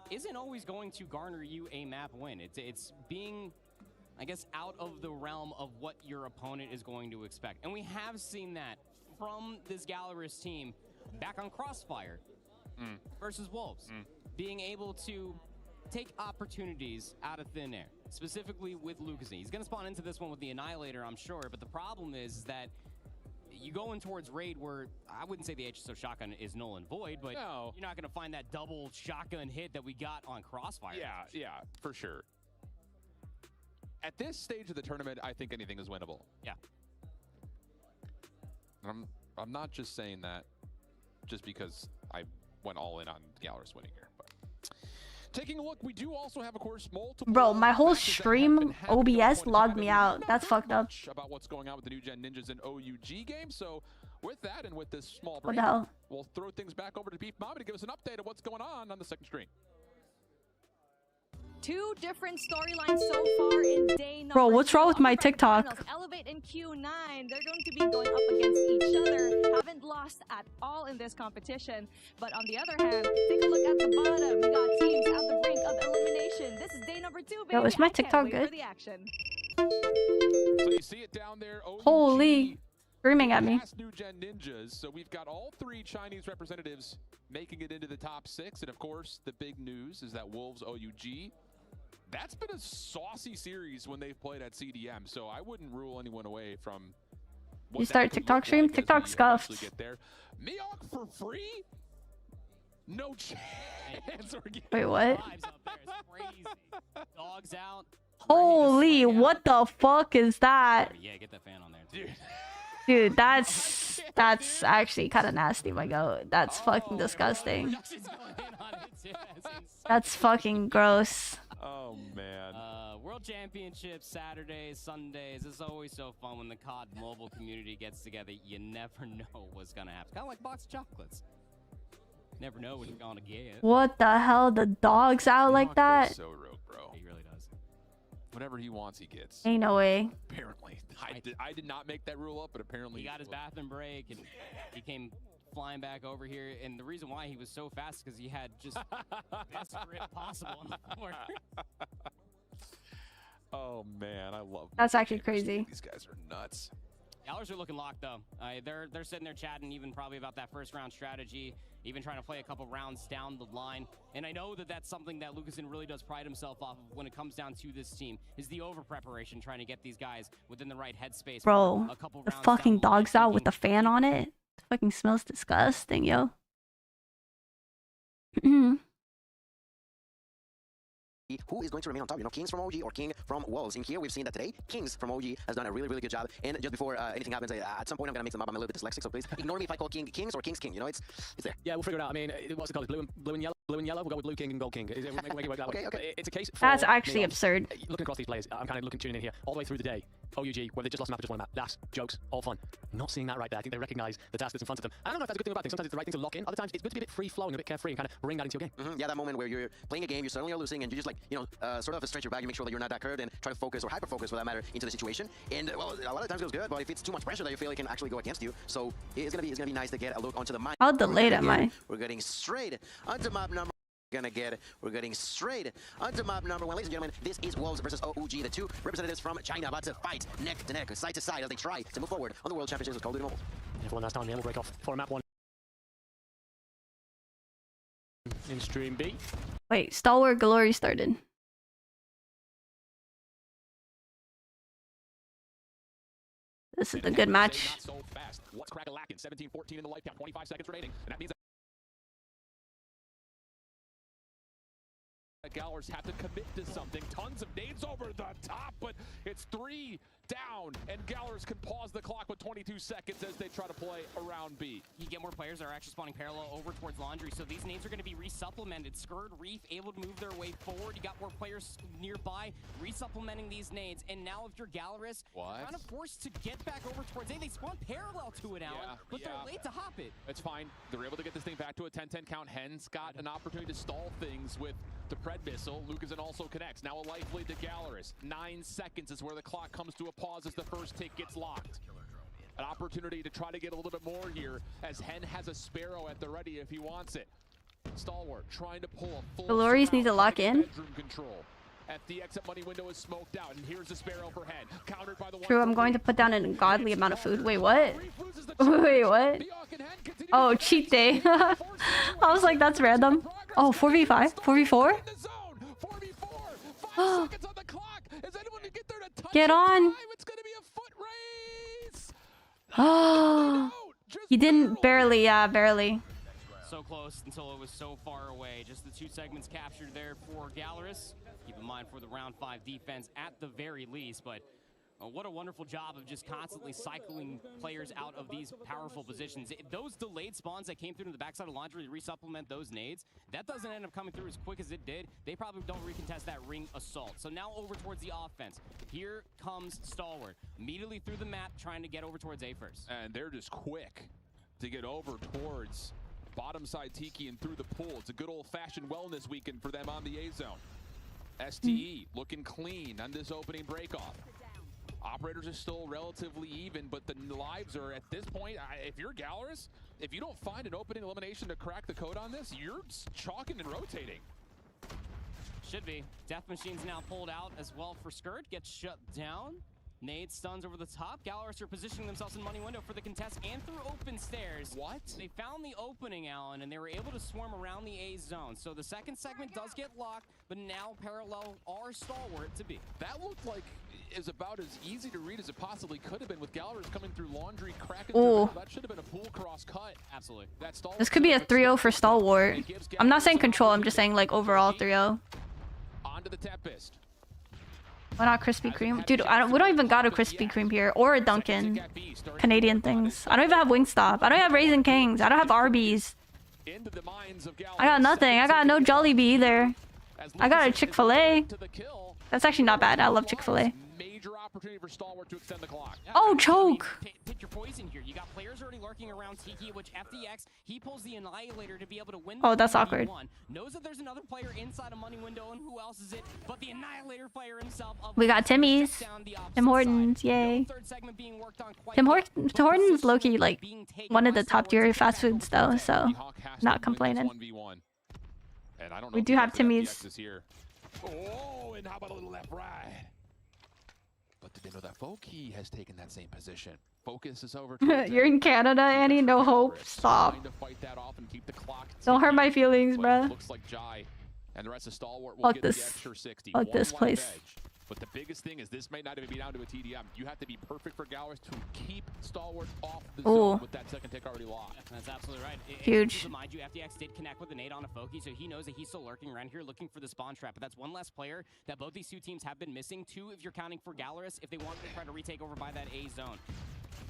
isn't always going to garner you a map win. It's being, I guess, out of the realm of what your opponent is going to expect. And we have seen that from this Gallerist team back on Crossfire versus Wolves. Being able to take opportunities out of thin air, specifically with Lucasine. He's going to spawn into this one with the Annihilator, I'm sure, but the problem is that you go in towards Raid where I wouldn't say the HSO shotgun is null and void, but you're not going to find that double shotgun hit that we got on Crossfire. Yeah, for sure. At this stage of the tournament, I think anything is winnable. Yeah. I'm not just saying that just because I went all in on Gallerist winning here, but taking a look, we do also have, of course, multiple. Bro, my whole stream OBS logged me out. That's fucked up. About what's going on with the new gen ninjas in OUG game. So with that and with this small break, What the hell? we'll throw things back over to Beef Mama to give us an update of what's going on the second screen. Two different storylines so far in day number Bro, what's wrong with my TikTok? Elevate and Q9, they're going to be going up against each other. Haven't lost at all in this competition. But on the other hand, take a look at the bottom. We got teams at the brink of elimination. This is day number 2, baby. Yo, is my TikTok good? For the action. So you see it down there. OUG, Holy, screaming at me. new gen ninjas. So we've got all 3 Chinese representatives making it into the top 6. And of course, the big news is that Wolves OUG, that's been a saucy series when they've played at CDM, so I wouldn't rule anyone away from what You start TikTok stream? TikTok scuffed. Miok for free? No chance. Wait, what? Dogs out. Holy, what the fuck is that? Yeah, get that fan on there, dude. Dude, that's actually kind of nasty, my god. That's fucking disgusting. That's fucking gross. Oh man. World Championships Saturdays, Sundays. It's always so fun when the COD mobile community gets together. You never know what's gonna happen. Kind of like box of chocolates. Never know what you're gonna get. What the hell? The dog's out like that? So rogue, bro. He really does. Whatever he wants, he gets. Ain't no way. Apparently, I did not make that rule up, but apparently he got his bathroom break and he came flying back over here. And the reason why he was so fast is because he had just best grip possible on the floor. Oh man, I love. That's actually crazy. These guys are nuts. Gallers are looking locked though. They're sitting there chatting even probably about that first round strategy, even trying to play a couple rounds down the line. And I know that that's something that Lucasine really does pride himself off of when it comes down to this team, is the over preparation, trying to get these guys within the right headspace. Bro, the fucking dog's out with the fan on it. It fucking smells disgusting, yo. Who is going to remain on top? You know, Kings from OG or King from Wolves. In here, we've seen that today, Kings from OG has done a really, really good job. And just before anything happens, at some point, I'm going to mix them up. I'm a little bit dyslexic, so please ignore me if I call King Kings or Kings King. You know, it's there. Yeah, we'll figure it out. I mean, what's it called? Blue and yellow? Blue and yellow? We'll go with Blue King and Gold King. Okay. It's a case for That's actually absurd. Looking across these players, I'm kind of tuning in here all the way through the day. OUG, where they just lost a map, just won a map. Laughs, jokes, all fun. Not seeing that right there. I think they recognize the task that's in front of them. I don't know if that's a good thing or bad thing. Sometimes it's the right thing to lock in. Other times it's good to be a bit free-flowing, a bit carefree, and kind of bring that into your game. Yeah, that moment where you're playing a game, you suddenly are losing, and you just like, you know, sort of stretch your back, you make sure that you're not that curved, and try to focus or hyper-focus, for that matter, into the situation. And well, a lot of times it goes good, but if it's too much pressure that you feel it can actually go against you, so it's gonna be nice to get a look onto the mind. How delayed am I? We're getting straight onto map number. We're getting straight onto map number 1. Ladies and gentlemen, this is Wolves versus OUG, the 2 representatives from China about to fight neck to neck, side to side as they try to move forward on the World Championships with Call of Duty Mobile. Yeah, for one last time, we'll break off for map 1. In stream B. Wait, Stalwart Glory started. This is a good match. Not so fast. What's crack-a-lackin'? 17-14 in the life count, 25 seconds remaining, and that means that Gallers have to commit to something. Tons of nades over the top, but it's 3 down, and Gallers can pause the clock with 22 seconds as they try to play around B. You get more players that are actually spawning parallel over towards Laundry, so these nades are going to be resupplemented. Skurd, Reef, able to move their way forward. You got more players nearby resupplementing these nades, and now if you're Gallerist, kind of forced to get back over towards A. They spawn parallel to it, Alan, but they're late to hop it. It's fine. They're able to get this thing back to a 10-10 count. Hen's got an opportunity to stall things with the Pred missile. Lucasine also connects. Now a life lead to Gallerist. 9 seconds is where the clock comes to a pause as the first tick gets locked. An opportunity to try to get a little bit more here as Hen has a Sparrow at the ready if he wants it. Stalwart trying to pull a full The Lories need to lock in. bedroom control. FTX at money window is smoked out, and here's the Sparrow for head. Countered by the True, I'm going to put down an ungodly amount of food. Wait, what? Wait, what? Oh, cheat day. I was like, that's random. Oh, 4v5? 4v4? Get on. It's gonna be a foot race. Oh, he didn't barely, yeah, barely. So close until it was so far away. Just the 2 segments captured there for Galaris. Keep in mind for the round 5 defense at the very least, but what a wonderful job of just constantly cycling players out of these powerful positions. Those delayed spawns that came through to the backside of laundry to resupplement those nades, that doesn't end up coming through as quick as it did. They probably don't recontest that ring assault. So now over towards the offense. Here comes Stalwart. Immediately through the map, trying to get over towards A first. And they're just quick to get over towards bottom side Tiki and through the pool. It's a good old-fashioned wellness weekend for them on the A zone. STE looking clean on this opening breakoff. Operators are still relatively even, but the lives are at this point, if you're Galaris, if you don't find an opening elimination to crack the code on this, you're chalking and rotating. Should be. Death Machine's now pulled out as well for Skirt. Gets shut down. Nade stuns over the top. Galaris are positioning themselves in money window for the contest and through open stairs. What? They found the opening, Alan, and they were able to swarm around the A zone. So the second segment does get locked, but now parallel are Stalwart to be. That looked like is about as easy to read as it possibly could have been with Galaris coming through laundry, cracking through. That should have been a pool cross cut. Absolutely. This could be a 3-0 for Stalwart. I'm not saying control, I'm just saying like overall 3-0. On to the Tempest. Why not Krispy Kreme? Dude, we don't even got a Krispy Kreme here or a Dunkin'. Canadian things. I don't even have Wingstop. I don't have Raisin Kings. I don't have Arby's. I got nothing. I got no Jollibee either. I got a Chick-fil-A. That's actually not bad. I love Chick-fil-A. Major opportunity for Stalwart to extend the clock. Oh, choke. Pick your poison here. You got players already lurking around Tiki, which FDX, he pulls the Annihilator to be able to win. Oh, that's awkward. Knows that there's another player inside a money window, and who else is it but the Annihilator player himself. We got Timmy's. Tim Hortons, yay. Tim Hortons low-key like one of the top tier fast foods though, so not complaining. We do have Timmy's. Oh, and how about a little left right? But did they know that Foki has taken that same position? Focus is over. You're in Canada, Annie. No hope. Stop. Don't hurt my feelings, bruh. Looks like Jai and the rest of Stalwart will Fuck get this. the extra 60. Fuck this place. But the biggest thing is this might not even be down to a TDM. You have to be perfect for Galaris to keep Stalwart off the zone with that second tick already locked. That's absolutely right. Huge. Remind you, FTX did connect with the nade on a Foki, so he knows that he's still lurking around here looking for the spawn trap. But that's one less player that both these two teams have been missing. 2 if you're counting for Galaris if they wanted to try to retake over by that A zone.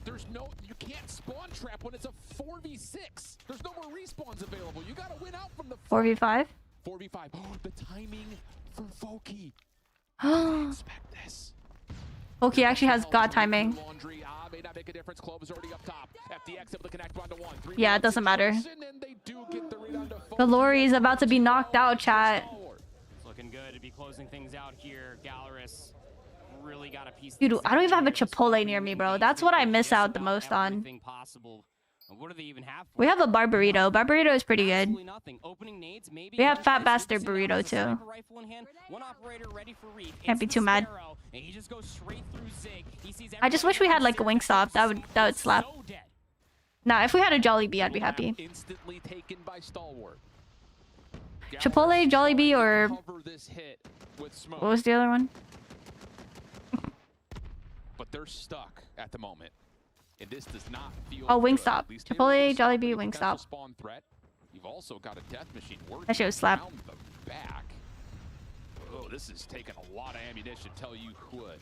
You can't spawn trap when it's a 4v6. There's no more respawns available. You gotta win out from the 4v5. 4v5. Oh, the timing for Foki. Expect this. Foki actually has god timing. Yeah, it doesn't matter. The Lori is about to be knocked out, chat. It's looking good to be closing things out here. Galaris really got a piece. Dude, I don't even have a Chipotle near me, bro. That's what I miss out the most on. What do they even have? We have a Barburrito. Barburrito is pretty good. We have Fat Bastard Burrito too. Can't be too mad. I just wish we had like a Wingstop. That would slap. Nah, if we had a Jollibee, I'd be happy. Chipotle, Jollibee, or what was the other one? But they're stuck at the moment. And this does not feel Wingstop. Chipotle, Jollibee, Wingstop. Spawn threat. You've also got a death machine that shit was slap. The back. Oh, this is taking a lot of ammunition. Tell you would.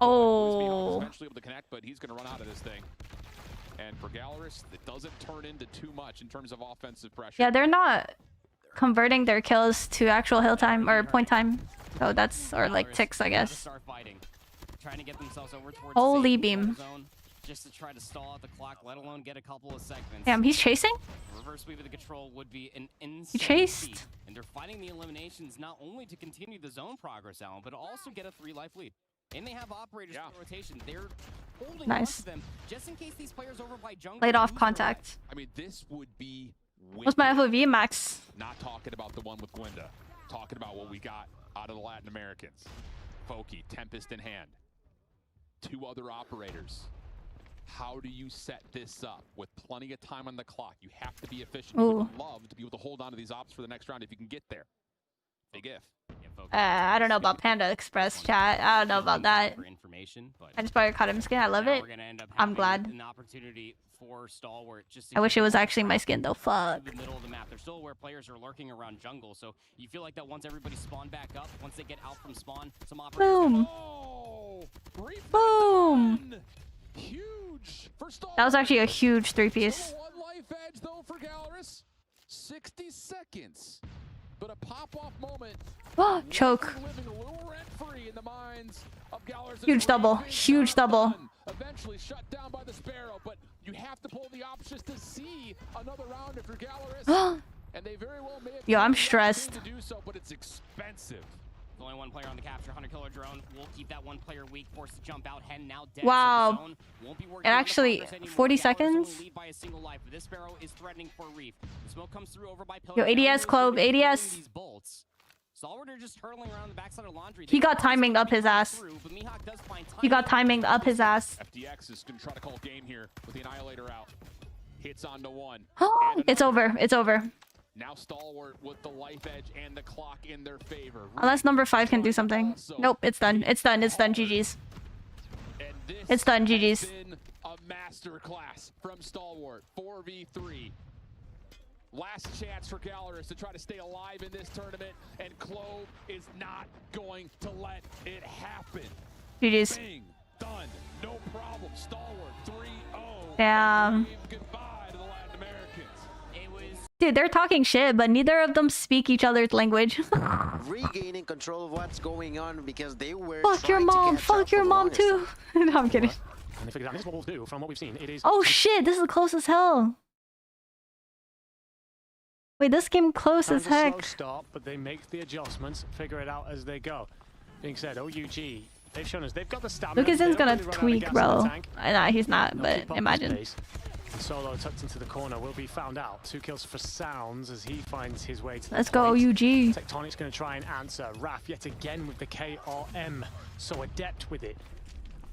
Oh. Eventually able to connect, but he's going to run out of this thing. And for Galaris, it doesn't turn into too much in terms of offensive pressure. Yeah, they're not converting their kills to actual hill time or point time. So that's or like ticks, I guess. Trying to get themselves over towards holy beam. Zone just to try to stall out the clock, let alone get a couple of segments. Damn, he's chasing? Reverse sweep of the control would be an insane he chased. feat. And they're fighting the eliminations not only to continue the zone progress, Alan, but also get a 3-life lead. And they have operators in rotation. They're holding on to them just in case these players over by jungle. Laid off contact. I mean, this would be What's my FOV max? Not talking about the one with Gwenda. Talking about what we got out of the Latin Americans. Foki, Tempest in hand. 2 other operators. How do you set this up with plenty of time on the clock? You have to be efficient. You would love to be able to hold on to these ops for the next round if you can get there. Big if. I don't know about Panda Express chat. I don't know about that. I just bought your Kadam skin. I love it. I'm glad. An opportunity for Stalwart. Just I wish it was actually my skin though. Fuck. The middle of the map. They're still where players are lurking around jungle. So you feel like that once everybody spawn back up, once they get out from spawn, some operators. Boom. Boom. Huge. That was actually a huge 3-piece. 1 life edge though for Gallerus. 60 seconds. But a pop-off moment. Oh, choke. Huge double. Huge double. Eventually shut down by the Sparrow, but you have to pull the ops just to see another round if you're Gallerus. And they very well may have Yo, I'm stressed. to do so, but it's expensive. Only 1 player on the capture, 100-killer drone. We'll keep that 1 player weak, forced to jump out. Hen now dead. Wow. Won't be And actually, 40 seconds? Lead by a single life, but this Sparrow is threatening for Reef. The smoke comes through over by Yo, ADS, Clove, ADS. These bolts. Stalwart are just hurtling around the backside of Laundry. He got timing up his ass. He got timing up his ass. FDX is going to try to call game here with the Annihilator out. Hits onto 1. It's over. It's over. Now Stalwart with the life edge and the clock in their favor. Unless number 5 can do something. Nope, it's done. It's done. It's done. GG's. It's done. GG's. A masterclass from Stalwart. 4v3. Last chance for Gallerus to try to stay alive in this tournament, and Clove is not going to let it happen. GG's. Bang, done. No problem. Stalwart 3-0. Damn. Goodbye to the Latin Americans. Dude, they're talking shit, but neither of them speak each other's language. Regaining control of what's going on because they were. Fuck your mom. Fuck your mom too. No, I'm kidding. And they figured out this is what we'll do from what we've seen. It is. Oh shit, this is close as hell. Wait, this game close as heck. Slow start, but they make the adjustments, figure it out as they go. Being said, OUG, they've shown us they've got the stamina. Lucason's gonna tweak, bro. Nah, he's not, but imagine. And Solo tucked into the corner will be found out. 2 kills for Sounds as he finds his way to the Let's go, point. OUG. Tectonic's going to try and answer. Raf yet again with the KRM, so adept with it.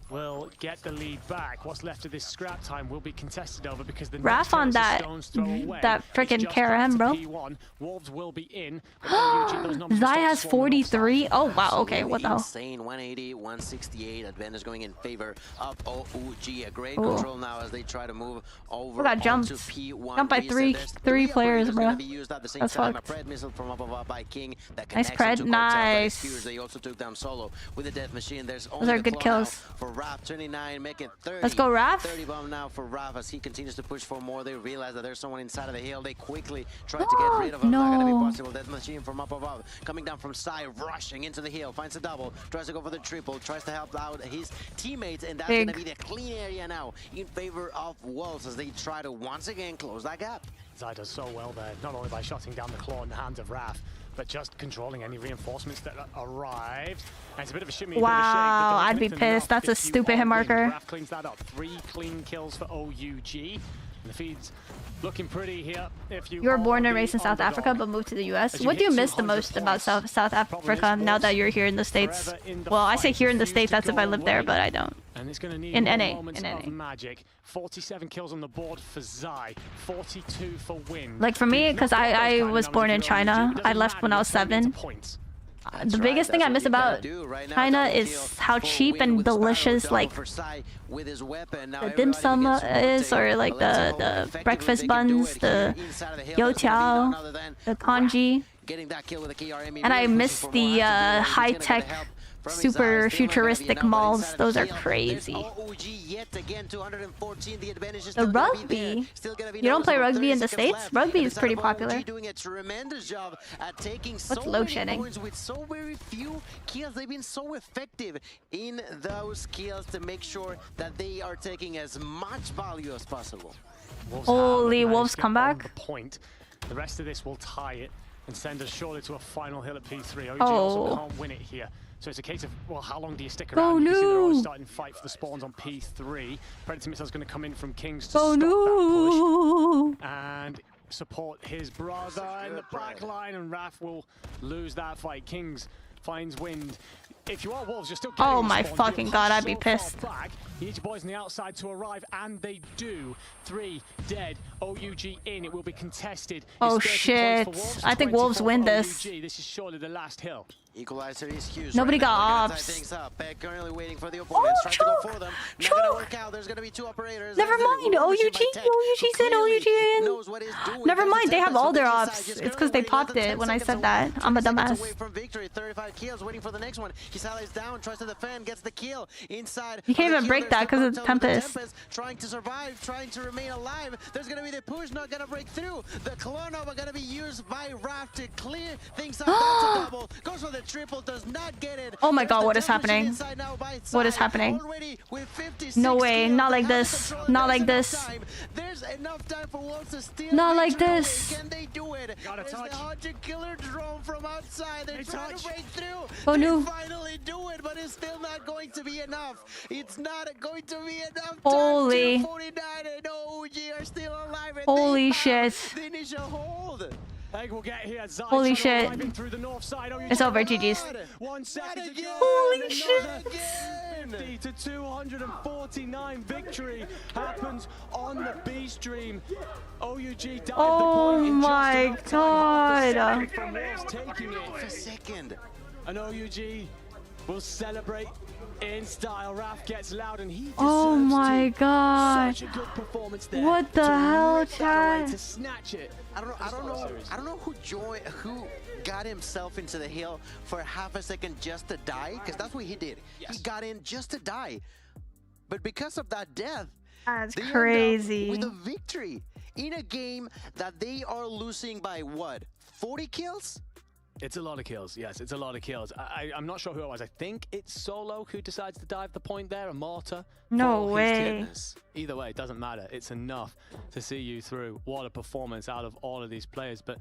Will get the lead back. What's left of this scrap time will be contested over because the Raf on that freaking KRM, bro. P1. Wolves will be in. Zai has 43. Oh wow, okay, what the hell? Insane 180, 168. Advantage going in favor of OUG. A great control now as they try to move over. Got jumped. P1. Jumped by three players, bro. That's fucked. Missile from up above by King. Nice pred, nice. They also took down Solo with the death machine. There's Those are good kills. For Raf, 29, making 30. Let's go, Raf. 30 bomb now for Raf as he continues to push for more. They realize that there's someone inside of the hill. They quickly try to get rid of him. Not gonna be possible. Death machine from up above, coming down from Sai, rushing into the hill, finds a double, tries to go for the triple, tries to help out his teammates, and that's gonna be the clean area now in favor of Wolves as they try to once again close that gap. Zai does so well there, not only by shutting down the claw in the hands of Raf, but just controlling any reinforcements that arrived. And it's a bit of a shimmy. Wow, I'd be pissed. That's a stupid hit marker. Raf cleans that up. 3 clean kills for OUG. And the feed's looking pretty here. If you were born and raised in South Africa but moved to the US. What do you miss the most about South Africa now that you're here in the States? Well, I say here in the States, that's if I live there, but I don't. And it's going to need in more NA. moments of magic. 47 kills on the board for Zai, 42 for Win. Like for me, because I was born in China, I left when I was 7. The biggest thing I miss about China is how cheap and delicious like the dim sum is, or like the breakfast buns, the youtiao, the congee. And I miss the high-tech, super futuristic malls. Those are crazy. The rugby? You don't play rugby in the States? Rugby is pretty popular. What's load shedding? With so very few kills, they've been so effective in those kills to make sure that they are taking as much value as possible. Holy Wolves comeback. The rest of this will tie it and send us surely to a final hill at P3. OG also can't win it here. So it's a case of, well, how long do you stick around? You can see they're already starting to fight for the spawns on P3. Predator missile's going to come in from Kings to stop that push. And support his brother in the back line, and Raf will lose that fight. Kings finds wind. If you are Wolves, you're still getting Oh my response. fucking god, I'd be So far pissed. back. You need your boys on the outside to arrive, and they do. 3 dead. OUG in. It will be contested. Oh It's 30 shit. points for Wolves, I think Wolves 24 win for this. OUG. This is surely the last hill. Equalizer is huge. Nobody right now. got We're gonna ops. tie things up. Beck currently waiting for the opponents. Trying to go choke, for them. Not choke. gonna work out. There's gonna be 2 operators. Never There's mind. the OUG. by Tech, OUG's who in. clearly OUG in. knows what he's doing. Never There's mind. a They have Tempest all from their the ops. inside. Just It's currently because they waiting less popped than it 10 when I seconds said that. away. I'm a 10 seconds dumbass. away from victory. 35 kills. Waiting for the next one. His ally is down. Tries to defend. Gets the kill inside. You can't of the even break kill. that There's 'cause the it's Cocktail with the Tempest. Trying to survive. Trying to remain alive. There's gonna be the push. Not gonna break through. The Clonova gonna be used by Raf to clear things up. That's a double. Goes for the triple. Does not get it. Oh my There's god, the what is Tempest happening? inside now by its What is side. happening? Already with 56 No way, kills. not like They have this. the control. Not There's like enough this. time. There's enough time for Wolves to steal Not like victory away. this. Can they do it? Gotta There's touch. the Hunter Killer drone from outside. They're They trying touch. to break through. Oh, they no. finally do it, but it's still not going to be enough. It's not going to be enough. Holy. 249 and OG are still alive. And Holy they found shit. the initial hold. Egg will get here. Zai Holy trying to shit. arrive in through the north side. OUG It's over, God. GG's. 1 second to again. go. Holy And shit. another 50 to 249 victory happens on the B stream. OUG dive Oh the point in my just enough time. Half a god. second from Wolves taking it. A second. And OUG will celebrate in style. Raf gets loud, and he deserves Oh my to. god. Such a good performance there. What the to hell, rip that away, chat? to snatch it. I don't know who got himself into the hill for half a second just to die, because that's what he did. He got in just to die. But because of that death, That's they end up crazy. with a victory in a game that they are losing by what? 40 kills? It's a lot of kills. Yes, it's a lot of kills. I'm not sure who it was. I think it's Solo who decides to dive the point there, a mortar. No for his way. goodness. Either way, it doesn't matter. It's enough to see you through. What a performance out of all of these players, but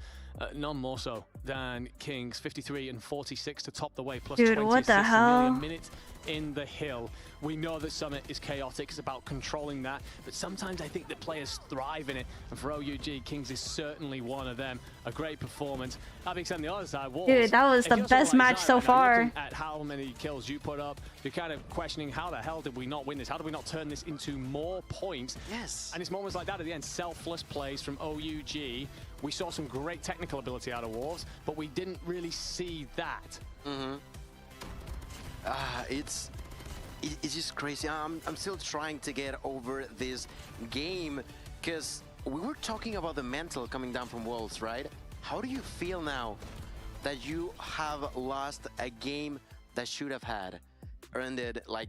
none more so than Kings. 53 and 46 to top the way, plus Dude, 20 what the assists, hell? nearly a minute in the hill. We know that Summit is chaotic. It's about controlling that, but sometimes I think the players thrive in it, and for OUG, Kings is certainly one of them. A great performance. That being said, on the other side, Wolves, Dude, that was it the feels best like match Zai so right now, far. looking at how many kills you put up, you're kind of questioning how the hell did we not win this? How did we not turn this into more points? Yes. And it's moments like that at the end, selfless plays from OUG. We saw some great technical ability out of Wolves, but we didn't really see that. It's just crazy. I'm still trying to get over this game, because we were talking about the mental coming down from Wolves, right? How do you feel now that you have lost a game that should have had earned it like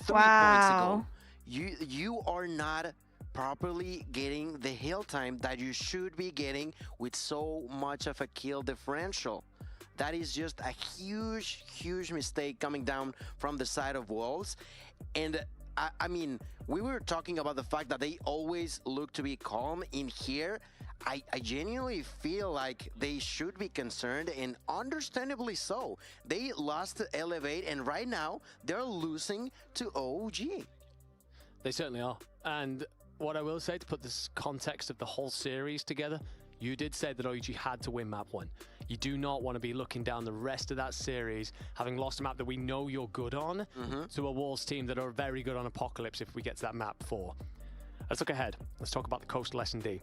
3 points Wow. ago? You are not properly getting the hill time that you should be getting with so much of a kill differential. That is just a huge mistake coming down from the side of Wolves. And I mean, we were talking about the fact that they always look to be calm in here. I genuinely feel like they should be concerned, and understandably so. They lost to Elevate, and right now they're losing to OG. They certainly are. And what I will say, to put this context of the whole series together, you did say that OUG had to win map 1. You do not want to be looking down the rest of that series, having lost a map that we know you're good on, to a Wolves team that are very good on Apocalypse if we get to that map 4. Let's look ahead. Let's talk about the Coastal S&D.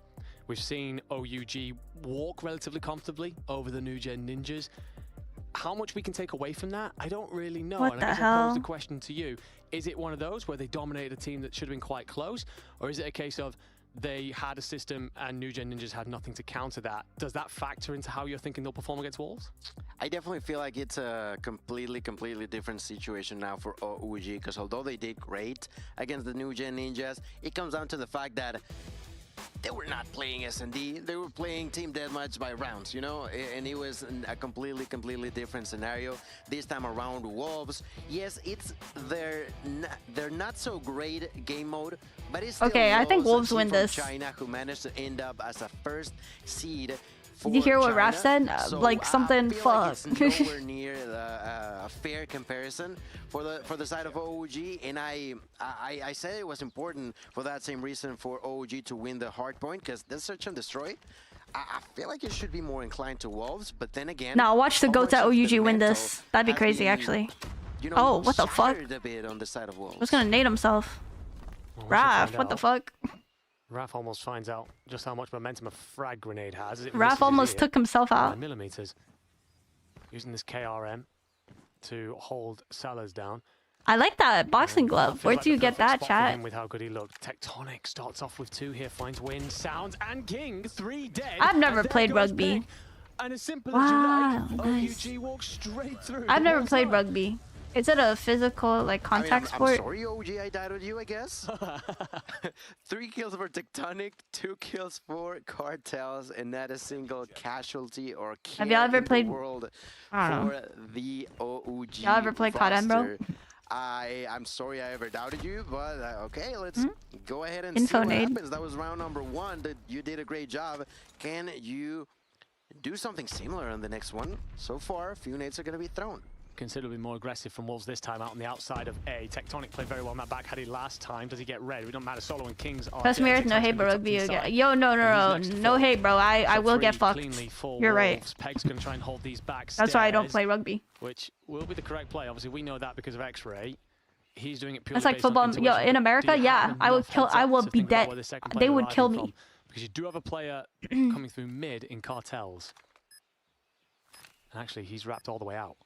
We've seen OUG walk relatively comfortably over the New Gen Ninjas. How much we can take away from that, I don't really know. What and the I guess I'll pose hell? the question to you. Is it one of those where they dominated a team that should have been quite close? Or is it a case of they had a system and New Gen Ninjas had nothing to counter that? Does that factor into how you're thinking they'll perform against Wolves? I definitely feel like it's a completely different situation now for OUG, because although they did great against the New Gen Ninjas, it comes down to the fact that they were not playing S&D, they were playing Team Deathmatch by rounds, you know, and it was a completely different scenario. This time around, Wolves, yes, it's their not so great game mode, but it's still Okay, I think Wolves, Wolves a team win from this. China, who managed to end up as a first seed. Did you hear what Raph said? So Like something I feel like fuck. it's nowhere near a fair comparison for the side of OUG, and I said it was important for that same reason for OUG to win the hard point, because the search and destroy, I feel like it should be more inclined to Wolves, but then again... Now watch the goats at OUG win this. That'd be crazy, been, actually. You know, Oh, what the fuck? a bit on the side of Wolves. Who's gonna nade himself? Well, Raph, what the fuck? Raph almost finds out just how much momentum a frag grenade has. Raph almost took himself out. 9 millimeters. Using this KRM to hold Sellers down. I like that boxing glove. Where do you get that, chat? With how good he looked. Tectonic starts off with 2 here, finds Win, Sounds, and King. 3 dead. I've never played rugby. Ping. And as simple Wow, as you like, nice. OUG walks straight through. I've never played rugby. Is it a physical, like, contact sport? I'm sorry, OG, I died on you, I guess. 3 kills for Tectonic, 2 kills for Cartels, and not a single casualty or kill Have y'all ever played? World I don't know. for the OUG Y'all ever played COD, bro? I'm sorry I ever doubted you, but okay, let's go ahead and Info see what nade. happens. That was round number 1. You did a great job. Can you do something similar on the next one? So far, a few nades are going to be thrown. Considerably more aggressive from Wolves this time out on the outside of A. Tectonic played very well on that back. Had he last time? Does he get red? It don't matter. Solo and Kings are. That's Aerith, no hate, bro. Rugby again. Yo, no hate, bro. I will get fucked. You're right. Peg's gonna try and hold these back. That's why I don't play rugby. Which will be the correct play. Obviously, we know that because of X-ray. He's doing it purely. That's like football. Yo, in America, yeah, I would kill. I will be dead. They would kill me. Because you do have a player coming through mid in Cartels. And actually, he's wrapped all the way out.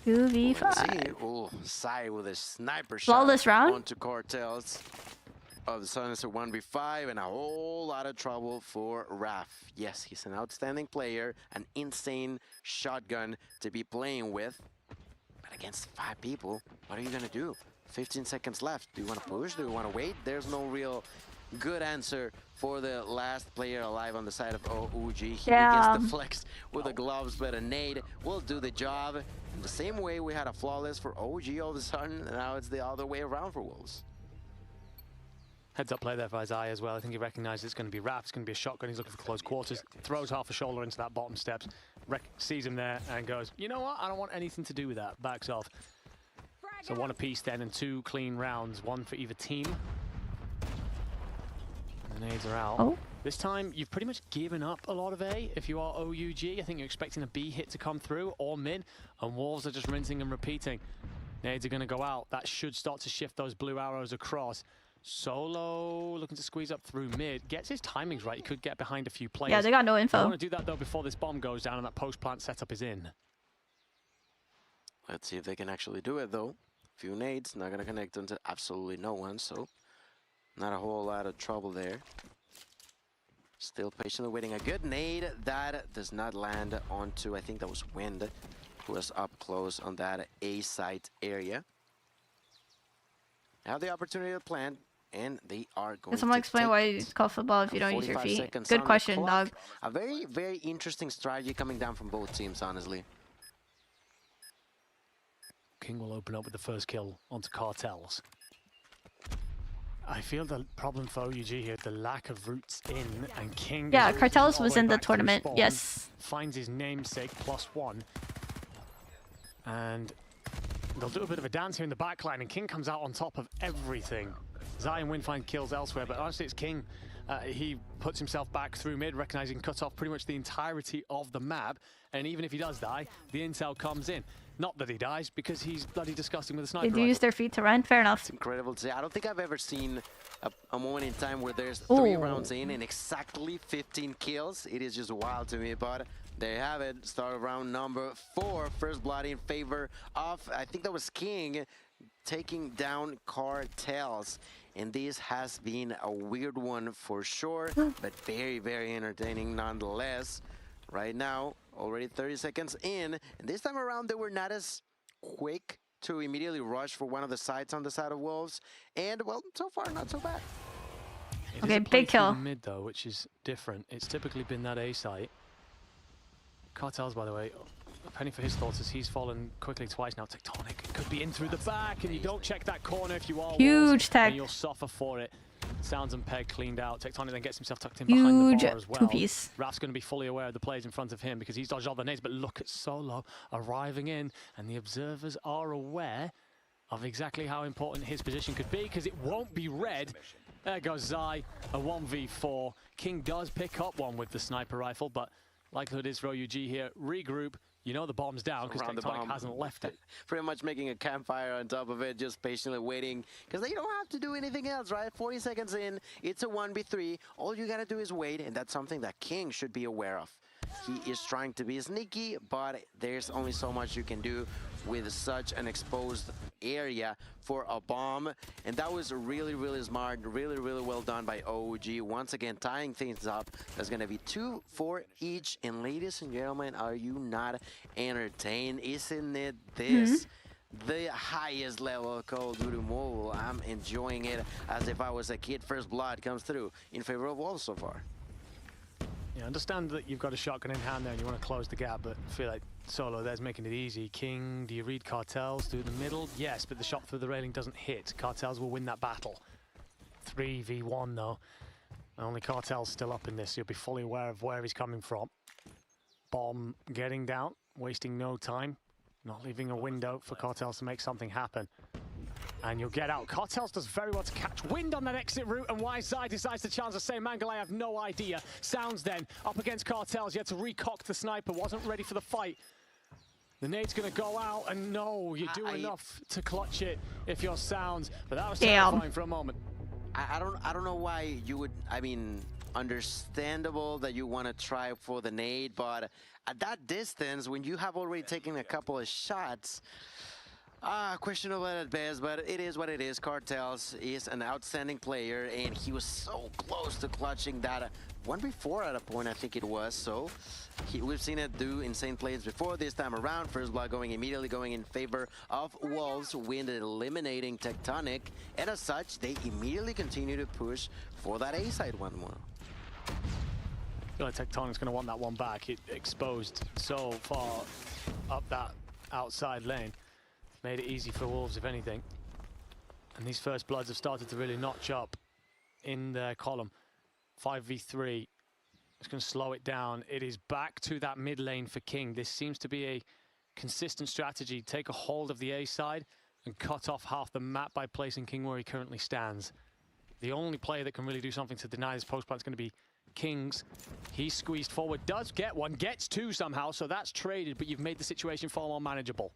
2v5. Oh, Sai with a sniper Flawless shot round? onto Cartels of the Sun. It's a 1v5 and a whole lot of trouble for Raph. Yes, he's an outstanding player, an insane shotgun to be playing with. But against 5 people, what are you gonna do? 15 seconds left. Do you want to push? Do you want to wait? There's no real good answer for the last player alive on the side of OUG. He gets the flex with the gloves, but a nade will do the job. In the same way we had a flawless for OG all of a sudden, and now it's the other way around for Wolves. Heads up play there for Isaiah as well. I think he recognizes it's going to be Raph. It's going to be a shotgun. He's looking for close quarters. Throws half a shoulder into that bottom steps. Sees him there and goes, you know what? I don't want anything to do with that. Backs off. So 1 apiece then and 2 clean rounds. 1 for either team. The nades are out. Oh. This time, you've pretty much given up a lot of A. If you are OUG, I think you're expecting a B hit to come through, or mid, and Wolves are just rinsing and repeating. Nades are going to go out. That should start to shift those blue arrows across. Solo looking to squeeze up through mid. Gets his timings right. He could get behind a few players. Yeah, they got no info. I want to do that, though, before this bomb goes down and that post-plant setup is in. Let's see if they can actually do it, though. Few nades, not going to connect them to absolutely no one, so not a whole lot of trouble there. Still patiently waiting. A good nade that does not land onto, I think that was Wind, who was up close on that A site area. Have the opportunity to plant, and they are going Can someone to explain why it's called football if you don't use your feet? Good question, dog. A very, very interesting strategy coming down from both teams, honestly. King will open up with the first kill onto Cartels. I feel the problem for OUG here, the lack of routes in, and King... Yeah, Cartels was in the tournament, yes. Finds his namesake +1. And they'll do a bit of a dance here in the backline, and King comes out on top of everything. Zion Win find kills elsewhere, but honestly it's King. He puts himself back through mid, recognizing cut off pretty much the entirety of the map, and even if he does die, the intel comes in. Not that he dies, because he's bloody disgusting with a sniper Did you use their feet to run? Fair enough. It's incredible to say. I don't think I've ever seen a moment in time where there's 3 rounds in and exactly 15 kills. It is just wild to me, but there you have it. Start of round number 4. First blood in favor of, I think that was King, taking down Cartels. And this has been a weird one for sure, but very, very entertaining nonetheless. Right now, already 30 seconds in, and this time around they were not as quick to immediately rush for one of the sites on the side of Wolves, and well, so far not so bad. Okay, big kill. Mid though, which is different. It's typically been that A site. Cartels, by the way, a penny for his thoughts as he's fallen quickly twice now. Tectonic could be in through the back, and you don't check that corner if you are huge Wolves, tech, and you'll suffer for it. Sounds and Peg cleaned out. Tectonic then gets himself tucked in behind the bar as well. Two-piece. Raph's going to be fully aware of the players in front of him because he's dodged all the nades, but look at Solo arriving in, and the observers are aware of exactly how important his position could be because it won't be red There goes Zai, a 1v4. King does pick up one with the sniper rifle, but likelihood is for OUG here, regroup. You know the bomb's down because Tectonic hasn't left it. Pretty much making a campfire on top of it, just patiently waiting, because they don't have to do anything else, right? 40 seconds in, it's a 1v3. All you gotta do is wait, and that's something that King should be aware of. He is trying to be sneaky, but there's only so much you can do with such an exposed area for a bomb. And that was really, really smart, really, really well done by OG. Once again, tying things up. There's going to be 2 for each. And ladies and gentlemen, are you not entertained? Isn't it this? The highest level of Call of Duty Mobile. I'm enjoying it as if I was a kid. First blood comes through in favor of Wolves so far. Yeah, understand that you've got a shotgun in hand there and you want to close the gap, but I feel like Solo there's making it easy. King, do you read Cartels through the middle? Yes, but the shot through the railing doesn't hit. Cartels will win that battle. 3v1 though. Only Cartel's still up in this, so you'll be fully aware of where he's coming from. Bomb getting down, wasting no time. Not leaving a window for Cartels to make something happen. And you'll get out. Cartels does very well to catch wind on that exit route, and why Zai decides to challenge the same angle, I have no idea. Sounds then, up against Cartels, you had to recock the sniper, wasn't ready for the fight. The nade's gonna go out, and no, you do enough to clutch it if you're Sounds, but that was terrifying for a moment. I don't know why you would, I mean, understandable that you want to try for the nade, but at that distance, when you have already taken a couple of shots, questionable at best, but it is what it is. Cartels is an outstanding player, and he was so close to clutching that 1v4 at a point, I think it was. So we've seen it do insane plays before this time around. First blood immediately going in favor of Wolves, Wind eliminating Tectonic, and as such, they immediately continue to push for that A side one more. I feel like Tectonic's going to want that one back. It exposed so far up that outside lane. Made it easy for Wolves, if anything. And these first bloods have started to really notch up in their column. 5v3. It's going to slow it down. It is back to that mid lane for King. This seems to be a consistent strategy. Take a hold of the A side and cut off half the map by placing King where he currently stands. The only player that can really do something to deny this post plant is going to be King's. He's squeezed forward, does get one, gets two somehow, so that's traded, but you've made the situation far more manageable.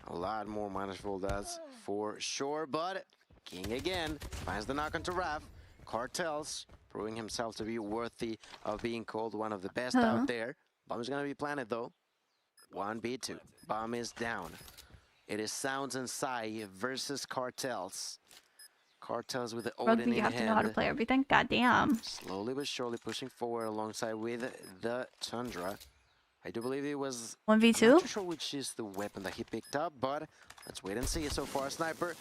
A lot more manageable, that's for sure, but King again finds the knock onto Raph. Cartels proving himself to be worthy of being called one of the best out there. Bomb is going to be planted though. 1v2. Bomb is down. It is Sounds and Sai versus Cartels. Cartels with the Odin in hand. You have to know how to play everything? Goddamn. Slowly but surely pushing forward alongside with the Tundra. I do believe it was 1v2. I'm not too sure which is the weapon that he picked up, but let's wait and see. So far, Sniper.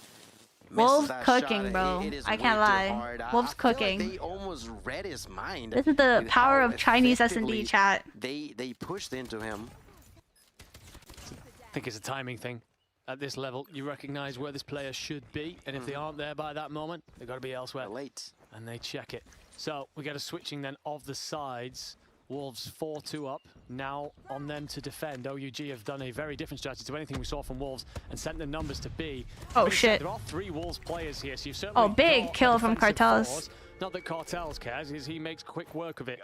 Wolves cooking, bro. I can't lie. Wolves cooking. Like they almost read his mind. This is the power of Chinese S&D chat. They pushed into him. I think it's a timing thing. At this level, you recognize where this player should be, and if they aren't there by that moment, they've got to be elsewhere. Late. And they check it. So we get a switching then of the sides. Wolves 4-2 up, now on them to defend. OUG have done a very different strategy to anything we saw from Wolves and sent the numbers to B. Oh shit. There are 3 Wolves players here, so you've certainly big kill from Cartels. Force. Not that Cartels cares, as he makes quick work of it.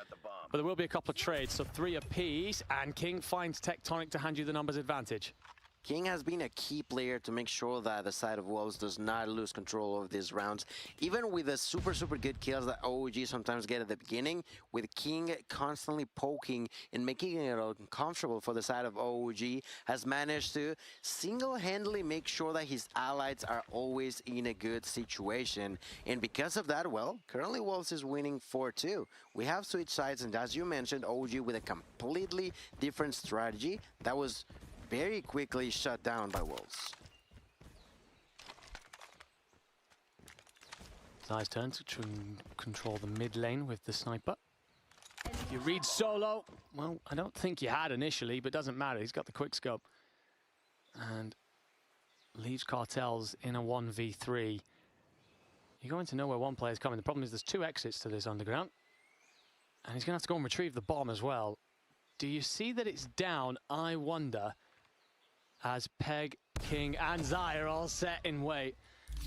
But there will be a couple of trades, so 3 apiece, and King finds Tectonic to hand you the numbers advantage. King has been a key player to make sure that the side of Wolves does not lose control of these rounds. Even with the super good kills that OG sometimes get at the beginning, with King constantly poking and making it uncomfortable for the side of OG, has managed to single-handedly make sure that his allies are always in a good situation. And because of that, well, currently Wolves is winning 4-2. We have switched sides, and as you mentioned, OG with a completely different strategy that was very quickly shut down by Wolves. Zai's turn to control the mid lane with the sniper. If you read Solo, well, I don't think you had initially, but doesn't matter. He's got the quick scope. And leaves Cartels in a 1v3. You're going to know where one player's coming. The problem is there's 2 exits to this underground. And he's going to have to go and retrieve the bomb as well. Do you see that it's down? I wonder. As Peg, King, and Zai are all set in wait.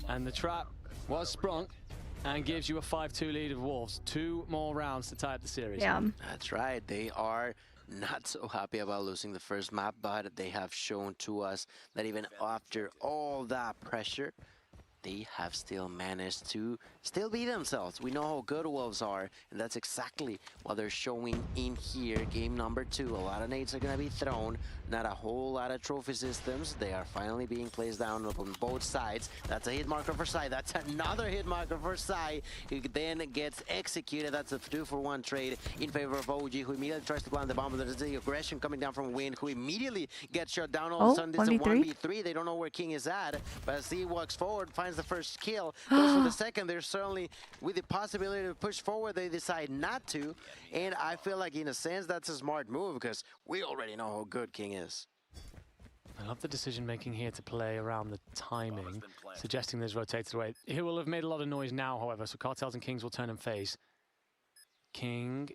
And the trap was sprung. and gives you a 5-2 lead of Wolves. 2 more rounds to tie up the series. Yeah. That's right. They are not so happy about losing the first map, but they have shown to us that even after all that pressure, they have still managed to still be themselves. We know how good Wolves are, and that's exactly what they're showing in here. Game number 2. A lot of nades are going to be thrown. Not a whole lot of trophy systems. They are finally being placed down on both sides. That's a hit marker for Sai. That's another hit marker for Sai, who then gets executed. That's a 2-for-1 trade in favor of OG, who immediately tries to plant the bomb. There's the aggression coming down from Win, who immediately gets shut down. All of a sudden, it's a 1v3. They don't know where King is at, but as he walks forward, finds the first kill, goes for the second. They're certainly, with the possibility to push forward, they decide not to. And I feel like, in a sense, that's a smart move, because we already know how good King is. I love the decision making here to play around the timing, suggesting there's rotated away. He will have made a lot of noise now, however, so Cartels and Kings will turn and face. King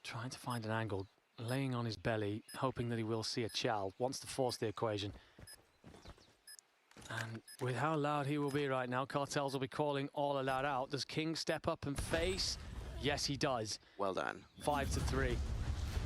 trying to find an angle, laying on his belly, hoping that he will see a Chow, wants to force the equation. And with how loud he will be right now, Cartels will be calling all of that out. Does King step up and face? Yes, he does. Well done. 5-3.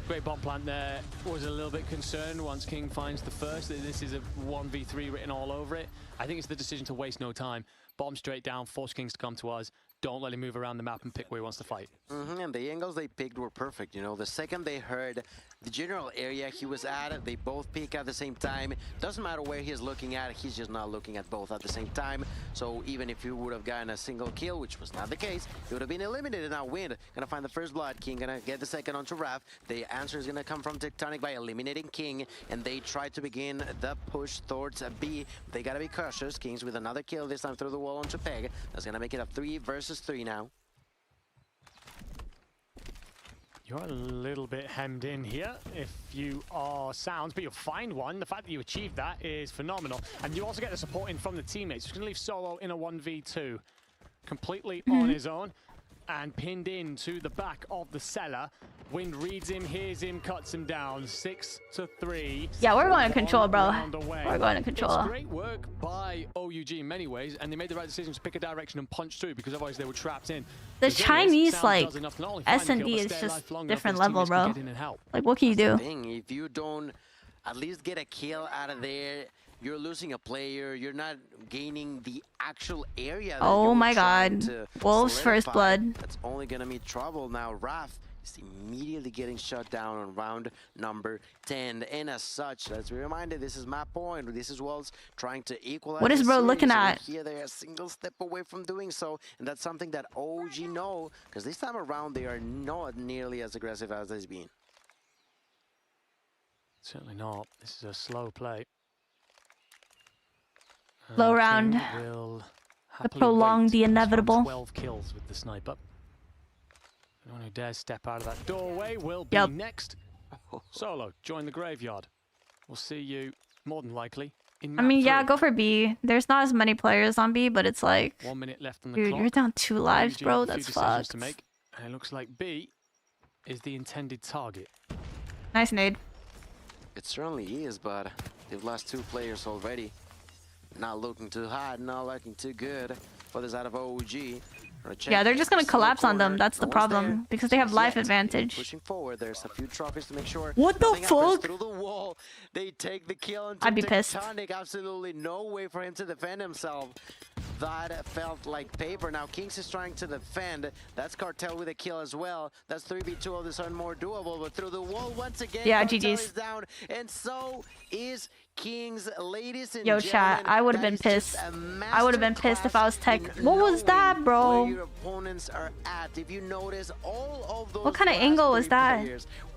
Great bomb plant there. Was a little bit concerned once King finds the first. This is a 1v3 written all over it. I think it's the decision to waste no time. Bomb straight down, force Kings to come to us. Don't let him move around the map and pick where he wants to fight. And the angles they picked were perfect. You know, the second they heard the general area he was at, they both peek at the same time. Doesn't matter where he's looking at, he's just not looking at both at the same time. So even if he would have gotten a single kill, which was not the case, he would have been eliminated. Now Wind gonna find the first blood. King gonna get the second onto Raph. The answer is gonna come from Tectonic by eliminating King, and they try to begin the push towards B. They gotta be cautious. Kings with another kill, this time through the wall onto Peg. That's gonna make it a 3 versus 3 now. You're a little bit hemmed in here if you are Sounds, but you'll find one. The fact that you achieved that is phenomenal. And you also get the support in from the teammates. It's going to leave Solo in a 1v2 completely on his own and pinned in to the back of the cellar. Wind reads him, hears him, cuts him down. 6-3. Yeah, we're going to control, bro. We're going to control. It's great work by OUG in many ways, and they made the right decision to pick a direction and punch through, because otherwise they were trapped in. The Chinese, like, S&D is just different level, bro. Like, what can you do? If you don't at least get a kill out of there, you're losing a player. You're not gaining the actual area. Oh my god. Wolves first blood. That's only going to be trouble now. Raph is immediately getting shut down on round number 10. And as such, let's be reminded, this is map point. This is Wolves trying to equalize. What is bro looking at? Here they're a single step away from doing so. And that's something that OG know, because this time around they are not nearly as aggressive as they've been. Certainly not. This is a slow play. Low round. To prolong the inevitable. 12 kills with the sniper. Anyone who dares step out of that doorway will be next. Solo, join the graveyard. We'll see you more than likely in map 3. Yeah, go for B. There's not as many players on B, but it's like, 1 minute left on the dude, clock. you're down 2 lives, bro. That's fucked. To make, and it looks like B is the intended target. Nice nade. It certainly is, but they've lost 2 players already. Not looking too hot, not looking too good for this out of OG. Yeah, they're just gonna collapse on them. That's the problem, because they have life advantage. Pushing forward, there's a few trophies to make sure. What the fuck? Through the wall, they take the kill. I'd be pissed. Absolutely no way for him to defend himself. That felt like paper. Now Kings is trying to defend. That's Cartel with a kill as well. That's 3v2 all of a sudden more doable, but through the wall once again. Yeah, Cartel GG's. is down, and so is Kings. Ladies and Yo, chat, I would have been pissed. I would have been pissed if I was Tech. What was that, bro? Your opponents are at. If you notice, all of those what kind of angle was that?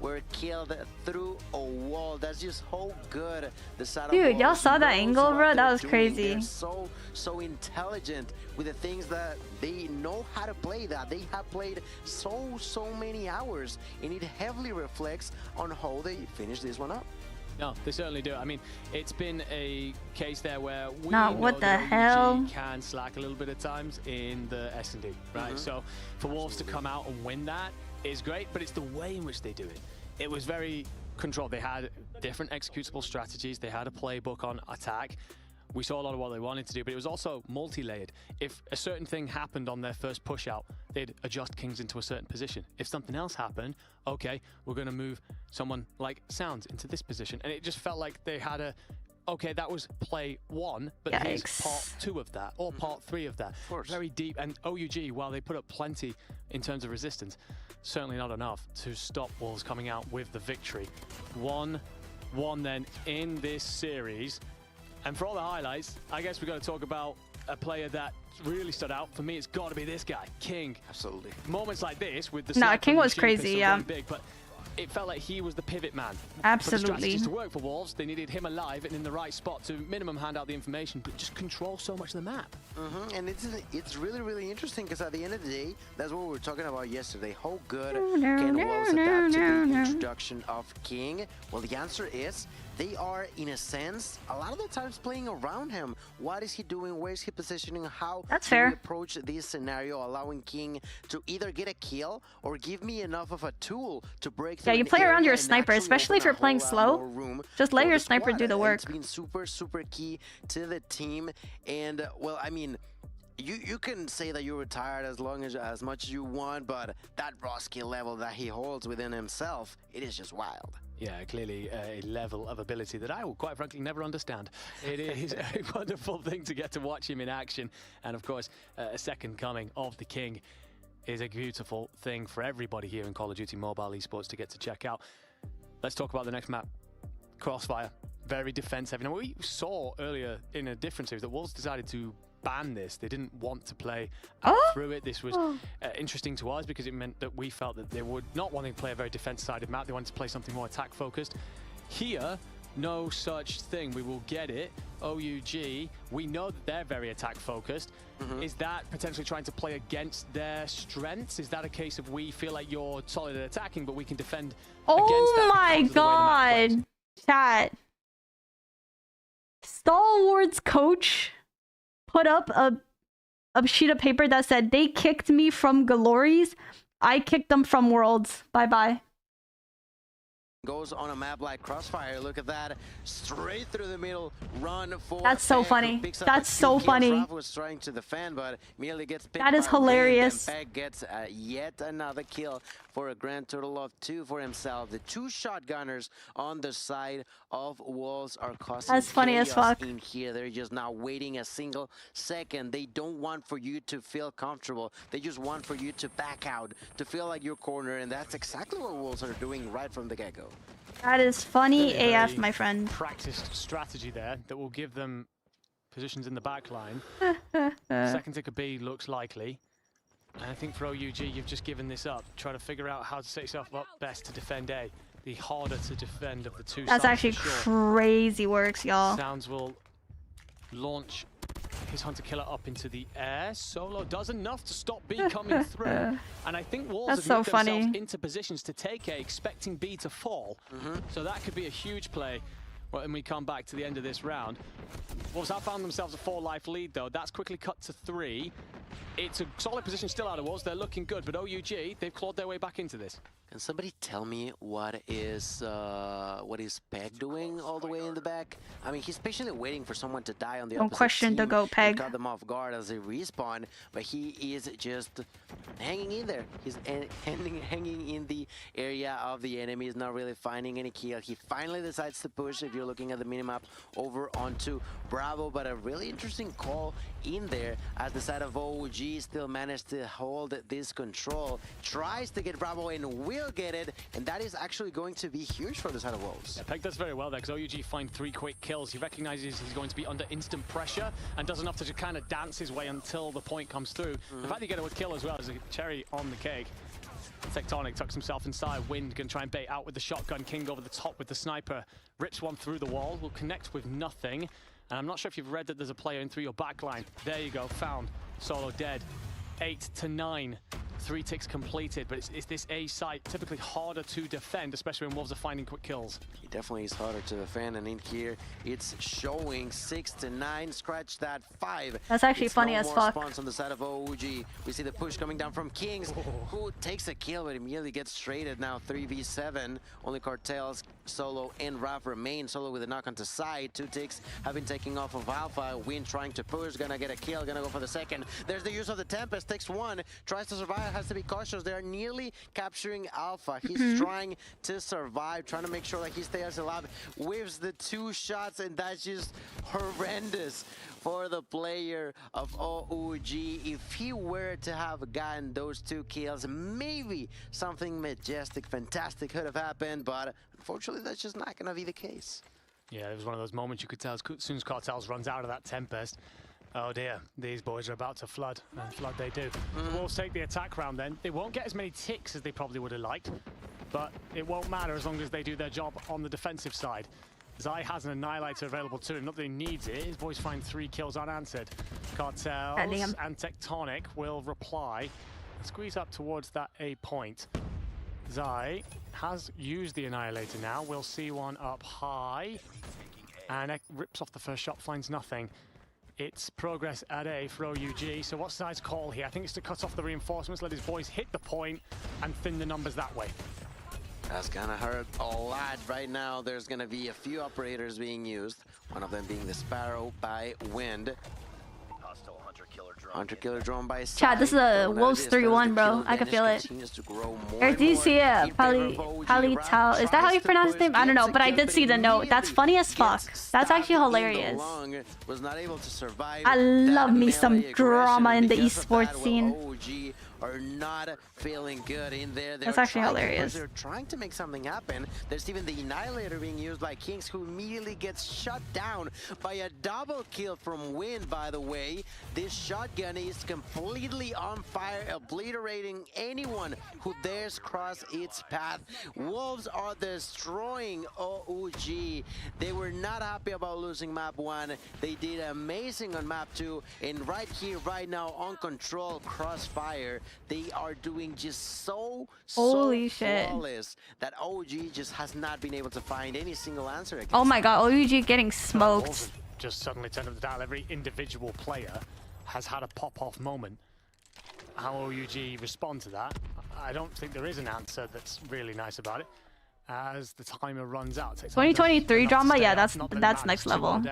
Were killed through a wall. That's just so good. Dude, y'all saw that angle, bro? That was crazy. They're so intelligent with the things that they know how to play. That they have played so many hours, and it heavily reflects on how they finish this one up. No, they certainly do. I mean, it's been a case there where we what the hell can slack a little bit at times in the S&D, right? So for Wolves to come out and win that is great, but it's the way in which they do it. It was very controlled. They had different executable strategies. They had a playbook on attack. we saw a lot of what they wanted to do, but it was also multi-layered. If a certain thing happened on their first push out, they'd adjust Kings into a certain position. If something else happened, okay, we're going to move someone like Sounds into this position. And it just felt like they had a, okay, that was play 1, but here's part 2 of that, or part 3 of that. Of course. Very deep. And OUG, while they put up plenty in terms of resistance, certainly not enough to stop Wolves coming out with the victory. 1-1 then in this series. And for all the highlights, I guess we've got to talk about a player that really stood out. For me, it's got to be this guy, King. Absolutely. Moments like this with the King was crazy, yeah. Big, but it felt like he was the pivot man. Absolutely. For the strategies to work for Wolves, they needed him alive and in the right spot to minimum hand out the information, but just control so much of the map. And it's really, really interesting because at the end of the day, that's what we were talking about yesterday. How good can Wolves adapt to the introduction of King? Well, the answer is they are, in a sense, a lot of the times playing around him. What is he doing? Where is he positioning? How That's do we fair. approach this scenario, allowing King to either get a kill or give me enough of a tool to break through. Yeah, you an play around area your and sniper, actually especially if open a you're playing whole lot slow. more room Just let for your the sniper squad. do the work. It's been super, super key to the team. And, well, I mean, you can say that you're retired as much as you want, but that raw skill level that he holds within himself, it is just wild. Yeah, clearly a level of ability that I will quite frankly never understand. It is a wonderful thing to get to watch him in action. And of course, a second coming of the King is a beautiful thing for everybody here in Call of Duty Mobile Esports to get to check out. Let's talk about the next map. Crossfire, very defense heavy. Now, we saw earlier in a different series that Wolves decided to ban this. They didn't want to play through it. This was interesting to us because it meant that we felt that they would not want to play a very defense-sided map. They wanted to play something more attack-focused. Here, no such thing. We will get it. OUG, we know that they're very attack-focused. Is that potentially trying to play against their strengths? Is that a case of we feel like you're solid at attacking, but we can defend against that? Oh my god. Chat. Stalwart's coach put up a sheet of paper that said, they kicked me from Glories, I kicked them from Worlds. Bye-bye. Goes on a map like Crossfire. Look at that. Straight through the middle. Run for That's so Peg, funny. who picks up That's a so 2 kills. funny. Trovo was trying to defend, but immediately gets picked That is by Wind, hilarious. and Peg gets yet another kill for a grand total of 2 for himself. The 2 shotgunners on the side of Wolves are causing That's funny as chaos fuck. in here. They're just now waiting a single second. They don't want for you to feel comfortable. They just want for you to back out, to feel like you're cornered, and that's exactly what Wolves are doing right from the get-go. That is funny Very AF, my friend. Practiced strategy there that will give them positions in the back line. Second ticker B looks likely. And I think for OUG, you've just given this up. Try to figure out how to set yourself up best to defend A. The harder to defend of the two That's sides, actually for sure. crazy works, y'all. Sounds will launch his hunter killer up into the air. Solo does enough to stop B coming through. And I think Wolves That's have moved so funny. themselves into positions to take A, expecting B to fall. So that could be a huge play when we come back to the end of this round. Wolves have found themselves a 4-life lead though. That's quickly cut to 3. It's a solid position still out of Wolves. They're looking good, but OUG, they've clawed their way back into this. Can somebody tell me what is Peg doing all the way in the back? I mean, he's patiently waiting for someone to die on the No opposite question to team go and Peg. cut them off guard as they respawn, but he is just hanging in there. He's hanging in the area of the enemy. He's not really finding any kill. He finally decides to push, if you're looking at the minimap, over onto Bravo, but a really interesting call in there as the side of OG still managed to hold this control. Tries to get Bravo and will get it, and that is actually going to be huge for the side of Wolves. Yeah, Peg does very well there because OUG find 3 quick kills. He recognizes he's going to be under instant pressure and does enough to just kind of dance his way until the point comes through. The fact that you get a kill as well is a cherry on the cake. Tectonic tucks himself inside. Wind gonna try and bait out with the shotgun. King over the top with the sniper. Rips one through the wall. Will connect with nothing. And I'm not sure if you've read that there's a player in through your back line. There you go, found. Solo dead. 8 to 9. 3 ticks completed, but it's this A site typically harder to defend, especially when Wolves are finding quick kills. It definitely is harder to defend, and in here it's showing 6 to 9. Scratch that 5. That's actually funny as fuck. Response on the side of OG. We see the push coming down from Kings, who takes a kill but immediately gets traded. Now 3v7. Only Cartels, Solo, and Raph remain. Solo with a knock onto side. 2 ticks have been taking off of Alpha. Win trying to push, gonna get a kill, gonna go for the second. There's the use of the Tempest. Takes 1, tries to survive. Has to be cautious. They are nearly capturing Alpha. He's trying to survive, trying to make sure that he stays alive. Whiffs the 2 shots, and that's just horrendous for the player of OG. If he were to have gotten those 2 kills, maybe something majestic, fantastic could have happened, but unfortunately that's just not gonna be the case. Yeah, it was one of those moments you could tell as soon as Cartels runs out of that Tempest. Oh dear, these boys are about to flood, and flood they do. The Wolves take the attack round then. They won't get as many ticks as they probably would have liked, but it won't matter as long as they do their job on the defensive side. Zai has an Annihilator available to him, not that he needs it. His boys find 3 kills unanswered. Cartels and Tectonic will reply and squeeze up towards that A point. Zai has used the Annihilator now. We'll see one up high, and rips off the first shot, finds nothing. It's progress at A for OUG. So what's Zai's call here? I think it's to cut off the reinforcements, let his boys hit the point, and thin the numbers that way. That's gonna hurt a lot. Right now, there's gonna be a few operators being used. One of them being the Sparrow by Wind. Hunter-killer drone by side. Chad, this is a Wolves 3-1, bro. I can feel it. Or do you see it? Palital. Is that how you pronounce his name? I don't know, but I did see the note. That's funny as fuck. That's actually hilarious. I love me some drama in the esports scene. Are not feeling good in there. That's actually hilarious. They're trying to make something happen. There's even the Annihilator being used by Kings, who immediately gets shut down by a double kill from Wind, by the way. This shotgun is completely on fire, obliterating anyone who dares cross its path. Wolves are destroying OUG. They were not happy about losing map 1. They did amazing on map 2, and right here, right now, on control, Crossfire, they are doing just so flawless that OG just has not been able to find any single answer against. Oh my god, OUG getting smoked. Just suddenly turned up the dial. Every individual player has had a pop-off moment. How OUG respond to that, I don't think there is an answer that's really nice about it. As the timer runs out, 2023 drama, yeah, that's next level.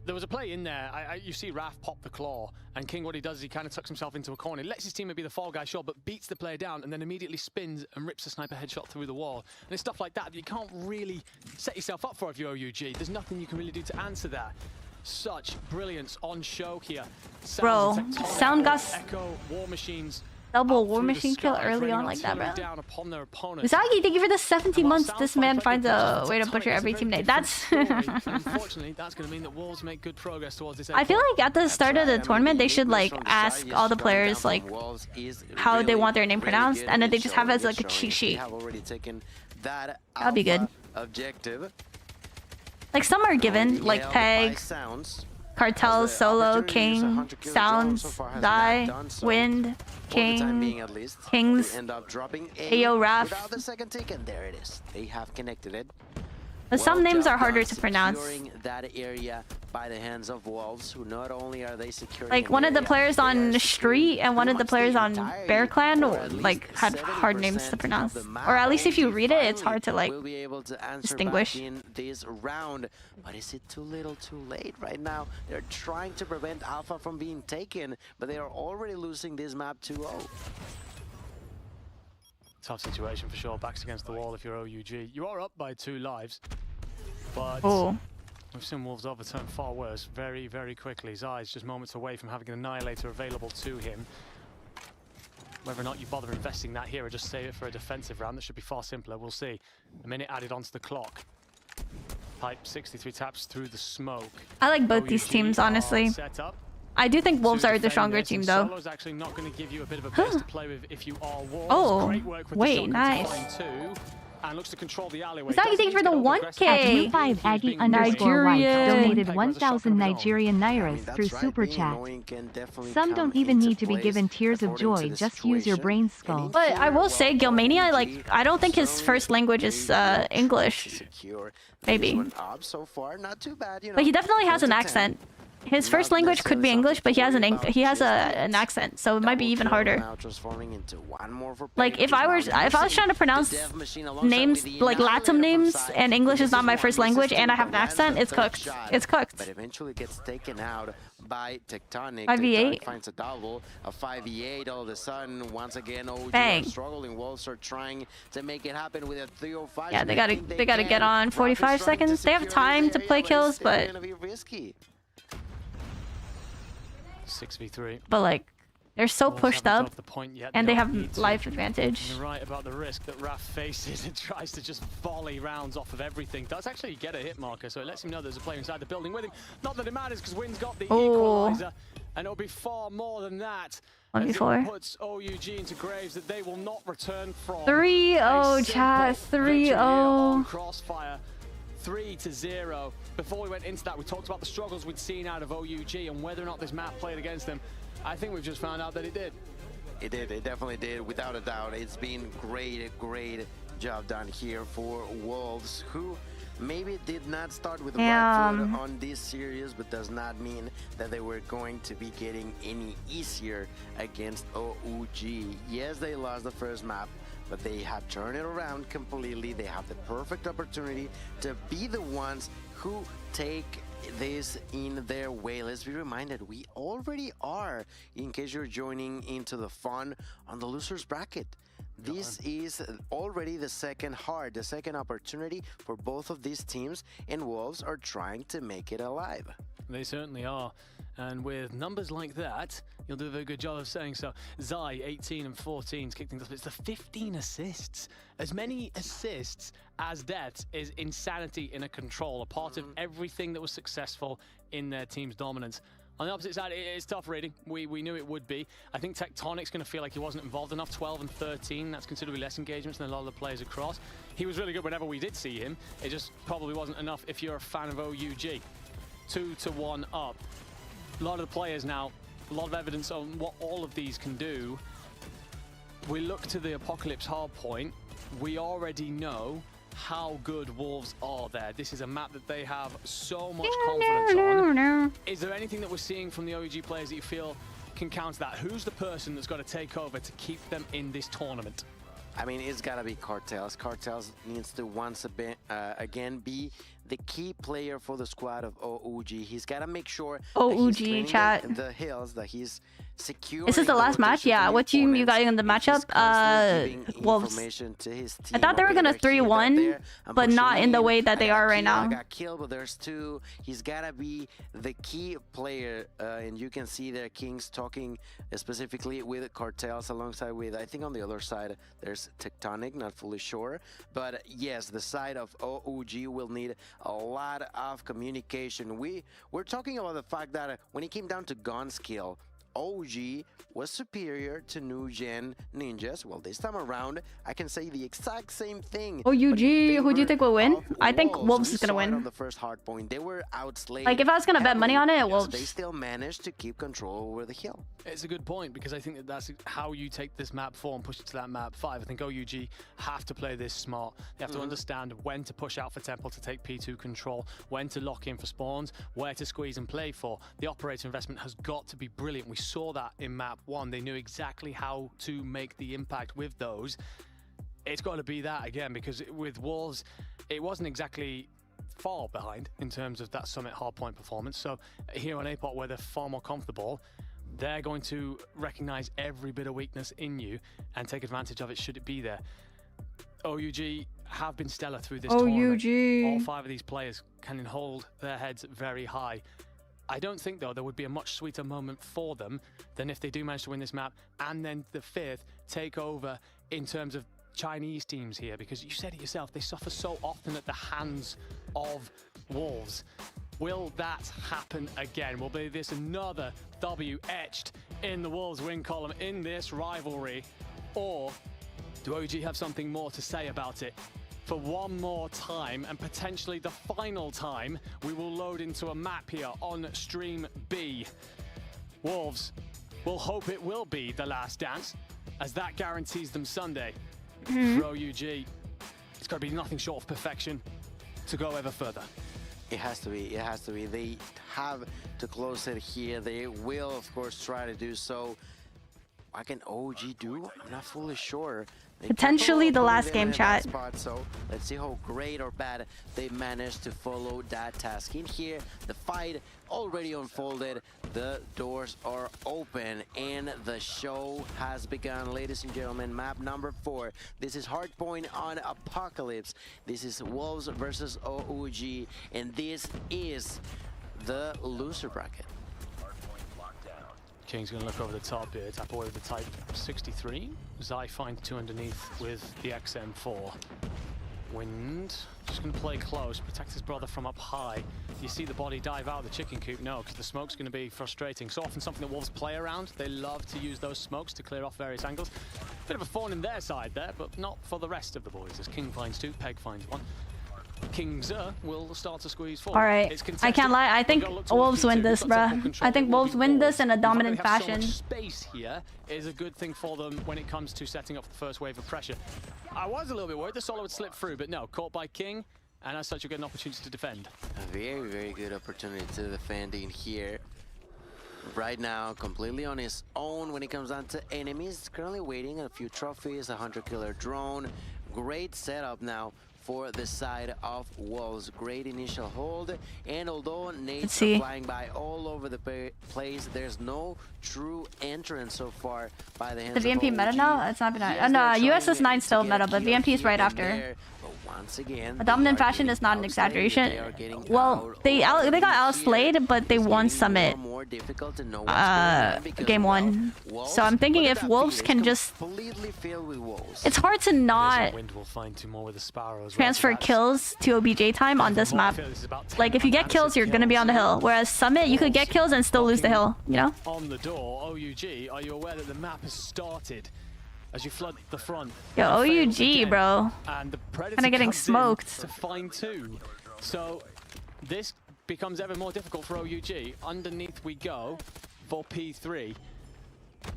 There was a play in there. You see Raph pop the claw, and King, what he does is he kind of tucks himself into a corner. He lets his teammate be the fall guy, sure, but beats the player down and then immediately spins and rips a sniper headshot through the wall. And it's stuff like that that you can't really set yourself up for if you're OUG. There's nothing you can really do to answer that. Such brilliance on show here. Bro, Sound got Echo, War Machines. Double War Machine kill early on like that, bro. Misaki, thank you for the 17 months. This man finds a way to butcher every teammate. That's unfortunately, that's going to mean that Wolves make good progress towards this. I feel like at the start of the tournament, they should like ask all the players like how they want their name pronounced, and then they just have it as like a cheat sheet. That'd be good. Like some are given, like Peg, Cartels, Solo, King, Sounds, Zai, Wind, King, Kings, Ayo, Raph. The second tick, and there it is. They have connected it. But some names are harder to pronounce. That area by the hands of Wolves, who not only are they securing, like one of the players on Street and one of the players on Bear Clan like had hard names to pronounce, or at least if you read it, it's hard to like distinguish. In this round, but is it too little, too late? Right now, they're trying to prevent Alpha from being taken, but they are already losing this map 2-0. Tough situation for sure. Backs against the wall if you're OUG. You are up by 2 lives, but we've seen Wolves overturn far worse very, very quickly. Zai's just moments away from having an Annihilator available to him. Whether or not you bother investing that here or just save it for a defensive round, that should be far simpler. We'll see. A minute added onto the clock. Pipe 63 taps through the smoke. I like both these teams, honestly. I do think Wolves are the stronger team, though. Solo's actually not going to give you a bit of a base to play with if you are Wolves. Oh, great work with wait, nice. and looks to control the alleyway. Is that you think for the 1K? At U5 Aggie _ White donated 1,000 Nigerian Nairas through Super Chat. Some don't even need to be given tears of joy, just use your brain skull. But I will say, Gilmania, like, I don't think his first language is English. Maybe. But he definitely has an accent. His first language could be English, but he has an accent, so it might be even harder. Like if I was trying to pronounce names like Latin names and English is not my first language and I have an accent, it's cooked. It's cooked. But eventually gets taken out by Tectonic. 5v8 finds a double, a 5v8 all of a sudden. Once again, OG Bang. are struggling. Wolves are trying to make it happen with a 305. Yeah, they gotta get on 45 seconds. They have time to play kills, but 6v3. but like they're so pushed up and they have life life advantage. You're right about the risk that Raf faces and tries to just volley rounds off of everything. Does actually get a hit marker, so it lets him know there's a player inside the building with him. Not that it matters because Wynn's got the equalizer, and it'll be far more than that. 1v4. Puts OUG into graves that they will not return from. 3-0, chat. 3-0. Crossfire. 3-0. Before we went into that, we talked about the struggles we'd seen out of OUG and whether or not this map played against them. I think we've just found out that it did. It did. It definitely did, without a doubt. It's been great job done here for Wolves, who maybe did not start with the right foot on this series, but does not mean that they were going to be getting any easier against OUG. Yes, they lost the first map, but they have turned it around completely. They have the perfect opportunity to be the ones who take this in their way. Let's be reminded, we already are, in case you're joining into the fun, on the losers bracket. This is already the second opportunity for both of these teams, and Wolves are trying to make it alive. They certainly are. And with numbers like that, you'll do a very good job of saying so. Zai, 18 and 14 kicked things off. It's the 15 assists. As many assists as deaths is insanity in a control, a part of everything that was successful in their team's dominance. On the opposite side, it's tough reading. We knew it would be. I think Tectonic's going to feel like he wasn't involved enough. 12 and 13, that's considerably less engagements than a lot of the players across. He was really good whenever we did see him. It just probably wasn't enough if you're a fan of OUG. 2-1 up. A lot of the players now, a lot of evidence on what all of these can do. We look to the Apocalypse hardpoint. We already know how good Wolves are there. This is a map that they have so much confidence on. Is there anything that we're seeing from the OUG players that you feel can counter that? Who's the person that's got to take over to keep them in this tournament? I mean, it's got to be Cartels. Cartels needs to once again be the key player for the squad of OUG. He's got to make sure OUG chat. The hills that he's secure. This is the last match? Yeah. What team you got in the matchup? Wolves. I thought they were gonna 3-1, but not in the way that they are right now. Got killed, but there's two. He's gotta be the key player, and you can see their Kings talking specifically with Cartels alongside with, I think on the other side there's Tectonic, not fully sure, but yes, the side of OUG will need a lot of communication. We're talking about the fact that when it came down to gun skill, OG was superior to new gen ninjas. Well, this time around, I can say the exact same thing. OUG, who do you think will win? I think Wolves is gonna win. On the first hard point, they were outslayed. Like if I was gonna bet money on it, Wolves. They still managed to keep control over the hill. It's a good point because I think that's how you take this map 4 and push it to that map 5. I think OUG have to play this smart. They have to understand when to push out for Temple to take P2 control, when to lock in for spawns, where to squeeze and play for. The operator investment has got to be brilliant. We saw that in map 1. They knew exactly how to make the impact with those. It's got to be that again, because with Wolves, it wasn't exactly far behind in terms of that Summit hardpoint performance. So here on APOT, where they're far more comfortable, they're going to recognize every bit of weakness in you and take advantage of it should it be there. OUG have been stellar through this tournament. All 5 of these players can hold their heads very high. I don't think, though, there would be a much sweeter moment for them than if they do manage to win this map and then the 5th take over in terms of Chinese teams here, because you said it yourself, they suffer so often at the hands of Wolves. Will that happen again? Will be this another W etched in the Wolves win column in this rivalry? Or do OG have something more to say about it? for one more time, and potentially the final time we will load into a map here on Stream B. Wolves will hope it will be the last dance, as that guarantees them Sunday. For OUG, it's got to be nothing short of perfection to go ever further. It has to be. It has to be. They have to close it here. They will, of course, try to do so. What can OG do? I'm not fully sure. Potentially the last game, chat. So let's see how great or bad they managed to follow that task. In here, the fight already unfolded. The doors are open and the show has begun. Ladies and gentlemen, map number 4. This is Hardpoint on Apocalypse. This is Wolves versus OUG, and this is the loser bracket. King's going to look over the top here, tap away with the Type 63. Zai finds 2 underneath with the XM4. Wind, just going to play close, protect his brother from up high. You see the body dive out of the chicken coop? No, because the smoke's going to be frustrating. So often something that Wolves play around. They love to use those smokes to clear off various angles. Bit of a thorn in their side there, but not for the rest of the boys, as King finds 2, Peg finds 1. King's will start to squeeze forward. Alright, I can't lie, I think Wolves win this, bruh. I think Wolves win this in a dominant fashion. So much space here is a good thing for them when it comes to setting up the first wave of pressure. I was a little bit worried the solo would slip through, but no, caught by King, and as such you get an opportunity to defend. A very, very good opportunity to defend in here. Right now, completely on his own when it comes down to enemies. Currently waiting a few trophies, a hunter-killer drone. Great setup now for the side of Wolves. Great initial hold, and although nades are flying by all over the place, there's no true entrance so far by the hands the VMP meta now? It's not been USS 9 still meta, but VMP is right after. Once again, a dominant fashion is not an exaggeration. Well, they got outslayed, but they won Summit game 1. So I'm thinking if Wolves can just... It's hard to not transfer kills to OBJ time on this map. Like, if you get kills, you're going to be on the hill. Whereas Summit, you could get kills and still lose the hill, you know? On the door, OUG, are you aware that the map has started? As you flood the front. Yo, OUG, bro. And the Predator kind of getting smoked. To fine-tune. So this becomes ever more difficult for OUG. Underneath we go for P3.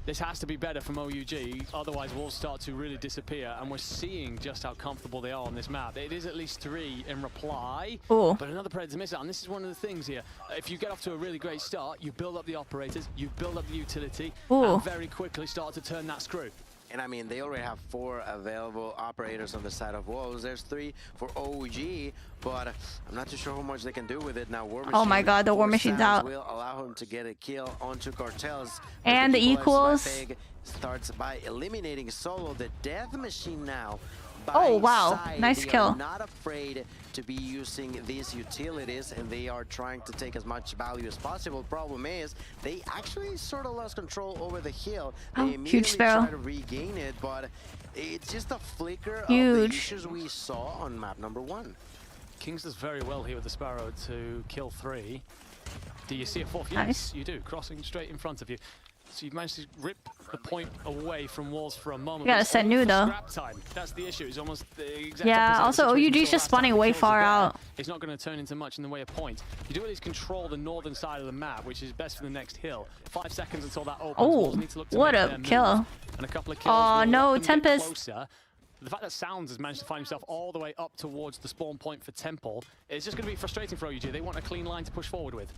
This has to be better from OUG, otherwise Wolves start to really disappear, and we're seeing just how comfortable they are on this map. It is at least 3 in reply, but another Predator miss out, and this is one of the things here. If you get off to a really great start, you build up the operators, you build up the utility, and very quickly start to turn that screw. And I mean, they already have 4 available operators on the side of Wolves. There's 3 for OG, but I'm not too sure how much they can do with it now. War Machine, oh my god, the War Machine's out. Will allow him to get a kill onto Cartels. And the equals. Starts by eliminating Solo, the Death Machine now. Oh wow, nice kill. Not afraid to be using these utilities, and they are trying to take as much value as possible. Problem is, they actually sort of lost control over the hill. They huge sparrow. Try to regain it, but it's just a flicker of the issues we saw on map number 1. Kings does very well here with the Sparrow to kill 3. Do you see a 4th? Nice. Yes, you do, crossing straight in front of you. So you've managed to rip the point away from Wolves for a moment. You gotta set new though. Scrap time. That's the issue. It's almost the exact also OUG's just spawning way far out. It's not going to turn into much in the way of points. You do at least control the northern side of the map, which is best for the next hill. 5 seconds until that opens. Oh, what a kill. And a couple of kills. Oh no, Tempest. The fact that Sounds has managed to find himself all the way up towards the spawn point for Temple is just going to be frustrating for OUG. They want a clean line to push forward with.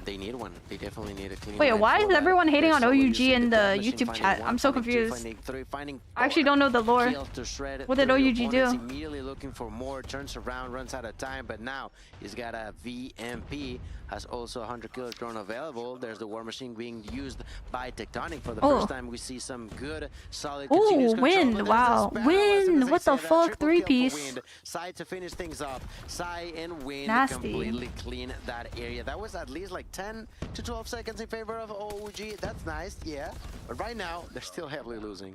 They need one. They definitely need a clean Wait, why is everyone hating on OUG in the YouTube chat? I'm so confused. I actually don't know the lore. What did OUG do? Immediately looking for more, turns around, runs out of time, but now he's got a VMP. Has also a 100-killer drone available. There's the War Machine being used by Tectonic for the first time. We see some good, solid, continuous control. Wind! Wow, Wind! What the fuck? 3-piece. Sai to finish things up. Sai and Wind completely clean that area. That was at least like 10 to 12 seconds in favor of OG. That's nice, yeah. But right now, they're still heavily losing.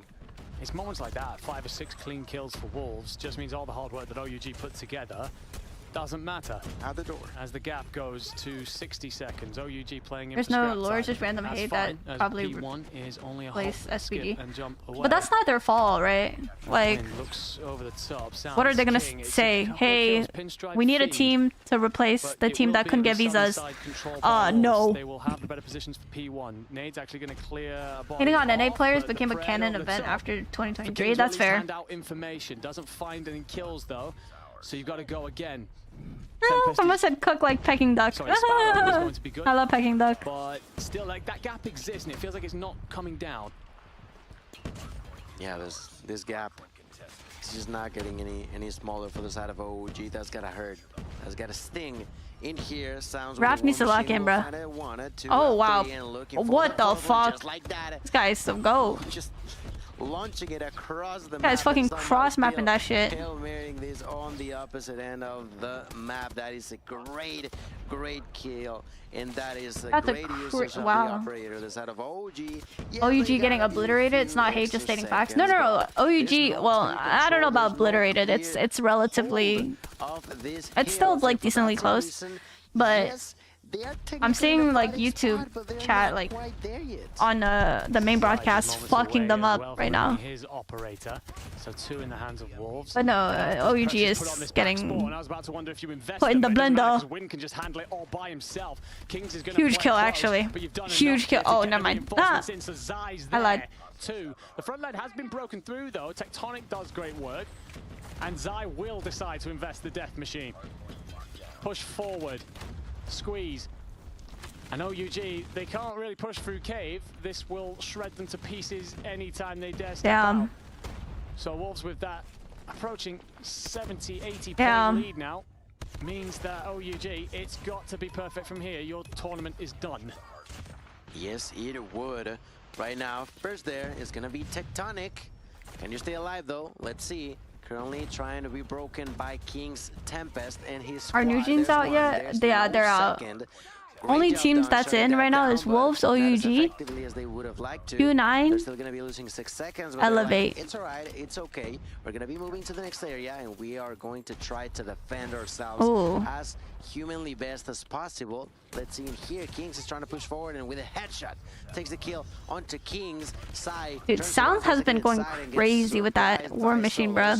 It's moments like that, 5 or 6 clean kills for Wolves, just means all the hard work that OUG put together doesn't matter. Out the door. As the gap goes to 60 seconds, OUG playing in There's no lures, just random hate that probably P1 is only a replace SPG. and jump away. But that's not their fault, right? Like, looks over the top. what are they gonna say? Hey, we need a team to replace the team that couldn't get visas. No. They will have the better positions for P1. Nade's actually going to clear a body. Hitting on NA players became a canon event after 2023. That's fair. Hand out information. Doesn't find any kills though, so you've got to go again. Someone said cook like Peking duck. Sorry, Sparrow is going to be good, I love Peking duck. but still, like, that gap exists and it feels like it's not coming down. Yeah, this gap is just not getting any smaller for the side of OG. That's gotta hurt. That's gotta sting. In here, sounds. Raph needs to lock in, bro. Oh wow! What the fuck? Like that. This guy's so go. Just launching it across the This guy's fucking cross mapping that shit. Hail Marrying this on the opposite end of the map. That is a great kill, and that is a great usage of the operator. The side of OG. Yeah, OUG getting obliterated. It's not hate, just stating facts. No. OUG. Well, I don't know about obliterated. It's relatively. It's still like decently close, but. I'm seeing like YouTube chat like on the main broadcast fucking them up right now. His operator, so 2 in the hands of Wolves. But no, OUG is getting put in the blender. Win can just handle it all by himself. Kings is gonna huge kill actually. Huge kill. Oh, never mind. Ah, I lied. 2. The front line has been broken through though. Tectonic does great work, and Zai will decide to invest the death machine. Push forward. Squeeze. And OUG, they can't really push through cave. This will shred them to pieces anytime they dare step out. So Wolves with that approaching 70-80 point lead now means that OUG, it's got to be perfect from here. Your tournament is done. Yes, it would. Right now, first there is gonna be Tectonic. Can you stay alive though? Let's see. Currently trying to be broken by King's Tempest and his squad. Are New Jeans out yet? Yeah, they're out. Only teams that's in right now is Wolves, OUG, Q9, still gonna be losing 6 seconds, Elevate. It's alright, it's okay. We're gonna be moving to the next area and we are going to try to defend ourselves as humanly best as possible. Let's see in here, Kings is trying to push forward and with a headshot takes the kill onto Kings. Sai, dude, Sounds has been going crazy with that War Machine, bro.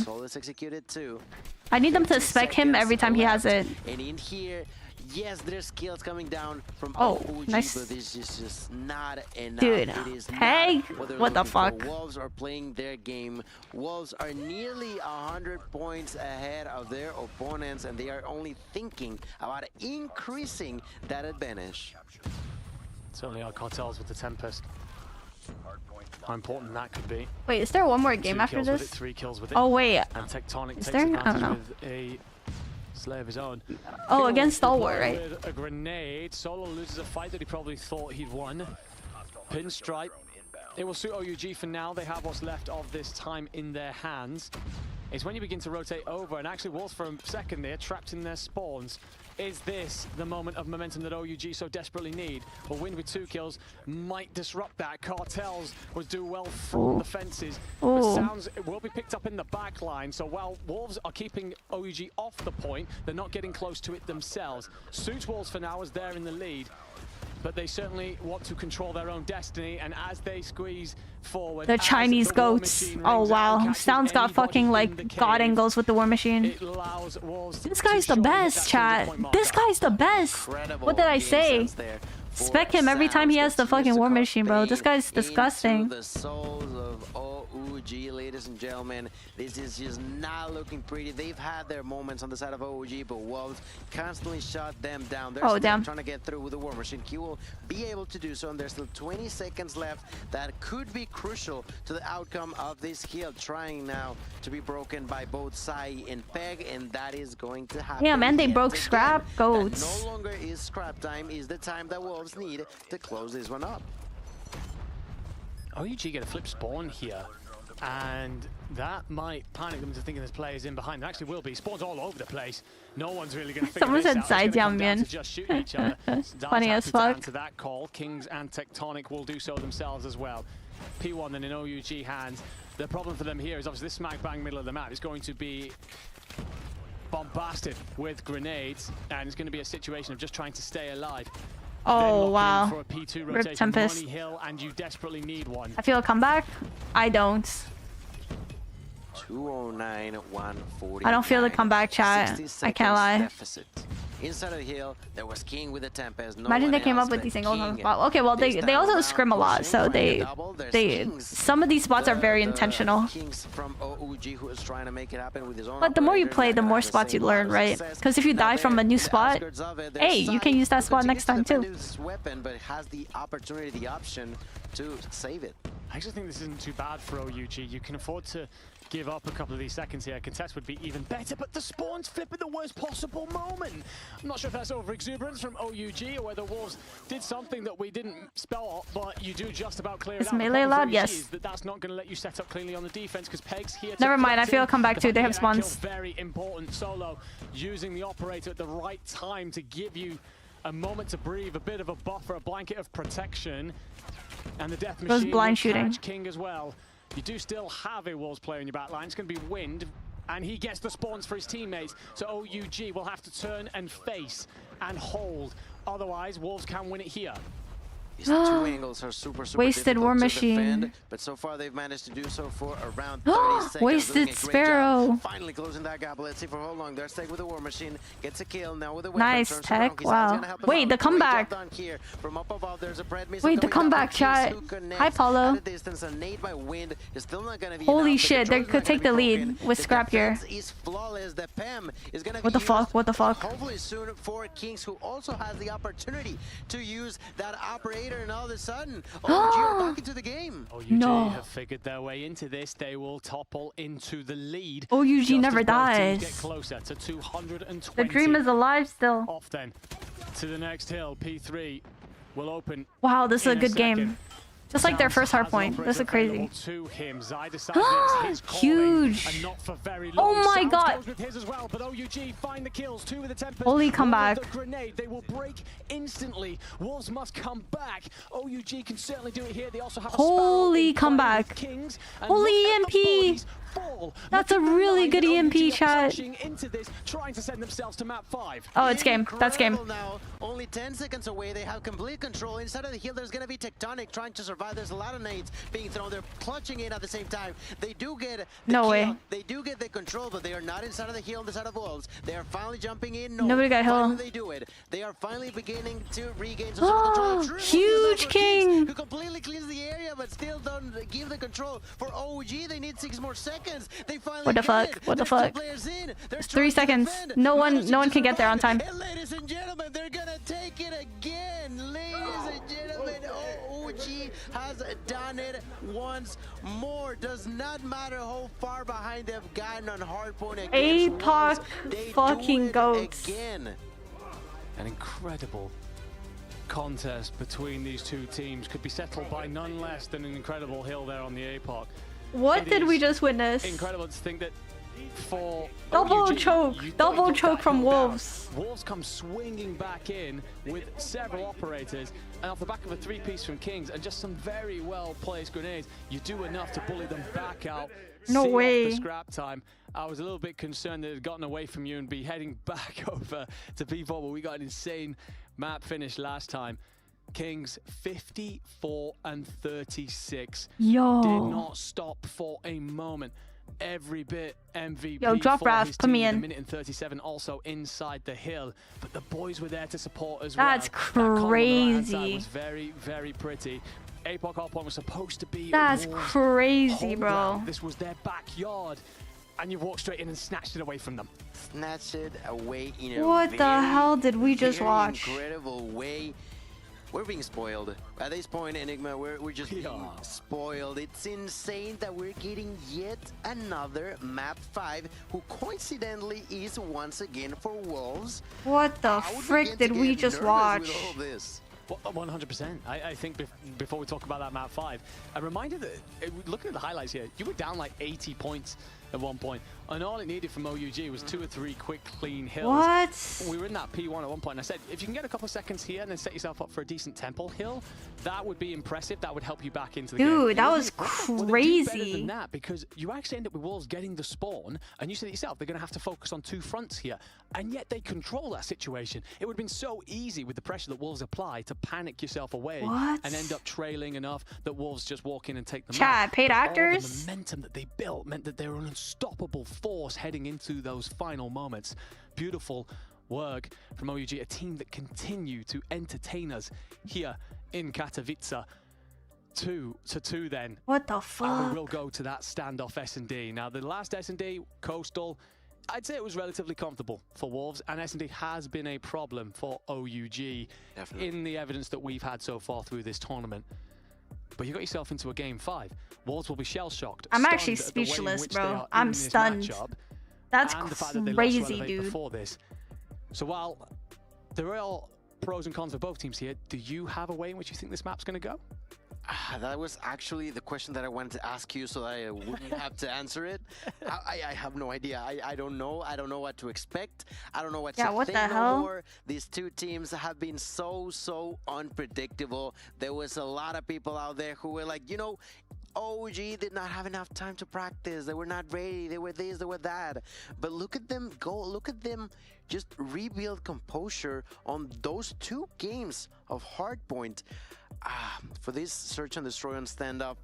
I need them to spec him every time he has it. And in here, yes, there's kills coming down from OG, nice. But this is just not enough. Dude, hey, what the fuck? Wolves are playing their game. Wolves are nearly 100 points ahead of their opponents, and they are only thinking about increasing that advantage. Certainly our cartels with the Tempest. How important that could be. Wait, is there one more game after this? 3 kills with it. Oh wait, and Tectonic is takes there? I don't know. with a slay of his own. Oh, against Stalwart, right? With a grenade, Solo loses a fight that he probably thought he'd won. Pinstripe. It will suit OUG for now. They have what's left of this time in their hands. It's when you begin to rotate over, and actually Wolves for a second there, trapped in their spawns. Is this the moment of momentum that OUG so desperately need? A win with 2 kills might disrupt that. Cartels would do well from the fences. But Sounds will be picked up in the back line. So while Wolves are keeping OUG off the point, they're not getting close to it themselves. Suits Wolves for now is there in the lead. But they certainly want to control their own destiny, and as they squeeze forward, the Chinese goats. Oh wow, Sounds got fucking like god angles with the War Machine. This guy's the best, chat. This guy's the best. What did I say? Spec him every time he has the fucking War Machine, bro. This guy's disgusting. The souls of OUG, ladies and gentlemen. This is just not looking pretty. They've had their moments on the side of OUG, but Wolves constantly shut them down. They're still trying to get through with the War Machine. Q will be able to do so, and there's still 20 seconds left. That could be crucial to the outcome of this kill. Trying now to be broken by both Sai and Peg, and that is going to happen. Yeah, man, they broke Scrap Goats. No longer is scrap time, is the time that Wolves need to close this one up. OUG get a flip spawn here, and that might panic them into thinking there's players in behind. There actually will be. Spawns all over the place. No one's really going to figure this out. Someone said Zaijiang, just shooting each other. Funny as fuck. To that call, Kings and Tectonic will do so themselves as well. P1 then in OUG hands. The problem for them here is obviously this smack bang middle of the map is going to be bombasted with grenades, and it's going to be a situation of just trying to stay alive. Oh, wow. For a P2 Rip rotation, Tempest. Money Hill, and you desperately need one. I feel a comeback. I don't. 209, 140. I don't feel the comeback, chat. I can't lie. Deficit. Inside of the hill, there was King with the Tempest. No Imagine they came else up with but these angles on the King. spot. Okay, well they also scrim a lot, so they some of these spots are very The intentional. Kings from OUG who is trying to make it happen with his own But the more you operator, play, not the gonna more have the spots you same learn, level of right? success. Because if you Now die from a there, new the spot, outskirts of it, there's hey, you can Sai use that who spot next time continues to too. defend his weapon, but has the opportunity, the option to save it. I actually think this isn't too bad for OUG. You can afford to give up a couple of these seconds here. Contest would be even better, but the spawns flip at the worst possible moment. I'm not sure if that's over-exuberance from OUG or whether Wolves did something that we didn't spell out, but you do just about clear it Is out. melee The problem allowed? for OUG Yes. is that's not going to let you set up cleanly on the defense because Peg's here to Never mind, I fit feel in. I'll come back The to. fact They that have you get that spawns. kill, very important. Solo using the operator at the right time to give you a moment to breathe, a bit of a buffer, a blanket of protection. And the death machine blind will shooting. catch King as well. You do still have a Wolves player in your back line. It's going to be Wind, and he gets the spawns for his teammates. So OUG will have to turn and face and hold. Otherwise, Wolves can win it here. These two angles are super Wasted difficult War to Machine. defend, but so far they've managed to do so for around 30 seconds. Wasted Doing a great Sparrow. job. Finally closing that gap. Let's see for how long. They're staying with the War Machine. Gets a kill now with a weapon. Nice turns tech, around. He's wow. gonna help him Wait, out. the Great job comeback. done here. From up above, there's a Pred missile Wait, the coming down. comeback, Kings chat. who connects Hi, Paulo. at a distance. A nade by Wind is still not gonna be Holy enough. The shit, they control's could not gonna take the be lead broken. with The Scrap here. defense is flawless. The PEM is gonna What be the fuck? used What the fuck? hopefully soon for Kings, who also has the opportunity to use that operator, and all of a sudden, OG are back into the game. OUG No. have figured their way into this. They will topple into the lead. OUG Just never as both teams dies. Get closer to 220. The dream is alive still. Off then to the next hill. P3 will open. Wow, this is a in good second. game. Just like their first hard point. This is crazy. To him. Zai decides it's his calling, Huge. and not for very Oh long. my Sounds God. goes with his as well, but OUG find the kills. 2 with the Tempest. Holy 1 with comeback. the grenade. They will break instantly. Wolves must come back. OUG can certainly do it here. They also have a Holy Sparrow in play comeback. with Kings, and Holy look at the EMP. bodies fall. That's Look a at the really line good that EMP, OUG are chat. pushing into this, trying to send themselves to map 5. Oh, it's game. That's game. Incredible now. Only 10 seconds away. They have complete control. Inside of the hill, there's going to be Tectonic trying to survive. There's a lot of nades being thrown. They're clutching it at the same time. They do get the No kill. way. They do get the control, but they are not inside of the hill, inside of Wolves. They are finally jumping in. No, Nobody got hill. finally they do it. They are finally beginning to regain some sort of control. True, Huge for King. Kings, who completely cleans the area, but still don't give the control. For OG, they need 6 more seconds. They finally What the get fuck? it. What the There's fuck? 2 players in. They're It's 3 trying to seconds. defend. No one Managing to can get there on time. survive. And ladies and gentlemen, they're gonna take it again. Ladies and gentlemen, OG has done it once more. Does not matter how far behind they've gotten on hardpoint against APOC Wolves. They fucking do it goats. again. An incredible contest between these two teams could be settled by none less than an incredible hill there on the APOC. What It did we is just witness? Incredible to think that for Double OUG, choke. you Double don't choke get from knocked out. Wolves. Wolves come swinging back in with several operators, and off the back of a 3-piece from Kings and just some very well placed grenades, you do enough to bully them back out. No see off way. the scrap time. I was a little bit concerned that it had gotten away from you and be heading back over to P4, but we got an insane map finish last time. Kings 54 and 36. Yo. Did not stop for a moment. Every bit MVP. Yo, drop for Raph, his put me team in. A minute and 37 also inside the hill. But the boys were there to support as well. That's That column on the right-hand side crazy. was very, very pretty. APOC hardpoint was supposed to be That's Wolves' crazy, home bro. ground. This was their backyard. And you walked straight in and snatched it away from them. Snatch it away in a What the very, hell did we just very watch? incredible way. We're being spoiled. At this point, Enigma, we're just being spoiled. It's insane that we're getting yet another map 5, who coincidentally is once again for Wolves. What the I would frick begin did to we get just nervous watch? with all this. Well, 100%. I think before we talk about that map 5, a reminder that looking at the highlights here, you were down like 80 points at one point. And all it needed from OUG was 2 or 3 quick, clean hills. What? We were in that P1 at one point, and I said, if you can get a couple of seconds here and then set yourself up for a decent temple hill, that would be impressive. That would help you back into the game. Dude, that was Well, crazy. better than that, because you actually end up with Wolves getting the spawn, and you said it yourself, they're going to have to focus on 2 fronts here. And yet they control that situation. It would have been so easy with the pressure that Wolves apply to panic yourself away and end up trailing enough that Wolves just walk in and take them out. Chat, paid All actors? the momentum that they built meant that they were an unstoppable force heading into those final moments. Beautiful work from OUG, a team that continue to entertain us here in Katowice. 2-2 then. What the fuck? And we will go to that standoff S&D. Now, the last S&D, Coastal, I'd say it was relatively comfortable for Wolves, and S&D has been a problem for OUG in the evidence that we've had so far through this tournament. But you got yourself into a game 5. Wolves will be shell-shocked. I'm actually speechless, bro. I'm stunned. That's crazy, dude. Before this. So while there are all pros and cons for both teams here, do you have a way in which you think this map's going to go? That was actually the question that I wanted to ask you so that I wouldn't have to answer it. I have no idea. I don't know. I don't know what to expect. I don't know what to what think the hell? no more. These 2 teams have been so unpredictable. There was a lot of people out there who were like, you know, OG did not have enough time to practice. They were not ready. They were this, they were that. But look at them go. Look at them just rebuild composure on those 2 games of Hardpoint. For this search and destroy and stand up,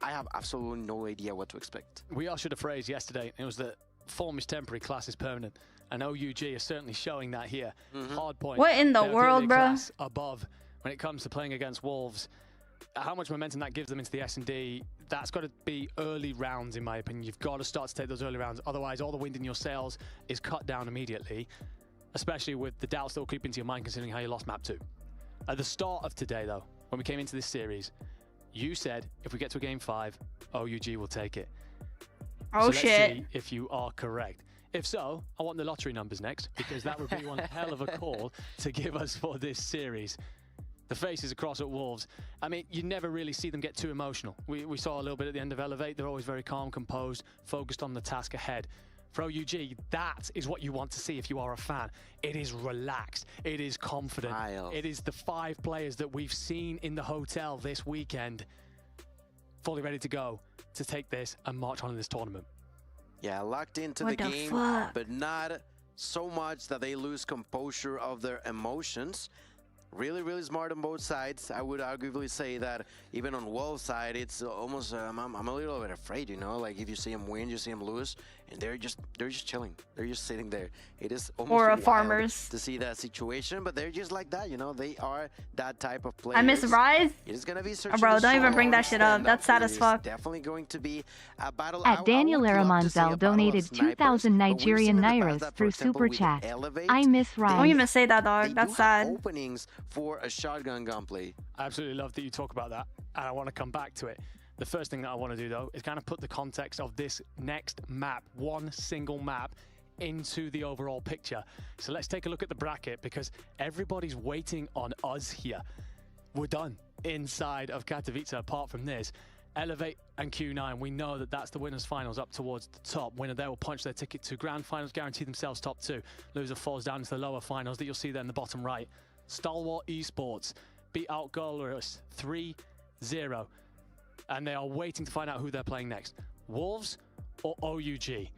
I have absolutely no idea what to expect. We all should have phrased yesterday. It was that form is temporary, class is permanent. And OUG is certainly showing that here. Hardpoint. What in the world, bro? Above when it comes to playing against Wolves. How much momentum that gives them into the S&D, that's got to be early rounds, in my opinion. You've got to start to take those early rounds. Otherwise, all the wind in your sails is cut down immediately, especially with the doubts that will creep into your mind considering how you lost map 2. At the start of today, though, when we came into this series, you said if we get to a game 5, OUG will take it. Oh, so shit. Let's see if you are correct. If so, I want the lottery numbers next, because that would be one hell of a call to give us for this series. The faces across at Wolves, I mean, you never really see them get too emotional. We saw a little bit at the end of Elevate. They're always very calm, composed, focused on the task ahead. For OUG, that is what you want to see if you are a fan. It is relaxed. It is confident. It is the 5 players that we've seen in the hotel this weekend, fully ready to go to take this and march on in this tournament. Yeah, locked into the game, but not so much that they lose composure of their emotions. Really smart on both sides. I would arguably say that even on Wolves' side, it's almost I'm a little bit afraid, you know, like if you see them win, you see them lose, and they're just chilling. They're just sitting there. It is almost farmers to see that situation, but they're just like that, you know. They are that type of player. I miss Rise. It is gonna be bro, don't even bring that shit up. That's sad as fuck. Definitely going to be a battle. At Daniel Aramanzel donated 2,000 Nigerian Nairas through Super Chat. I miss Rise. Don't even say that, dog. That's sad. Openings for a shotgun gunplay. I absolutely love that you talk about that, and I want to come back to it. The first thing that I want to do, though, is kind of put the context of this next map, one single map, into the overall picture. So let's take a look at the bracket, because everybody's waiting on us here. We're done inside of Katowice apart from this. Elevate and Q9, we know that that's the winners finals up towards the top. Winner there will punch their ticket to grand finals, guarantee themselves top 2. Loser falls down into the lower finals that you'll see there in the bottom right. Stalwart Esports beat out Galorus 3-0. And they are waiting to find out who they're playing next. Wolves or OUG?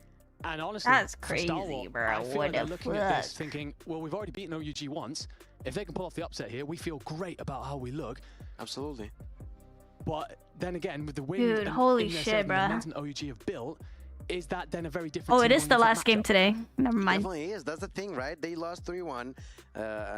And honestly, that's crazy, Stalwart, bro. I feel like they're looking at this thinking, well, we've already beaten OUG once. If they can pull off the upset here, we feel great about how we look. Absolutely. But then again, with the win, dude, holy shit, bro. OUG have built, is that then a very different? Oh, it is the last game today. Never mind. It definitely is. That's the thing, right? They lost 3-1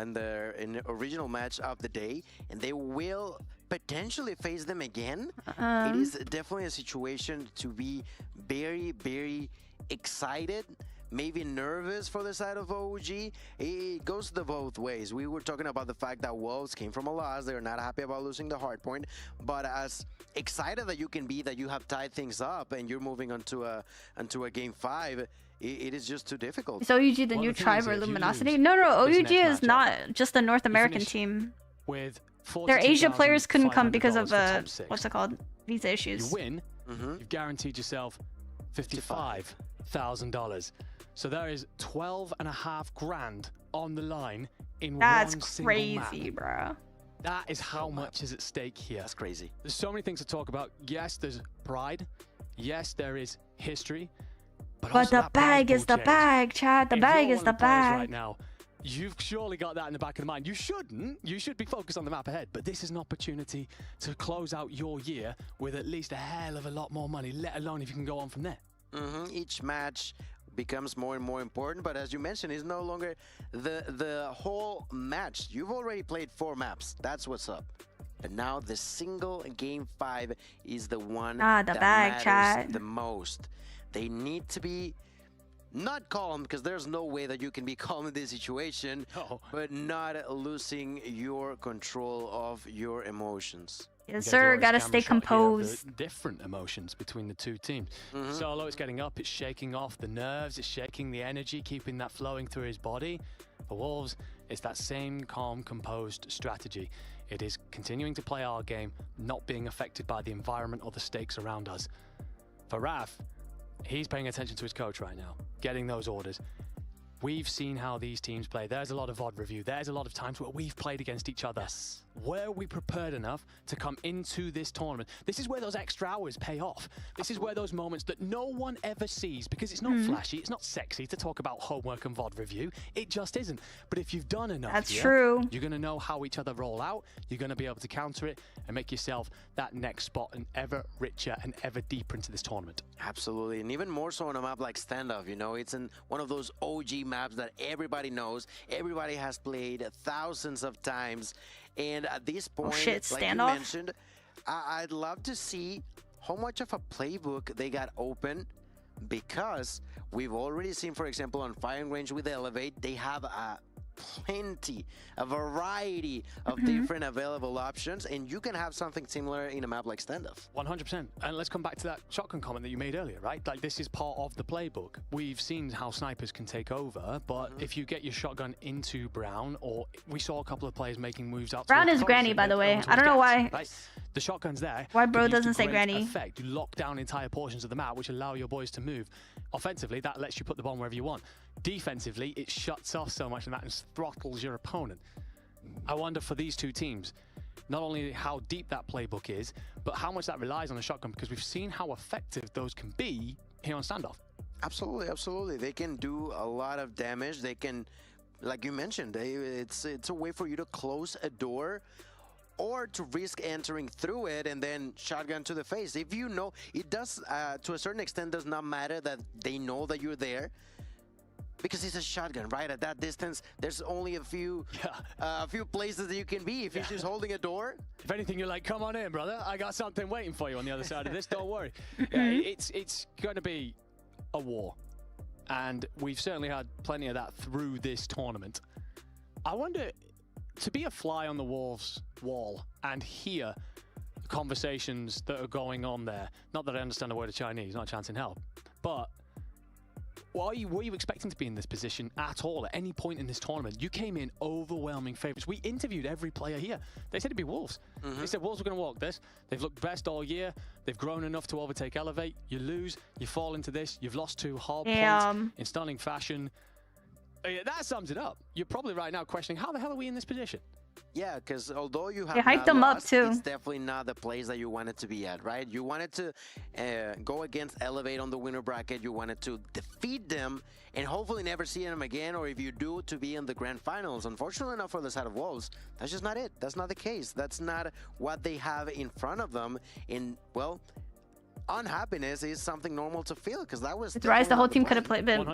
in the original match of the day, and they will potentially face them again. It is definitely a situation to be very excited, maybe nervous for the side of OG. It goes the both ways. We were talking about the fact that Wolves came from a loss. They're not happy about losing the hardpoint, but as excited that you can be that you have tied things up and you're moving onto a game 5, it is just too difficult. Is OUG the new tribe or Luminosity? No, OUG is not just a North American team. With their Asia players couldn't come because of what's it called? Visa issues. You win, you've guaranteed yourself $55,000. So there is 12.5 grand on the line in That's one single crazy, map. bro. That is how much is at stake here. That's crazy. There's so many things to talk about. Yes, there's pride. Yes, there is history. But the bag is the bag, Chad. The bag is the bag. Right now, you've surely got that in the back of the mind. You shouldn't. You should be focused on the map ahead. But this is an opportunity to close out your year with at least a hell of a lot more money, let alone if you can go on from there. Each match becomes more and more important, but as you mentioned, it's no longer the whole match. You've already played 4 maps. That's what's up. But now the single game 5 is the one that matters the most. They need to be not calm, because there's no way that you can be calm in this situation, but not losing your control of your emotions. Yes, sir. Gotta stay composed. Different emotions between the two teams. Solo is getting up, it's shaking off the nerves, it's shaking the energy, keeping that flowing through his body. For Wolves, it's that same calm, composed strategy. It is continuing to play our game, not being affected by the environment or the stakes around us. For Raf, he's paying attention to his coach right now, getting those orders. We've seen how these teams play. There's a lot of VOD review. There's a lot of times where we've played against each other. Yes. Were we prepared enough to come into this tournament? This is where those extra hours pay off. This is where those moments that no one ever sees, because it's not flashy, it's not sexy to talk about homework and VOD review. It just isn't. But if you've done enough, that's true. You're going to know how each other roll out. You're going to be able to counter it and make yourself that next spot and ever richer and ever deeper into this tournament. Absolutely, and even more so on a map like Standoff. You know, it's in one of those OG maps that everybody knows, everybody has played thousands of times, and at this point, like you mentioned, I'd love to see how much of a playbook they got open, because we've already seen, for example, on firing range with Elevate, they have a variety of different available options, and you can have something similar in a map like Standoff. 100%. And let's come back to that shotgun comment that you made earlier, right? Like, this is part of the playbook. We've seen how snipers can take over, but if you get your shotgun into Brown, or we saw a couple of players making moves out. Brown is Granny, by the way. I don't know why. Right? The shotgun's there. Why bro doesn't say Granny? Effect. You lock down entire portions of the map, which allow your boys to move. Offensively, that lets you put the bomb wherever you want. Defensively, it shuts off so much and that throttles your opponent. I wonder for these two teams, not only how deep that playbook is, but how much that relies on the shotgun, because we've seen how effective those can be here on Standoff. Absolutely, absolutely. They can do a lot of damage. They can, like you mentioned, it's a way for you to close a door, or to risk entering through it and then shotgun to the face. If you know, it does, to a certain extent, does not matter that they know that you're there, because it's a shotgun, right? At that distance, there's only a few places that you can be. If you're just holding a door. If anything, you're like, come on in, brother. I got something waiting for you on the other side of this. Don't worry. It's going to be a war. And we've certainly had plenty of that through this tournament. I wonder, to be a fly on the Wolves' wall and hear the conversations that are going on there, not that I understand a word of Chinese, not a chance in hell, but were you expecting to be in this position at all at any point in this tournament? You came in overwhelming favorites. We interviewed every player here. They said it'd be Wolves. They said Wolves were going to walk this. They've looked best all year. They've grown enough to overtake Elevate. You lose, you fall into this. You've lost 2 hard points in stunning fashion. That sums it up. You're probably right now questioning, how the hell are we in this position? Yeah, because although you have hyped them up too, it's definitely not the place that you wanted to be at, right? You wanted to go against Elevate on the winner bracket. You wanted to defeat them and hopefully never see them again, or if you do, to be in the grand finals. Unfortunately enough for the side of Wolves, that's just not it. That's not the case. That's not what they have in front of them. And, well, unhappiness is something normal to feel, because that was Rise, the whole team could have played better,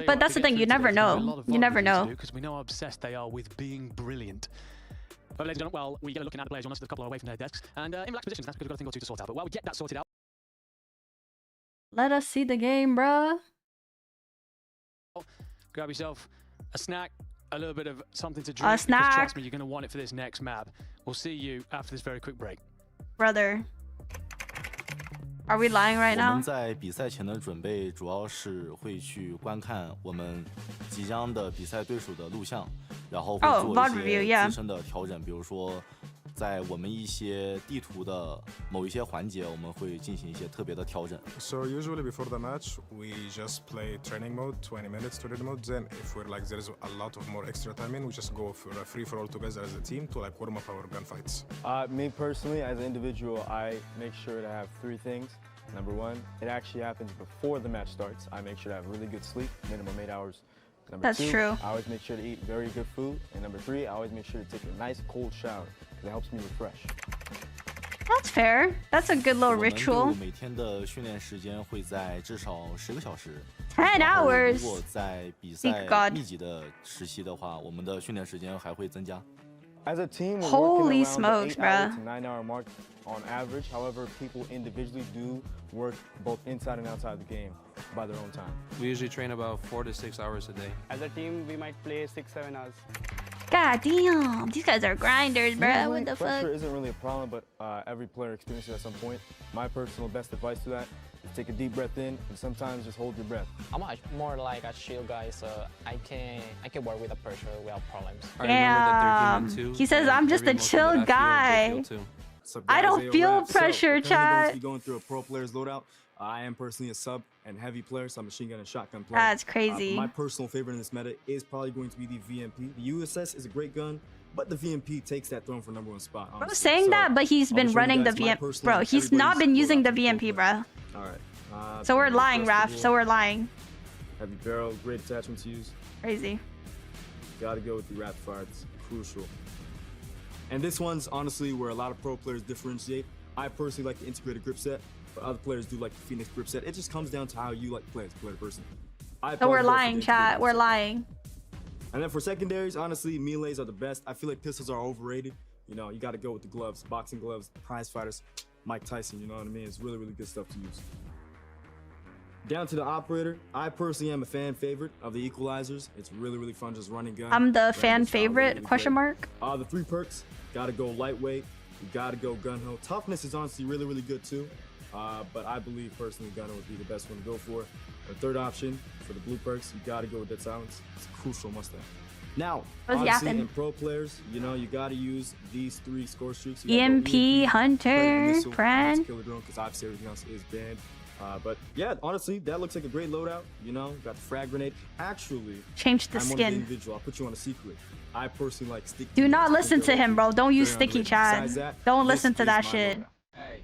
but that's the thing, you never know. You never know, because we know how obsessed they are with being brilliant. But ladies and gentlemen, well, we get a looking at the players on us, a couple away from their desks, and in relaxed positions. That's because we've got a thing or two to sort out. But while we get that sorted out, let us see the game, bruh. Grab yourself a snack, a little bit of something to drink. A snack. Because trust me, you're going to want it for this next map. We'll see you after this very quick break. Brother. Are we lying right now? 我们在比赛前的准备主要是会去观看我们即将的比赛对手的录像，然后会做一些自身的调整，比如说在我们一些地图的某一些环节，我们会进行一些特别的调整。So usually before the match, we just play training mode, 20 minutes to ready mode. Then if we're like there's a lot of more extra time in, we just go for a free for all together as a team to like warm up our gunfights. Me personally, as an individual, I make sure to have 3 things. Number 1, it actually happens before the match starts. I make sure to have really good sleep, minimum 8 hours. Number That's 2, true. I always make sure to eat very good food. And number 3, I always make sure to take a nice cold shower. It helps me refresh. That's fair. That's a good little ritual. 我们每天的训练时间会在至少10个小时。 10 hours. 如果在比赛密集的时期的话，我们的训练时间还会增加。 As a team, we're Holy working around smokes, the 8-hour to bruh. 9-hour mark on average. However, people individually do work both inside and outside the game by their own time. We usually train about 4 to 6 hours a day. As a team, we might play 6-7 hours. God damn, these guys are grinders, bro. What the fuck? Pressure isn't really a problem, but every player experiences it at some point. My personal best advice to that is take a deep breath in and sometimes just hold your breath. I'm more like a chill guy, so I can work with the pressure without problems. Yeah. He says I'm just a chill guy. I don't feel pressure, chat. Going through a pro player's loadout. I am personally a sub and heavy player, so I'm a machine gun and shotgun player. That's crazy. My personal favorite in this meta is probably going to be the VMP. The USS is a great gun, but the VMP takes that throne for #1 spot. Bro, saying that, but he's been running the VMP. Bro, he's not been using the VMP, bro. Alright. So we're lying, Raph. So we're lying. Heavy barrel, great attachment to use. Crazy. Gotta go with the rapid fire. It's crucial. And this one's honestly where a lot of pro players differentiate. I personally like the integrated grip set, but other players do like the Phoenix grip set. It just comes down to how you like to play as a player person. So we're lying, chat. We're lying. And then for secondaries, honestly, melees are the best. I feel like pistols are overrated. You know, you got to go with the gloves, boxing gloves, prize fighters, Mike Tyson, you know what I mean? It's really, really good stuff to use. Down to the operator, I personally am a fan favorite of the equalizers. It's really, really fun just running gun. I'm the fan favorite, really question mark. The 3 perks, gotta go lightweight, you gotta go gun-ho. Toughness is honestly really, really good too. But I believe personally gun-ho would be the best one to go for. The 3rd option for the blue perks, you gotta go with dead silence. It's a crucial must-have. Now, honestly, in pro players, you know, you gotta use these 3 score streaks. EMP, Hunter, Pran. Killer drone, because obviously everything else is banned. But yeah, honestly, that looks like a great loadout. You know, got the frag grenade. Actually, change the I'm skin. One of the individual. I'll put you on a secret. I personally like sticky. Do not listen to him, bro. Don't use sticky, chat. Don't listen to that shit. Hey,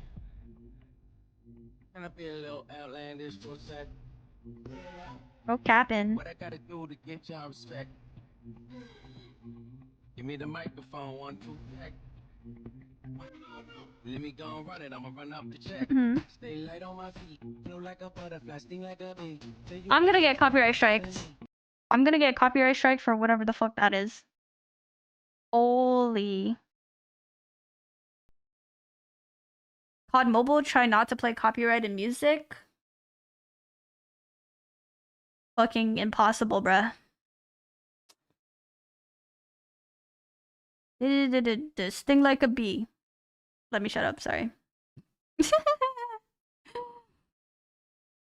can I be a little outlandish for a sec? Bro, capping. What I gotta do to get y'all respect? Give me the microphone, 1, 2, check. Let me go and run it, I'ma run up the check. Stay light on my feet, flow like a butterfly, sting like a bee. I'm gonna get copyright strikes. I'm gonna get copyright strike for whatever the fuck that is. Holy. COD Mobile, try not to play copyrighted music. Fucking impossible, bruh. Sting like a bee. Let me shut up, sorry.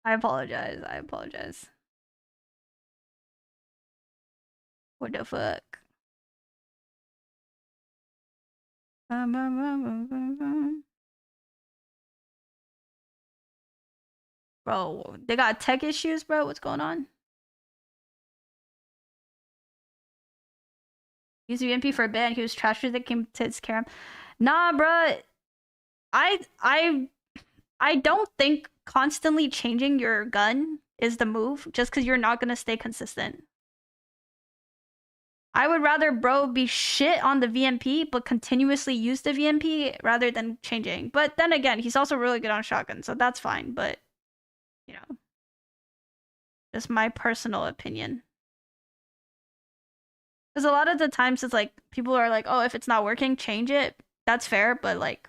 I apologize, I apologize. What the fuck? Bro, they got tech issues, bro? What's going on? Use UMP for a bit and he was trashed that came to his cam. Nah, bruh. I don't think constantly changing your gun is the move just because you're not gonna stay consistent. I would rather bro be shit on the VMP but continuously use the VMP rather than changing. But then again, he's also really good on shotgun, so that's fine. But you know, just my personal opinion. Because a lot of the times it's like people are like, oh, if it's not working, change it. That's fair, but like,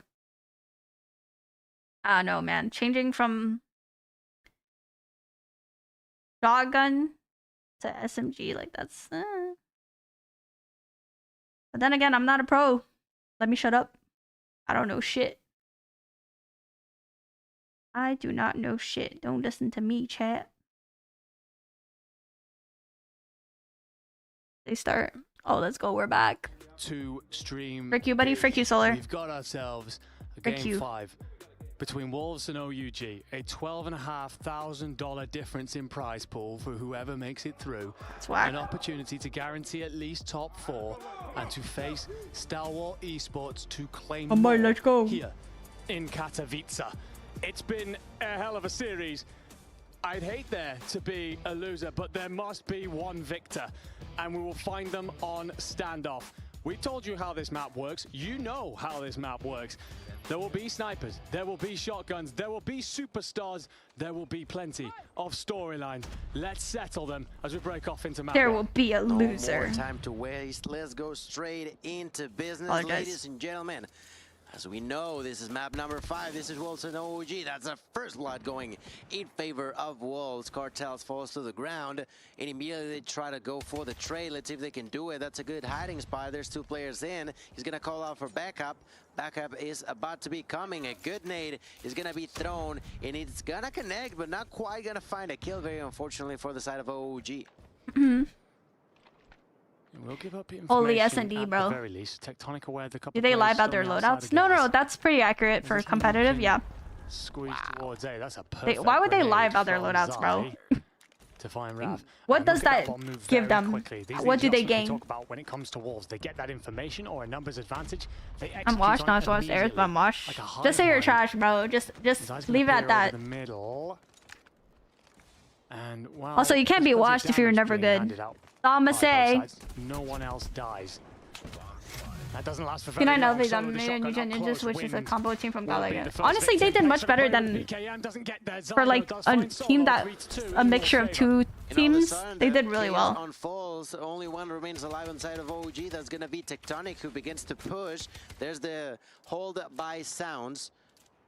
I don't know, man. Changing from shotgun to SMG, like that's. But then again, I'm not a pro. Let me shut up. I don't know shit. I do not know shit. Don't listen to me, chat. They start. Oh, let's go. We're back. To stream. Frick you, buddy. Frick you, Solar. We've got ourselves a Frick game you. 5 between Wolves and OUG. A $12,500 difference in prize pool for whoever makes it through. That's whack. An opportunity to guarantee at least top 4 and to face Stalwart Esports to claim more let's go. here in Katowice. It's been a hell of a series. I'd hate there to be a loser, but there must be one victor, and we will find them on standoff. We told you how this map works. You know how this map works. There will be snipers, there will be shotguns, there will be superstars, there will be plenty of storylines. Let's settle them as we break off into map. There will be a No loser. more time to waste. Let's go straight into business, Apologize. ladies and gentlemen. As we know, this is map number 5. This is Wolves and OG. That's a first blood going in favor of Wolves. Cartels falls to the ground, and immediately they try to go for the trade. Let's see if they can do it. That's a good hiding spot. There's 2 players in. He's going to call out for backup. Backup is about to be coming. A good nade is going to be thrown, and it's going to connect, but not quite going to find a kill, very unfortunately, for the side of OG. We'll give up Only information S&D, at bro. the very least. Tectonic aware the couple Do they lie players about their on the outside loadouts? of No, gas. that's pretty accurate for competitive. Yeah. Squeeze towards A. That's a perfect Why would they lie grenade about their from loadouts, bro? Zai to find Rav. What And does look at that bomb move give very them? quickly. These are What the do they adjustments we gain? talk about when it comes to Wolves. They get that information or a numbers advantage. They I'm execute washed, on not it washed, Aerith, but I'm immediately. washed. Like a Just say you're hive trash, bro. Just Zai's gonna leave it at appear that. over the middle. And wow, Also, you can't be there's plenty of washed if you're damage never being good. handed out I'ma by both say. sides. No one else dies. That doesn't last for Can very I know long. they Solo done the Ninja shotgun up Ninja close which is a wins. combo team from Will be Galaga. the first Honestly, they victory. did much Takes better the point. than BKM doesn't get there. for Zalo like does a find team Solo, that 3-2 a in mixture of favor. 2 And all of a teams. sudden, They the did really chaos well. unfolds. Only one remains alive inside of OG. That's going to be Tectonic, who begins to push. There's the hold by Sounds.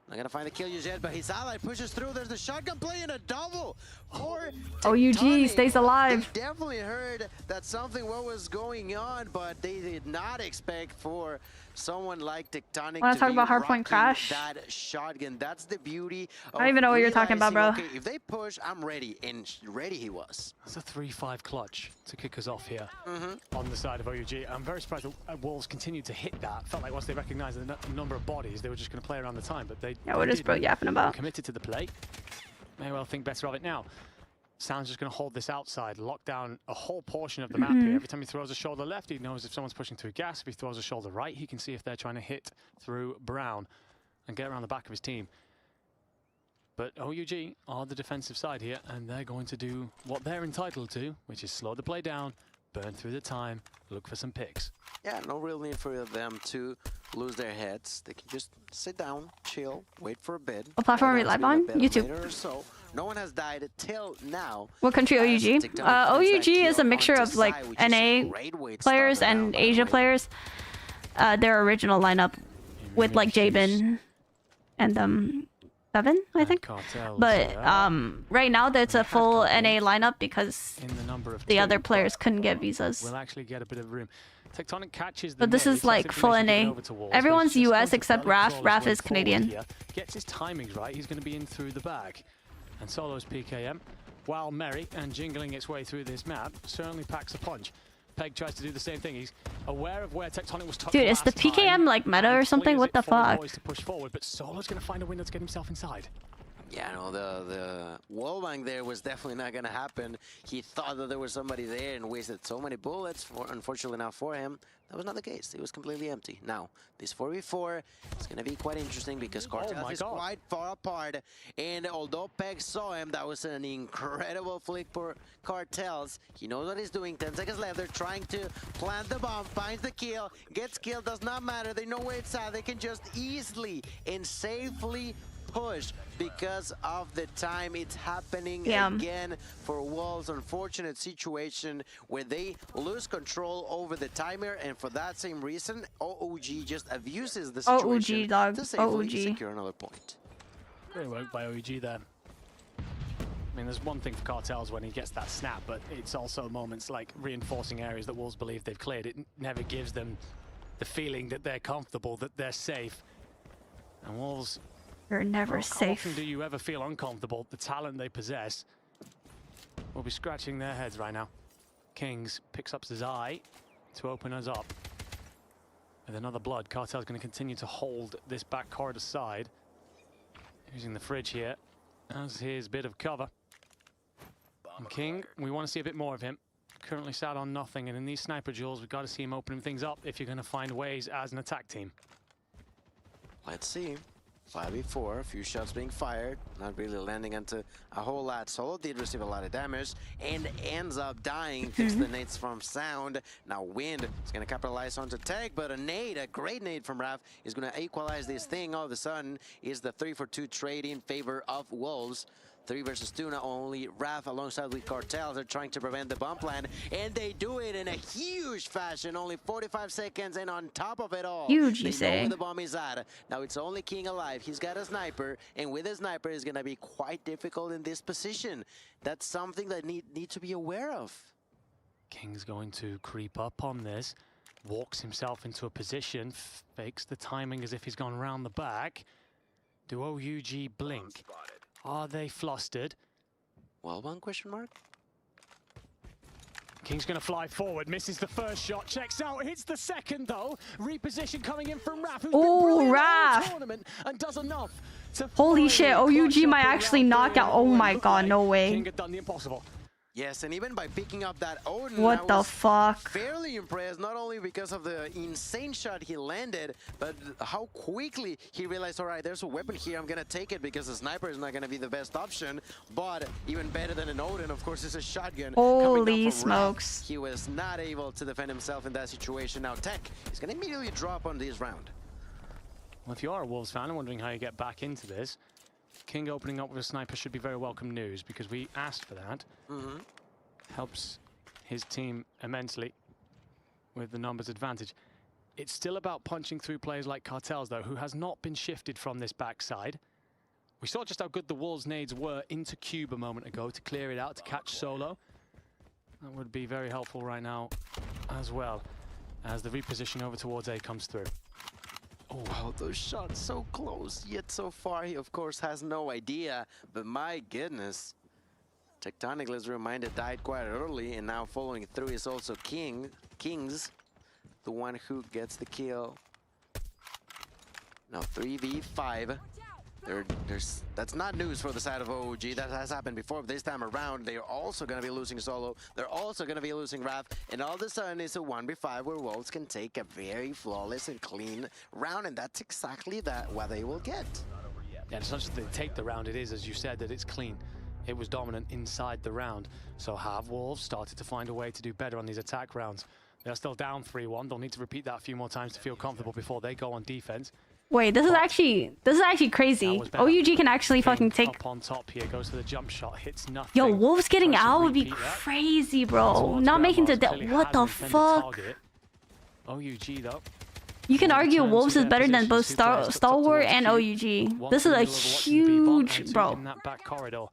Not going to find the kill yet, but his ally pushes through. There's the shotgun play and a double for OUG Tectonic. stays alive. They definitely heard that something was going on, but they did not expect for someone like Tectonic Wanna to talk be about Hardpoint rocking Crash? that shotgun. That's the beauty of I don't even know what you're talking about, bro. realizing, okay, if they push, I'm ready, and ready he was. That's a 3-5 clutch to kick us off here on the side of OUG. I'm very surprised that Wolves continued to hit that. Felt like once they recognized the number of bodies, they were just going to play around the time, but they Yeah, what is bro yapping about? committed to the play. May well think better of it now. Sounds just going to hold this outside, lock down a whole portion of the map here. Every time he throws a shoulder left, he knows if someone's pushing through gas. If he throws a shoulder right, he can see if they're trying to hit through Brown and get around the back of his team. But OUG are the defensive side here, and they're going to do what they're entitled to, which is slow the play down, burn through the time, look for some picks. Yeah, no real need for them to lose their heads. They can just sit down, chill, wait for a bid. What platform are we Maybe live a on? bit YouTube. later or so. No one has died till now. What country OUG? OUG is a mixture of like NA players and Asia players. Their original lineup with like Jabin and 7, I think. But right now that's a full NA lineup because the other players couldn't get visas. We'll actually get a bit of room. Tectonic catches the But this nade, is like sends full information NA. over to Wolves, Everyone's but he's just US going to except fairly Raph. flawless Raph way is forward Canadian. here. Gets his timings right, he's going to be in through the bag. And Solo's PKM, while merry and jingling its way through this map, certainly packs a punch. Peg tries to do the same thing. He's aware of where Tectonic was touched. Dude, is the PKM like meta or something? What the fuck? To push forward, but Solo's going to find a window to get himself inside. Yeah, no, the wallbang there was definitely not going to happen. He thought that there was somebody there and wasted so many bullets. Unfortunately, not for him. That was not the case. It was completely empty. Now, this 4v4 is going to be quite interesting because Cartel is quite far apart. And although Peg saw him, that was an incredible flick for Cartels. He knows what he's doing. 10 seconds left. They're trying to plant the bomb, finds the kill, gets killed, does not matter. They know where it's at. They can just easily and safely push because of the time. It's happening again for Wolves. Unfortunate situation where they lose control over the timer, and for that same reason, OUG just abuses the situation OUG, dog. to safely OUG. secure another point. Great work by OUG there. I mean, there's one thing for Cartels when he gets that snap, but it's also moments like reinforcing areas that Wolves believe they've cleared. It never gives them the feeling that they're comfortable, that they're safe. And Wolves... You're never How often safe. do you ever feel uncomfortable? The talent they possess will be scratching their heads right now. Kings picks up Zai. to open us up. With another blood, Cartel's going to continue to hold this back corridor side. Using the fridge here as his bit of cover. And King, we want to see a bit more of him. Currently sat on nothing, and in these sniper duels, we've got to see him opening things up if you're going to find ways as an attack team. Let's see. 5v4, a few shots being fired, not really landing into a whole lot. Solo did receive a lot of damage and ends up dying thanks to the nades from Sound. Now Wind is going to capitalize onto Tech, but a great nade from Raph is going to equalize this thing. All of a sudden is the 3-for-2 trade in favor of Wolves. 3 versus 2, not only Raph alongside with Cartel, they're trying to prevent the bomb plan, and they do it in a huge fashion, only 45 seconds, and on top of it all, huge, you they know say? where the bomb is at. Now it's only King alive, he's got a sniper, and with a sniper, it's gonna be quite difficult in this position. That's something that need to be aware of. King's going to creep up on this, walks himself into a position, fakes the timing as if he's gone round the back. Do OUG blink? Are they flustered? Well, one question mark. King's going to fly forward, misses the first shot, checks out, hits the second though. Reposition coming in from Raph, who's been brilliant in the tournament and does enough to holy shit, OUG might actually knock out. Oh my god, no way. King had done the impossible. Yes, and even by picking up that Odin, what the fuck? Fairly impressed, not only because of the insane shot he landed, but how quickly he realized, all right, there's a weapon here, I'm gonna take it because the sniper is not gonna be the best option, but even better than an Odin, of course, is a shotgun. Holy smokes. He was not able to defend himself in that situation. Now Tech is gonna immediately drop on this round. Well, if you are a Wolves fan and wondering how you get back into this, King opening up with a sniper should be very welcome news because we asked for that. Helps his team immensely with the numbers advantage. It's still about punching through players like Cartels though, who has not been shifted from this backside. We saw just how good the Wolves nades were into Cube a moment ago to clear it out, to catch Solo. That would be very helpful right now as well as the reposition over towards A comes through. Oh, wow, those shots so close, yet so far he of course has no idea, but my goodness. Tectonic, let's remind it, died quite early, and now following through is also Kings, the one who gets the kill. Now 3v5. That's not news for the side of OG. That has happened before. This time around, they're also going to be losing Solo. They're also going to be losing Raph. And all of a sudden, it's a 1v5 where Wolves can take a very flawless and clean round. And that's exactly what they will get. Yeah, it's not just that they take the round. It is, as you said, that it's clean. It was dominant inside the round. So have Wolves started to find a way to do better on these attack rounds. They're still down 3-1. They'll need to repeat that a few more times to feel comfortable before they go on defense. Wait, this is actually crazy. OUG can actually fucking take. Up on top here, goes to the jump shot, hits nothing. Yo, Wolves getting out would be crazy, bro. Not making the what the fuck? OUG though. You can argue Wolves is better than both Stalwart and OUG. This is a huge, bro. In that back corridor,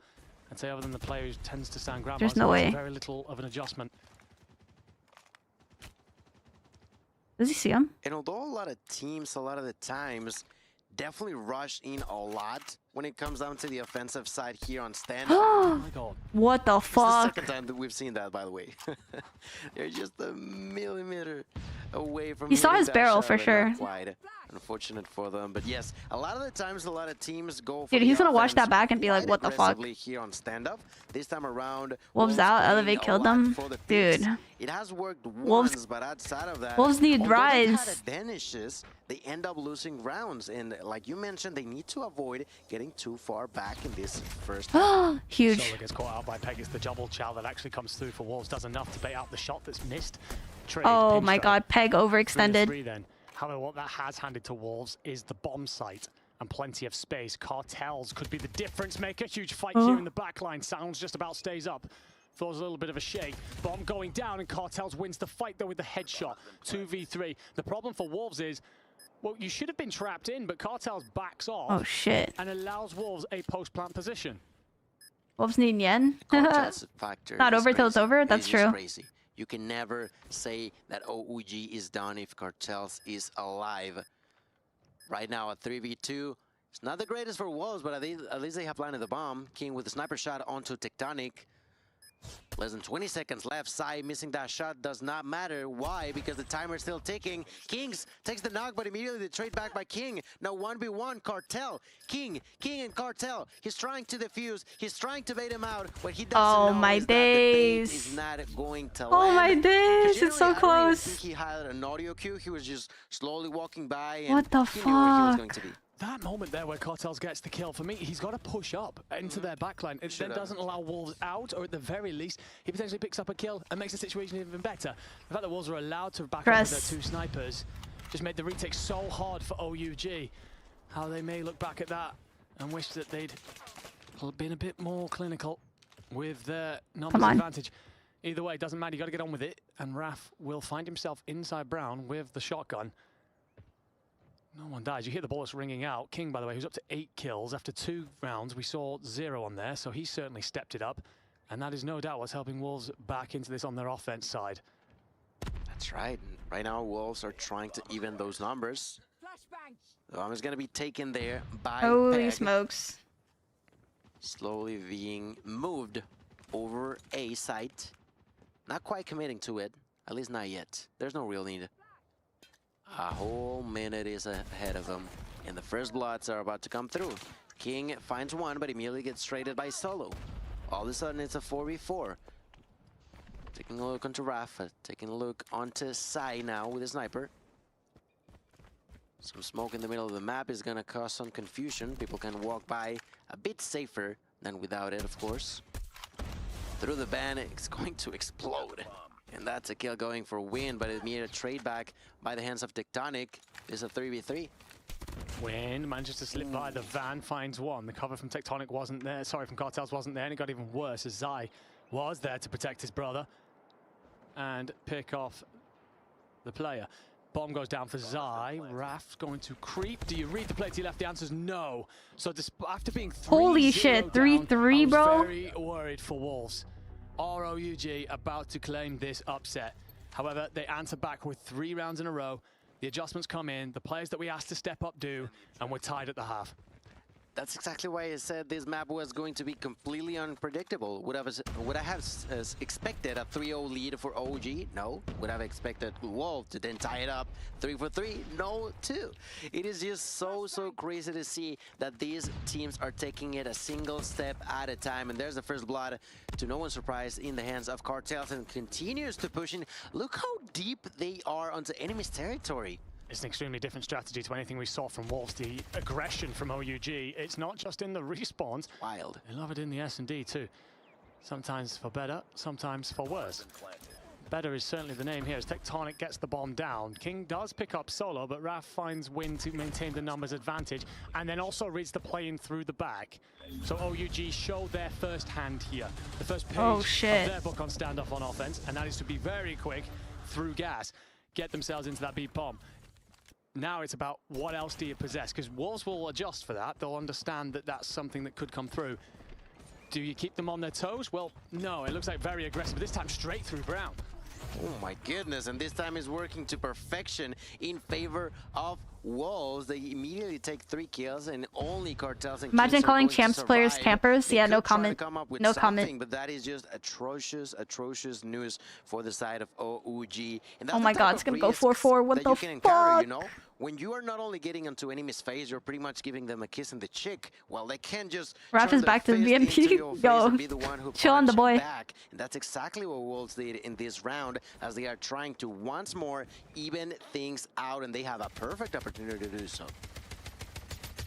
I'd say other than the player who tends to stand ground, there's no way. Very little of an adjustment. Does he see him? And although a lot of teams, a lot of the times, definitely rush in a lot when it comes down to the offensive side here on stand. Oh my god. What the fuck? It's the second time that we've seen that, by the way. They're just a millimeter away from. He saw his barrel for sure. Quite unfortunate for them, but yes, a lot of the times, a lot of teams go. Dude, he's gonna watch that back and be like, "What the fuck?" Here on stand up, this time around, Wolves out, Elevate killed them, dude. It has worked once, but outside of that, Wolves need rise. Advantages, they end up losing rounds, and like you mentioned, they need to avoid getting too far back in this first. Huge. Solo gets caught out by Peg. It's the double chow that actually comes through for Wolves. Does enough to bait out the shot that's missed. Trade, oh my god, Peg overextended. 3-3 then. However, what that has handed to Wolves is the bomb site and plenty of space. Cartels could be the difference maker. Huge fight here in the back line. Sounds just about stays up. Throws a little bit of a shake. Bomb going down, and Cartels wins the fight though with the headshot. 2v3. The problem for Wolves is, well, you should have been trapped in, but Cartels backs off. Oh shit. And allows Wolves a post-plant position. Wolves need Yen. Not over till it's over. That's true. Crazy. You can never say that OUG is done if Cartels is alive. Right now at 3v2, it's not the greatest for Wolves, but at least they have landed the bomb. King with the sniper shot onto Tectonic. Less than 20 seconds left. Sai missing that shot does not matter. Why? Because the timer is still ticking. Kings takes the knock, but immediately the trade back by King. Now 1v1 Cartel. King and Cartel. He's trying to defuse. He's trying to bait him out. What he doesn't know is that the bait is not going to land. Oh my days, it's so I don't even close. think he had an audio cue. He was just slowly walking by and What the he knew where he was going fuck? to be. That moment there where Cartels gets the kill, for me, he's got to push up into their backline. It then doesn't allow Wolves out, or at the very least, he potentially picks up a kill and makes the situation even better. The fact that Wolves are allowed to back up with their 2 snipers just made the retake so hard for OUG. How they may look back at that and wish that they'd been a bit more clinical with their numbers advantage. Either way, it doesn't matter, you got to get on with it. And Raf will find himself inside Brown with the shotgun. No one dies. You hear the bullets ringing out. King, by the way, who's up to 8 kills. After 2 rounds, we saw 0 on there, so he certainly stepped it up. And that is no doubt what's helping Wolves back into this on their offense side. That's right. Right now, Wolves are trying to even those numbers. The bomb is going to be taken there by Holy Peg. smokes. Slowly being moved over A site. Not quite committing to it. At least not yet. There's no real need. A whole minute is ahead of him, and the first bloods are about to come through. King finds one, but immediately gets traded by Solo. All of a sudden, it's a 4v4. Taking a look onto Rafa, taking a look onto Sai now with a sniper. Some smoke in the middle of the map is going to cause some confusion. People can walk by a bit safer than without it, of course. Through the ban, it's going to explode. And that's a kill going for win, but it needed a trade back by the hands of Tectonic. It's a 3v3. Win manages to slip by the van, finds one. The cover from Tectonic wasn't there, sorry, from Cartels wasn't there, and it got even worse as Zai was there to protect his brother and pick off the player. Bomb goes down for Zai. Raf's going to creep. Do you read the play to your left? The answer's no. So after being 3-0 Holy shit, 3-3, bro. I was very worried for Wolves. ROUG about to claim this upset. However, they answer back with 3 rounds in a row. The adjustments come in, the players that we asked to step up do, and we're tied at the half. That's exactly why I said this map was going to be completely unpredictable. Would I have expected a 3-0 lead for OG? No. Would I have expected Wolf to then tie it up 3-3? No, too. It is just so crazy to see that these teams are taking it a single step at a time. And there's the first blood, to no one's surprise, in the hands of Cartels, and continues to push in. Look how deep they are onto enemy's territory. It's an extremely different strategy to anything we saw from Wolves. The aggression from OUG, it's not just in the respawns. Wild. They love it in the S&D too. Sometimes for better, sometimes for worse. Better is certainly the name here as Tectonic gets the bomb down. King does pick up Solo, but Raf finds Win to maintain the numbers advantage and then also reads the play in through the back. So OUG show their first hand here. The first page of their book on standoff on offense, and that is to be very quick through gas. Get themselves into that beat bomb. Now it's about what else do you possess, because Wolves will adjust for that. They'll understand that that's something that could come through. Do you keep them on their toes? Well, no, it looks like very aggressive, this time straight through Brown. Oh my goodness, and this time is working to perfection in favor of Wolves. They immediately take 3 kills, and only Cartels and Imagine Kings calling are going champs to players survive. campers. They Yeah, no could try to comment. come up with No something, comment. But that is just atrocious news for the side of OUG. And that's Oh my the god, type it's of gonna go risks 4-4. What that the you can encounter, you fuck? know? When you are not only getting into enemy's face, you're pretty much giving them a kiss in the cheek. Well, they can't just Raf turn is their back to fist BMP. into your face Yo, and be the one who chill on the punch boy. back. And that's exactly what Wolves did in this round, as they are trying to once more even things out, and they have a perfect opportunity to do so.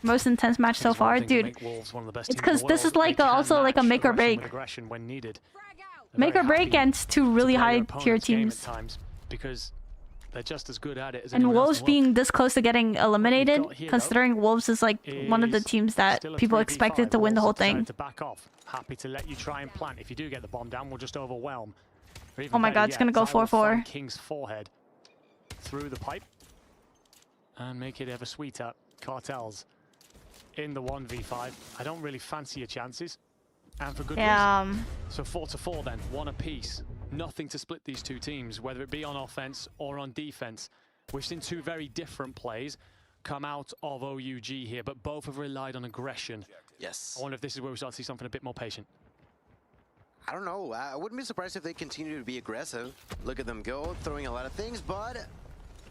Most intense match so far, dude. It's because this is like also like a make or break. When needed. Make or break against 2 really high tier teams. Because they're just as good at it as And anyone else Wolves in the world. being this close to getting eliminated, here, considering Wolves is like one of the teams that Still a people 3v5. expected to win the whole Wolves decided thing. to back off. Happy to let you try and plant. If you do get the bomb down, we'll just overwhelm. Or even Oh my better god, it's yet, gonna go Zai will 4-4. find King's forehead through the pipe and make it ever sweeter. Cartels in the 1v5. I don't really fancy your chances, and for good reason. So 4-4 then, 1 apiece. Nothing to split these 2 teams, whether it be on offense or on defense. We've seen 2 very different plays come out of OUG here, but both have relied on aggression. Yes. I wonder if this is where we start to see something a bit more patient. I don't know. I wouldn't be surprised if they continue to be aggressive. Look at them go, throwing a lot of things, but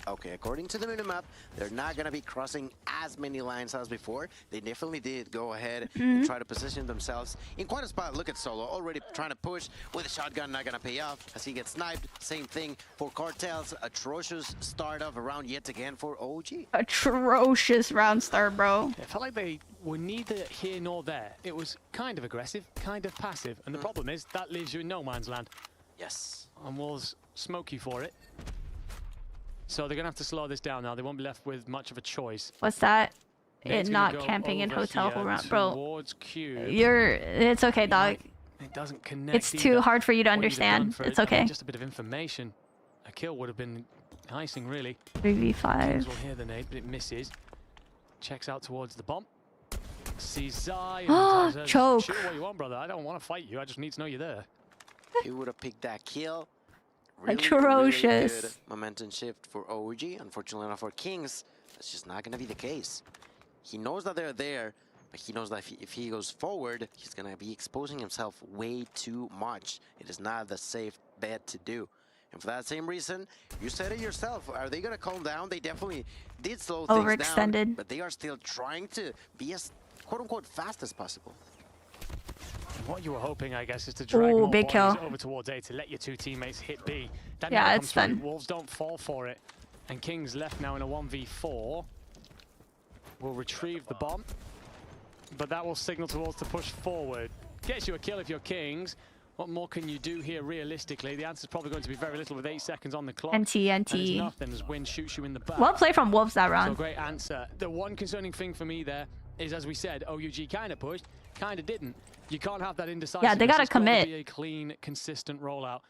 okay, according to the minimap, they're not gonna be crossing as many lines as before. They definitely did go ahead and try to position themselves in quite a spot. Look at Solo, already trying to push with a shotgun, not gonna pay off as he gets sniped. Same thing for Cartels. Atrocious start of a round yet again for OG. Atrocious round start, bro. It felt like they were neither here nor there. It was kind of aggressive, kind of passive, and the problem is that leaves you in no man's land. Yes. And Wolves smoke you for it. So they're gonna have to slow this down now. They won't be left with much of a choice. What's that? Nate's It gonna not go camping in over hotel here whole round, bro. towards Cube. It's okay, dog. It doesn't connect. It's too hard for you to understand. It's okay. Just a bit of information. A kill would have been icing, really. 3v5. Kings will hear the nade, but it misses. Checks out towards the bomb. Sees Zai and says, choke. shoot what you want, brother. I don't want to fight you. I just need to know you're there. He would have picked that kill. Really, Atrocious. really good momentum shift for OG. Unfortunately not for Kings. That's just not going to be the case. He knows that they're there, but he knows that if he goes forward, he's going to be exposing himself way too much. It is not the safe bet to do. And for that same reason, you said it yourself. Are they going to calm down? They definitely did slow things Overextended. down, but they are still trying to be as quote-unquote fast as possible. What you were hoping, I guess, is to drag more big bodies kill. over towards A to let your two teammates hit B. That Yeah, never it's comes through. fun. Wolves don't fall for it. And Kings left now in a 1v4. Will retrieve the bomb. But that will signal towards the push forward. Gets you a kill if you're Kings. What more can you do here realistically? The answer's probably going to be very little with 8 seconds on the clock. NT. And it's nothing as Win shoots you in the back. Well played from Wolves that So round. great answer. The one concerning thing for me there is, as we said, OUG kind of pushed, kind of didn't. You can't have that indecisiveness. Yeah, they gotta It's gotta commit. be a clean, consistent rollout.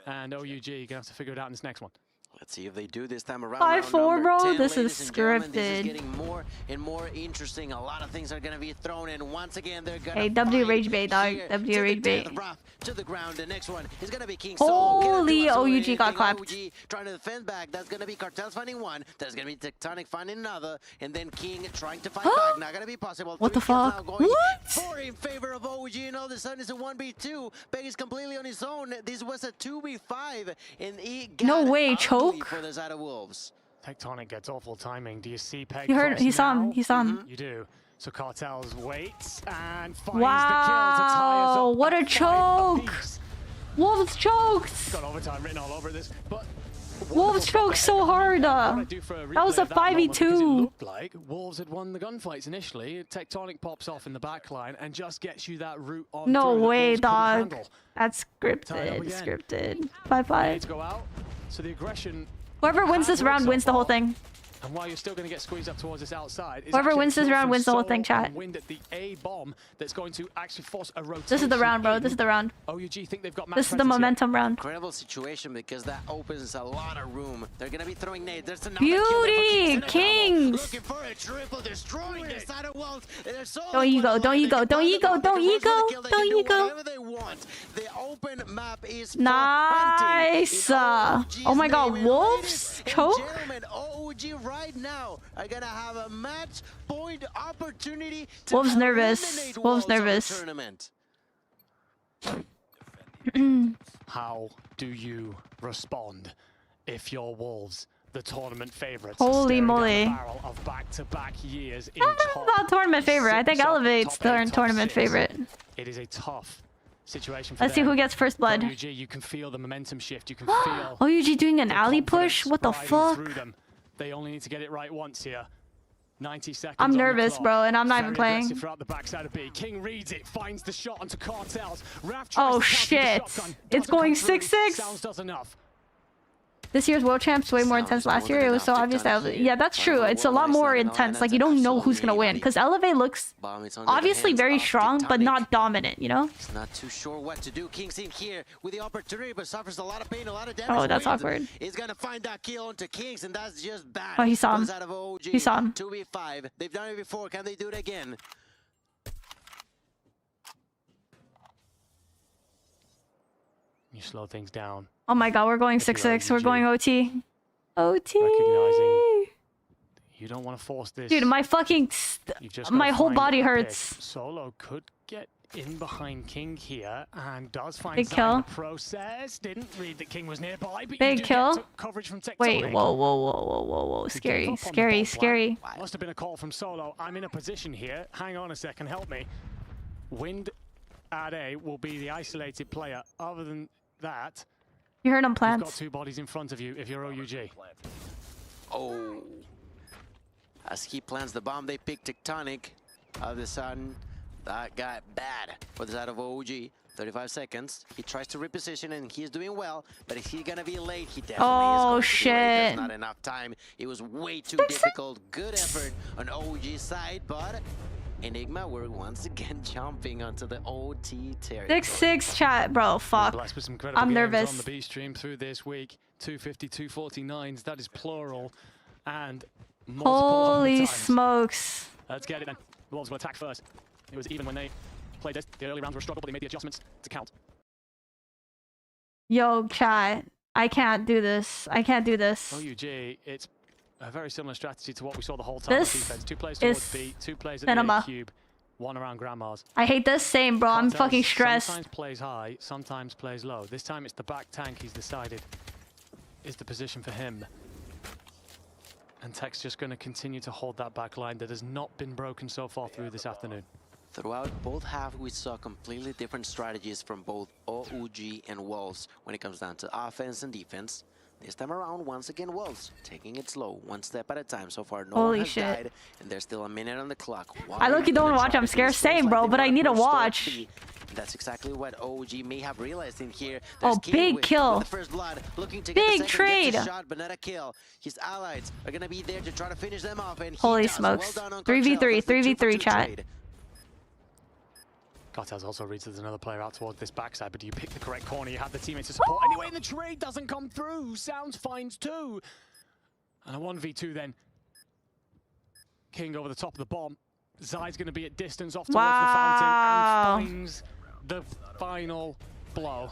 And OUG, you're gonna have to figure it out in this next one. Let's see if they do this time around. 5-4, bro. 10, This is ladies and gentlemen. This is scripted. getting more and more interesting. A lot of things are going to be thrown in. Once again, they're going to Hey, W rage bait, dog. W rage bait. to the ground. The next one is going to be King Holy Solo. OUG got clapped. OUG trying to defend back. That's going to be Cartels finding one. There's going to be Tectonic finding another. And then King trying to fight back. Not going to be possible. What the 3 kills fuck? now going What? For in favor of OUG. And all of a sudden it's a 1v2. Peg is completely on his own. This was a 2v5. And he got No way, ugly choke. for the side of Wolves. Tectonic gets awful timing. Do you see Peg? He heard. cross He saw him. now? He saw him. You do. So Cartels waits and finds the kill to tie us Wow! up What a at 5 choke! apiece. Wolves choked. Got overtime written all over this, but Wolves choked so hard. That was a 5v2. Looked like Wolves had won the gunfights initially. Tectonic pops off in the back line and just gets you that route on. No through that way, Wolves couldn't dog. handle. That's Tied up scripted. again. Scripted. 5-5. Nades go out. So the aggression. Whoever wins this round wins the whole thing. And while you're still going to get squeezed up towards this outside, is Whoever actually wins a this kill round from wins the whole Solo thing, chat. and Wind at the A bomb that's going to actually force a rotation. This is the round, bro. This is the round. OUG think they've got match This is the presence here. momentum round. Incredible situation because that opens a lot of room. They're gonna be throwing nades. There's another Beauty! Kings! looking for a triple, destroying the side of Wolves. They're so Don't ego. Don't ego. Don't ego. Don't ego. Don't ego. whatever they want. The open map is for Nice. hunting. Oh my God, OUG's name Wolves and choke. Gentlemen, OUG right now are gonna have a match point opportunity to Wolves nervous. eliminate Wolves on the nervous. tournament. How do you respond if you're Wolves, the tournament favourites? Holy staring down the moly. barrel of back-to-back years in I don't know about tournament favorite. I think top Elevate's top eight, the top tournament 6. favorite. It is a tough situation for Let's see them. who gets first blood. OUG, you can feel the momentum shift. You can feel OUG doing an the alley push? confidence What the riding fuck? through them. They only need to get it right once here. 90 seconds I'm on the nervous, clock. bro, and I'm not even Very playing. aggressive throughout the backside of B. King reads it, finds the shot onto Cartels. Raph tries Oh to counter shit. the shotgun, It's doesn't going come through. 6-6. Sounds does enough. This year's World Champs way more intense last year. It was so obvious that yeah, that's true. It's a lot more intense. Like you don't know who's gonna win because Elevate looks obviously very strong, but not dominant. You know? He's not too sure what to do. King's in here with the opportunity, but suffers a lot of pain, a lot of damage. Oh, that's Wins. awkward. He's gonna find that kill onto Kings, and that's just bad. Oh, he saw him. Goes out of OG. He saw him. 2v5. They've done it before. Can they do it again? You slow things down. Oh my God, we're going 6-6. We're going OT. OT. Recognizing you don't want to force this. Dude, my fucking You've just my gotta whole find body a pick. hurts. Solo could get in behind King here and does find Big Zai kill. in the process. Didn't read that King was nearby, but Big you do kill. get coverage from Tectonic. Wait, whoa. Scary, scary, scary. Must have been a call from Solo. I'm in a position here. Hang on a second, help me. Wind at A will be the isolated player. Other than that, You heard him you've plant. got two bodies in front of you if you're OUG. Oh. As he plants the bomb, they pick Tectonic. All of a sudden, that got bad for the side of OG. 35 seconds. He tries to reposition and he's doing well, but is he gonna be late? He definitely is going to be late. There's not enough time. It was way too difficult. Good effort on OG's side, but Enigma were once again jumping onto the OT territory. 6-6 chat, bro. Fuck. Blessed with some incredible I'm games nervous. on the B stream through this week. 250, 249s. That is plural, and multiple Holy times. smokes. Let's get it then. The Wolves will attack first. It was even when they played this. The early rounds were a struggle, but they made the adjustments to count. Yo, chat. I can't do this. I can't do this. OUG, it's a very similar strategy to what we saw the whole time with defense. 2 players towards B, 2 players at the A cube, 1 around Grandma's. I hate this. Same, bro. I'm fucking stressed. Sometimes plays high, sometimes plays low. This time it's the back tank he's decided is the position for him. And Tech's just going to continue to hold that back line that has not been broken so far through this afternoon. Throughout both halves, we saw completely different strategies from both OUG and Wolves when it comes down to offense and defense. This time around, once again, Wolves taking it slow, 1 step at a time. So far, no one has died, and there's still a minute on the clock. I look, you don't watch. I'm scared. Same, bro, but I need to watch. That's exactly what OG may have realized in here. Oh, big kill. With the first blood, looking to big get the trade. Gets a shot, but not a kill. His allies are going to be there to try to finish them off. And holy smokes. Well done on 3v3, 3v3 chat. Cartels also reads there's another player out towards this backside, but do you pick the correct corner? You have the teammates to support. Anyway, and the trade doesn't come through. Sounds finds 2. And a 1v2 then. King over the top of the bomb. Zai's going to be at distance off towards the fountain and finds the final blow.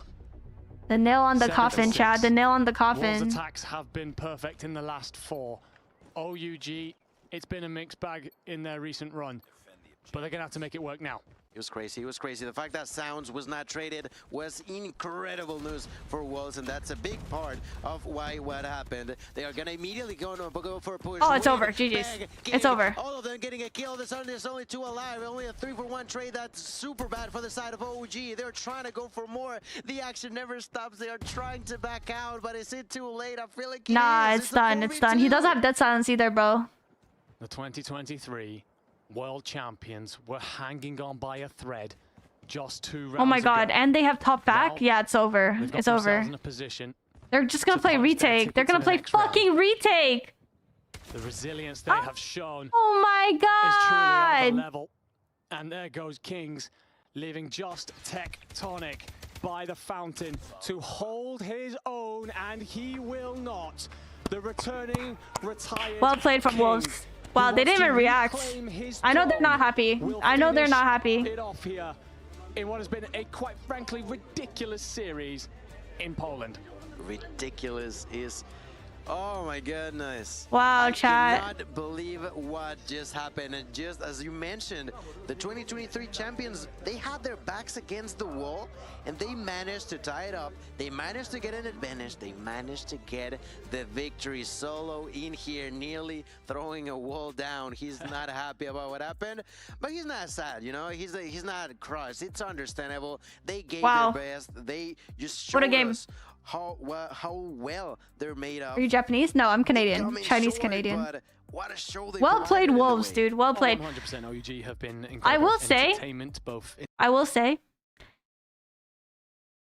The nail on the coffin, Chad. The nail on the coffin. Wolves' attacks have been perfect in the last 4. OUG, it's been a mixed bag in their recent run, but they're going to have to make it work now. It was crazy. It was crazy. The fact that Sounds was not traded was incredible news for Wolves, and that's a big part of why what happened. They are gonna immediately go for a push. Oh, it's over. GG's. It's over. All of them getting a kill. There's only 2 alive. Only a 3-for-1 trade. That's super bad for the side of OG. They're trying to go for more. The action never stops. They are trying to back out, but is it too late? I feel like nah, it's done. It's done. He doesn't have dead silence either, bro. The 2023 world champions were hanging on by a thread just 2 rounds Oh my god, ago. And they have top back? Yeah, it's over. It's over. In a position They're just gonna play retake. They're gonna play fucking retake. The resilience they have shown oh my god. is truly on the level. And there goes Kings, leaving just Tectonic by the fountain to hold his own, and he will not. The returning retired well played from Wolves. Wow, they didn't even react. I know they're not happy. I know they're not happy. It off here in what has been a quite frankly ridiculous series in Poland. Ridiculous is... Oh my goodness. Wow, chat. I cannot believe what just happened. And just as you mentioned, the 2023 champions, they had their backs against the wall and they managed to tie it up. They managed to get an advantage. They managed to get the victory. Solo in here, nearly throwing a wall down. He's not happy about what happened, but he's not sad, you know? He's not crushed. It's understandable. They gave their best. They just showed us how well they're made of. Are you Japanese? No, I'm Canadian. Chinese Canadian. What a show they well played, Wolves, dude. Well played. 100% OUG have been incredible. I will say,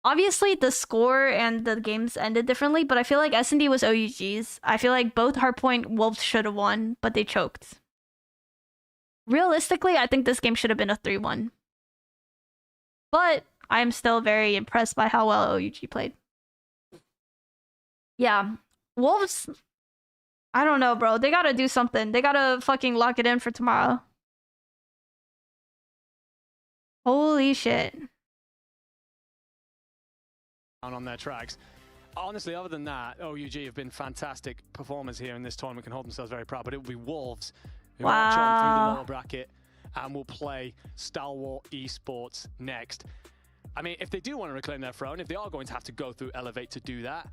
obviously the score and the games ended differently, but I feel like S&D was OUG's. I feel like both Hardpoint Wolves should have won, but they choked. Realistically, I think this game should have been a 3-1. But I'm still very impressed by how well OUG played. Yeah, Wolves, I don't know, bro. They gotta do something. They gotta fucking lock it in for tomorrow. Holy shit. On their tracks. Honestly, other than that, OUG have been fantastic performers here in this tournament, can hold themselves very proud, but it will be Wolves who march on through the lower bracket and will play Stalwart Esports next. I mean, if they do want to reclaim their throne, if they are going to have to go through Elevate to do that,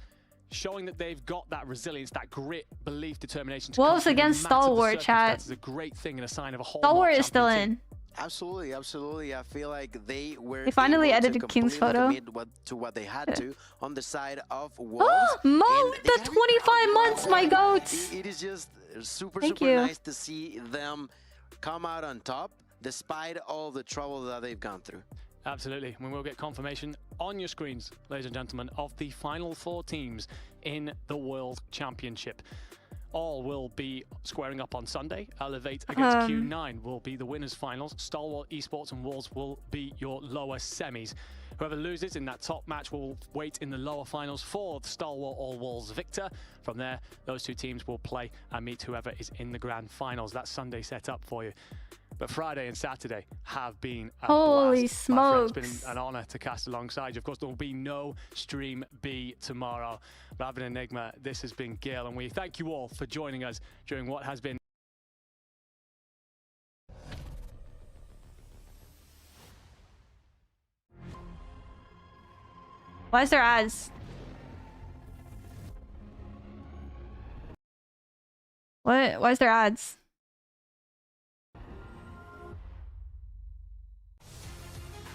showing that they've got that resilience, that grit, belief, determination. Wolves against Stalwart, chat. That's a great thing and a sign of a whole. Stalwart is still in. Absolutely, absolutely. I feel like they were. They finally able edited to King's completely photo. commit to what they had to on the side of Wolves. Mo, the 25 months, my goats. It is just super Thank super you. nice to see them come out on top despite all the trouble that they've gone through. Absolutely. We will get confirmation on your screens, ladies and gentlemen, of the final 4 teams in the World Championship. All will be squaring up on Sunday. Elevate against Q9 will be the winners' finals. Stalwart Esports and Wolves will be your lower semis. Whoever loses in that top match will wait in the lower finals for the Stalwart or Wolves victor. From there, those 2 teams will play and meet whoever is in the grand finals. That's Sunday set up for you. But Friday and Saturday have been a Holy blast. smokes. It's been an honor to cast alongside you. Of course, there will be no Stream B tomorrow. Raven Enigma, this has been Gil, and we thank you all for joining us during what has been Why is there ads? What? Why is there ads?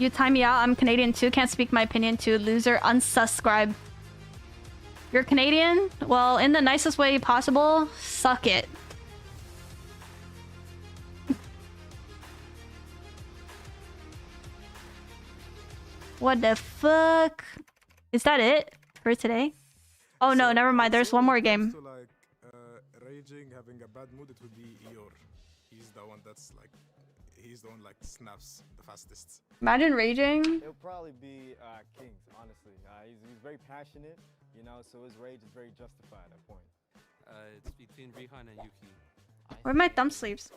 You time me out. I'm Canadian too. Can't speak my opinion too. Loser. Unsubscribe. You're Canadian? Well, in the nicest way possible, suck it. What the fuck? Is that it for today? Oh no, never mind. There's one more game. So like raging, having a bad mood, it would be Eeyore. He's the one that's like, he's the one like snaps the fastest. Imagine raging. It'll probably be Kings, honestly. He's very passionate, you know, so his rage is very justified at point. It's between Rihan and Yuki. Where are my thumb sleeves?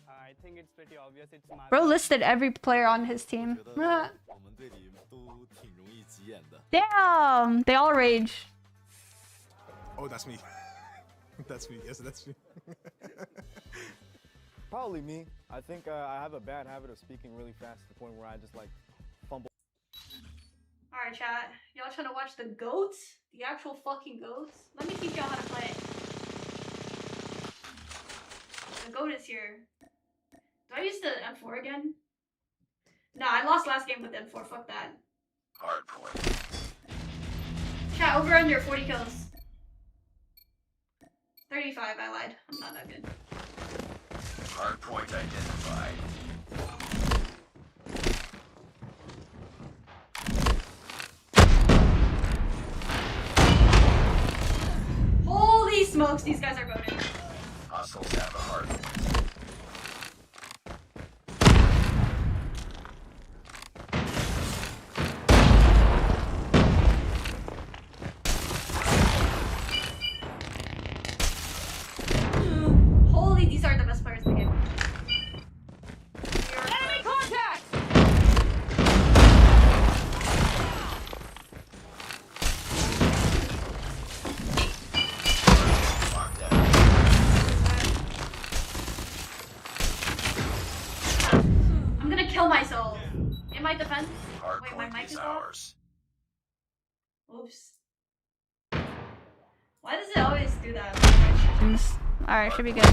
I think it's pretty obvious. It's Bro listed every player on his team. Damn, they all rage. Oh, that's me. That's me. Yes, that's me. Probably me. I think I have a bad habit of speaking really fast to the point where I just like fumble. Alright, chat. Y'all trying to watch the goats? The actual fucking goats? Let me teach y'all how to play. The goat is here. Do I use the M4 again? Nah, I lost last game with M4. Fuck that. Hard point. Chat, over under 40 kills. 35, I lied. I'm not that good. Hard point identified. Holy smokes, these guys are goated. Hostiles have a hard point. Holy, these are the best players in the game. Enemy contact! I'm gonna kill myself. In my defense. Hard Wait, my point mic is is off? ours. Oops. Why does it always do that? Alright, should be good.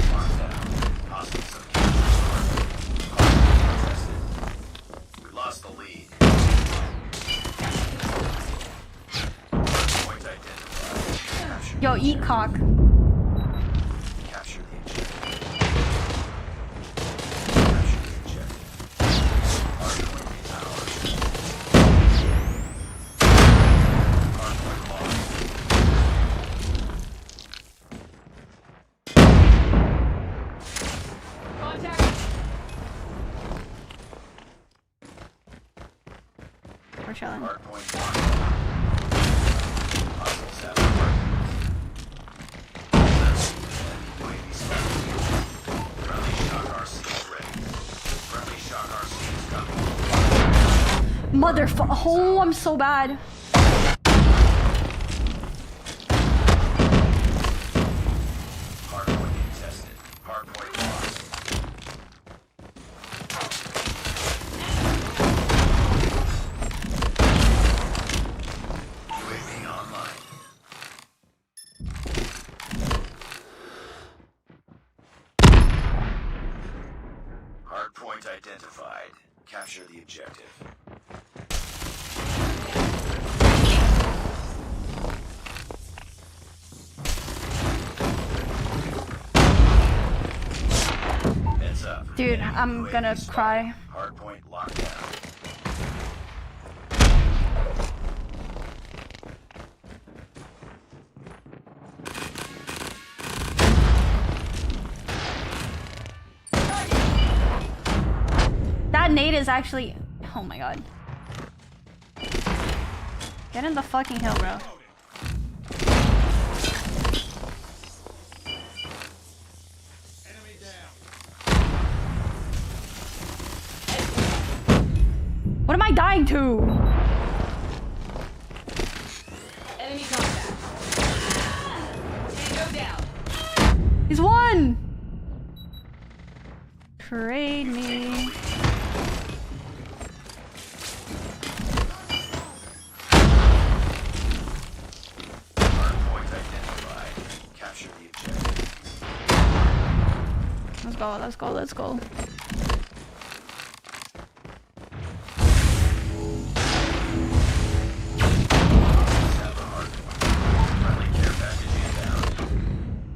We lost the lead. Point identified. Yo, eat cock. Capture the objective. Capture the objective. Hard point is ours. Hard point lost. Contact! We're chilling. Hard point lost. Hostiles have a hard point. Friendly shock RC is ready. Friendly shock RC is coming. Motherfucker. Oh, I'm so bad. Hard point contested. Hard point lost. identified. Capture the objective. Heads up. Dude, I'm gonna cry. Hardpoint locked down. That nade is actually... Oh my god. Get in the fucking hill, bro. What am I dying to? Enemy contact. Tango down. He's one! Trade me. Let's go, let's go, let's go.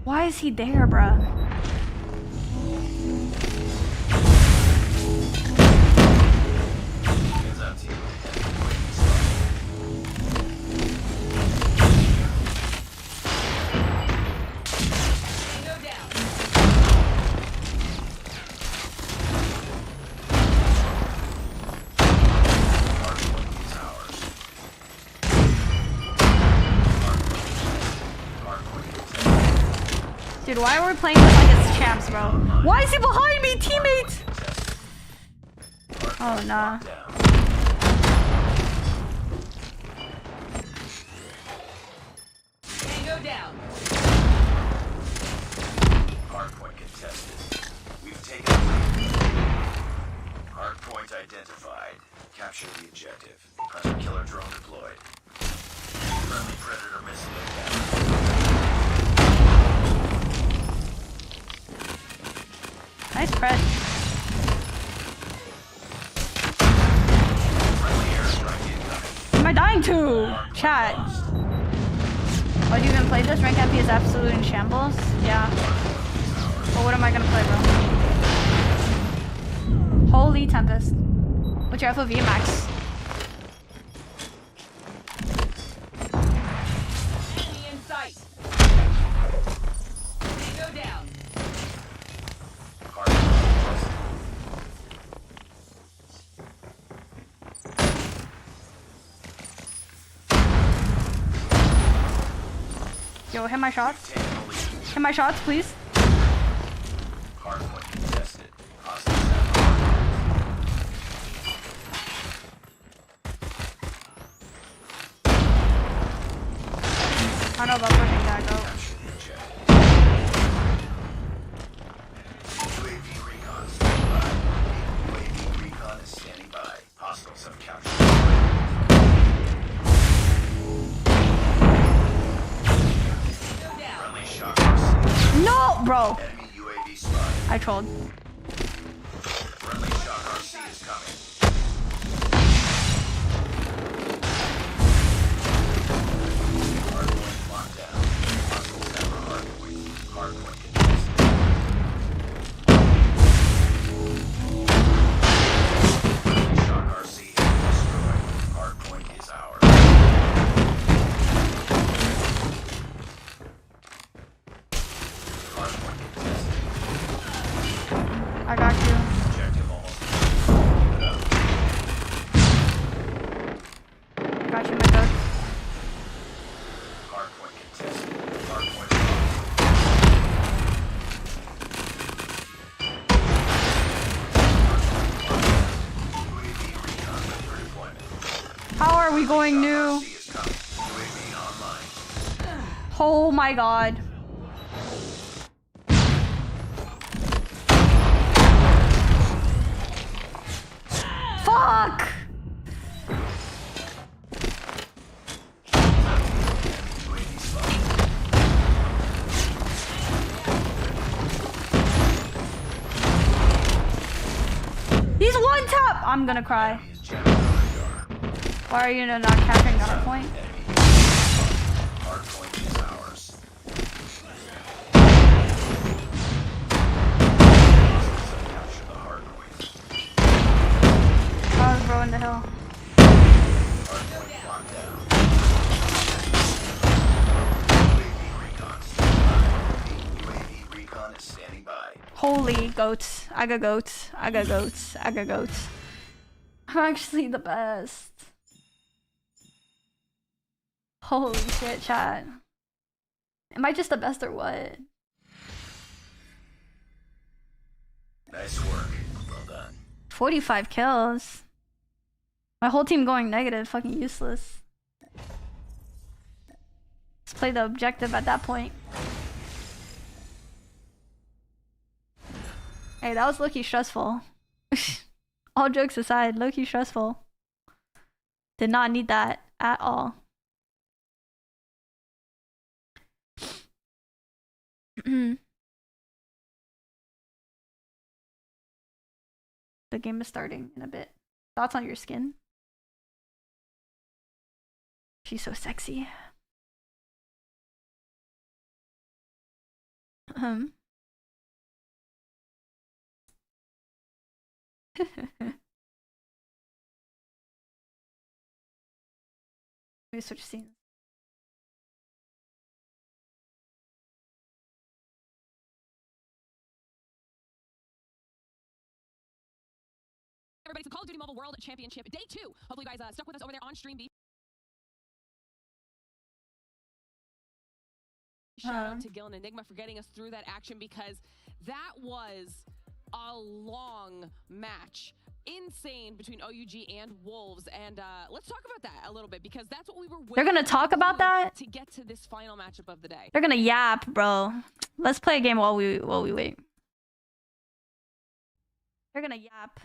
Why is he there, bruh? Dude, why are we playing this like it's champs, bro? Why is he behind me, teammate? Oh, nah. Tango down. Hardpoint contested. We've taken the lead. Hardpoint identified. Capture the objective. Hunter killer drone deployed. Friendly predator missile inbound. Nice press. What am I dying to? Chat. Oh, do you even play this? Rank MP is absolute in shambles? Yeah. But what am I gonna play, bro? Holy Tempest. What's your FOV max? Enemy in sight. Tango down. Yo, hit my shots. Hit my shots, please. Hardpoint contested. I don't know about pushing that, go. UAV recon standing by. UAV recon is standing by. Hostiles have captured. Friendly shock RC. No, bro. Enemy UAV spotted. I trolled. Friendly shock RC is coming. Hardpoint locked down. Hostiles have a hardpoint. Hardpoint contested. Shock RC is destroyed. Hardpoint is ours. Hardpoint contested. I got you. Objective almost. Got you, my dog. Hardpoint contested. Hardpoint UAV recon ready for deployment. How are we going new? RC is coming. UAV online. Oh my god. Fuck! UAV spotted. He I'm gonna cry. Why are you not capturing gunner point? Hardpoint is ours. Capture the hardpoint. Oh, bro in the hill. Hardpoint locked down. UAV recon is standing by. Holy goats. I got goats. I got goats. I got goats. I'm actually the best. Holy shit, chat. Am I just the best or what? Nice work. Well done. 45 kills. My whole team going negative. Fucking useless. Let's play the objective at that point. Hey, that was low-key stressful. All jokes aside, low-key stressful. Did not need that at all. The game is starting in a bit. Thoughts on your skin? She's so sexy. Let me switch scenes. Everybody, so Call of Duty Mobile World Championship Day 2. Hopefully you guys stuck with us over there on stream. Shout out to Gil and Enigma for getting us through that action, because that was a long match. Insane between OUG and Wolves, and let's talk about that a little bit, because that's what we were waiting. They're gonna talk about that to get to this final matchup of the day. They're gonna yap, bro. Let's play a game while we wait. They're gonna yap.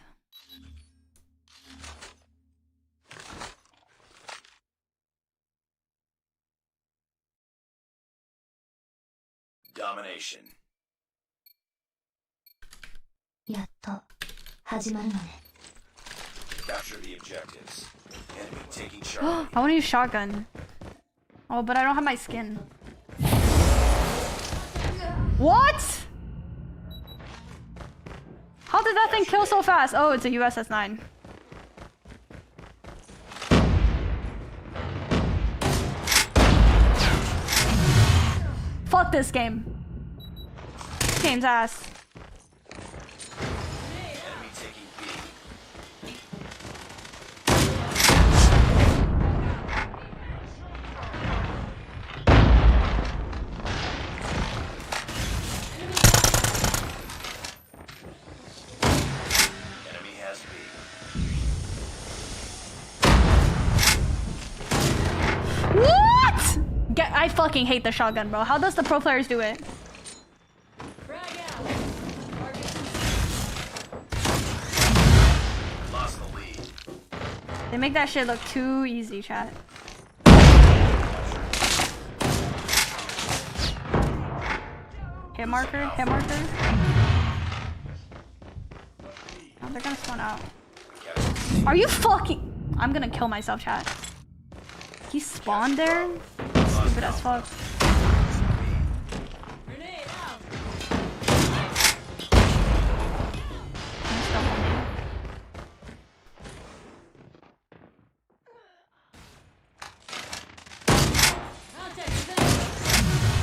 Domination. やっと始まるのね。 Capture the objectives. Enemy taking charge. I want to use shotgun. Oh, but I don't have my skin. What? How did that thing kill so fast? Oh, it's a USS-9. Fuck this game. This game's ass. Enemy taking B. Enemy has B. What? I fucking hate the shotgun, bro. How does the pro players do it? Lost the lead. They make that shit look too easy, chat. Hit marker, hit marker. Oh, they're gonna spawn out. Are you fucking... I'm gonna kill myself, chat. He spawned there? Stupid as fuck.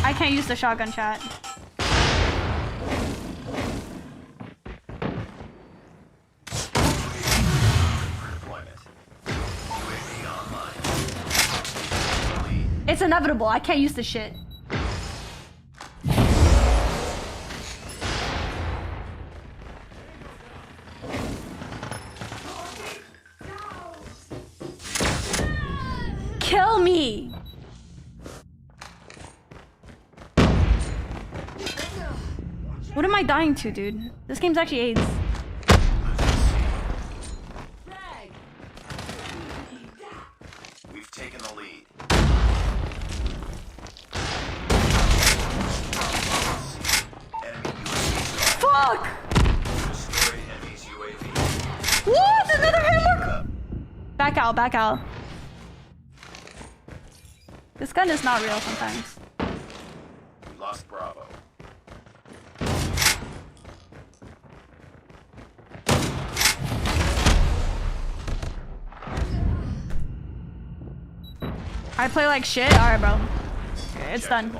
I can't use the shotgun, chat. It's inevitable. I can't use this shit. Kill me. What am I dying to, dude? This game's actually AIDS. We've taken the lead. Fuck! Destroyed enemy's UAV. What? Another Back out, back out. This gun is not real sometimes. We lost Bravo. I play like shit? Alright, bro. Okay, it's done.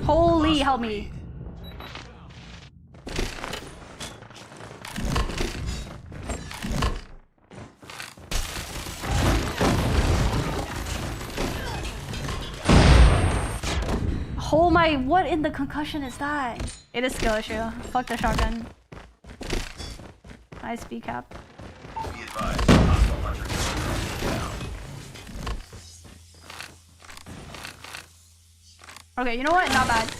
Holy, help me. Oh my, what in the concussion is that? It is skill issue. Fuck the shotgun. Nice B cap. Be advised, hostile hunter down. Okay, you know what? Not bad.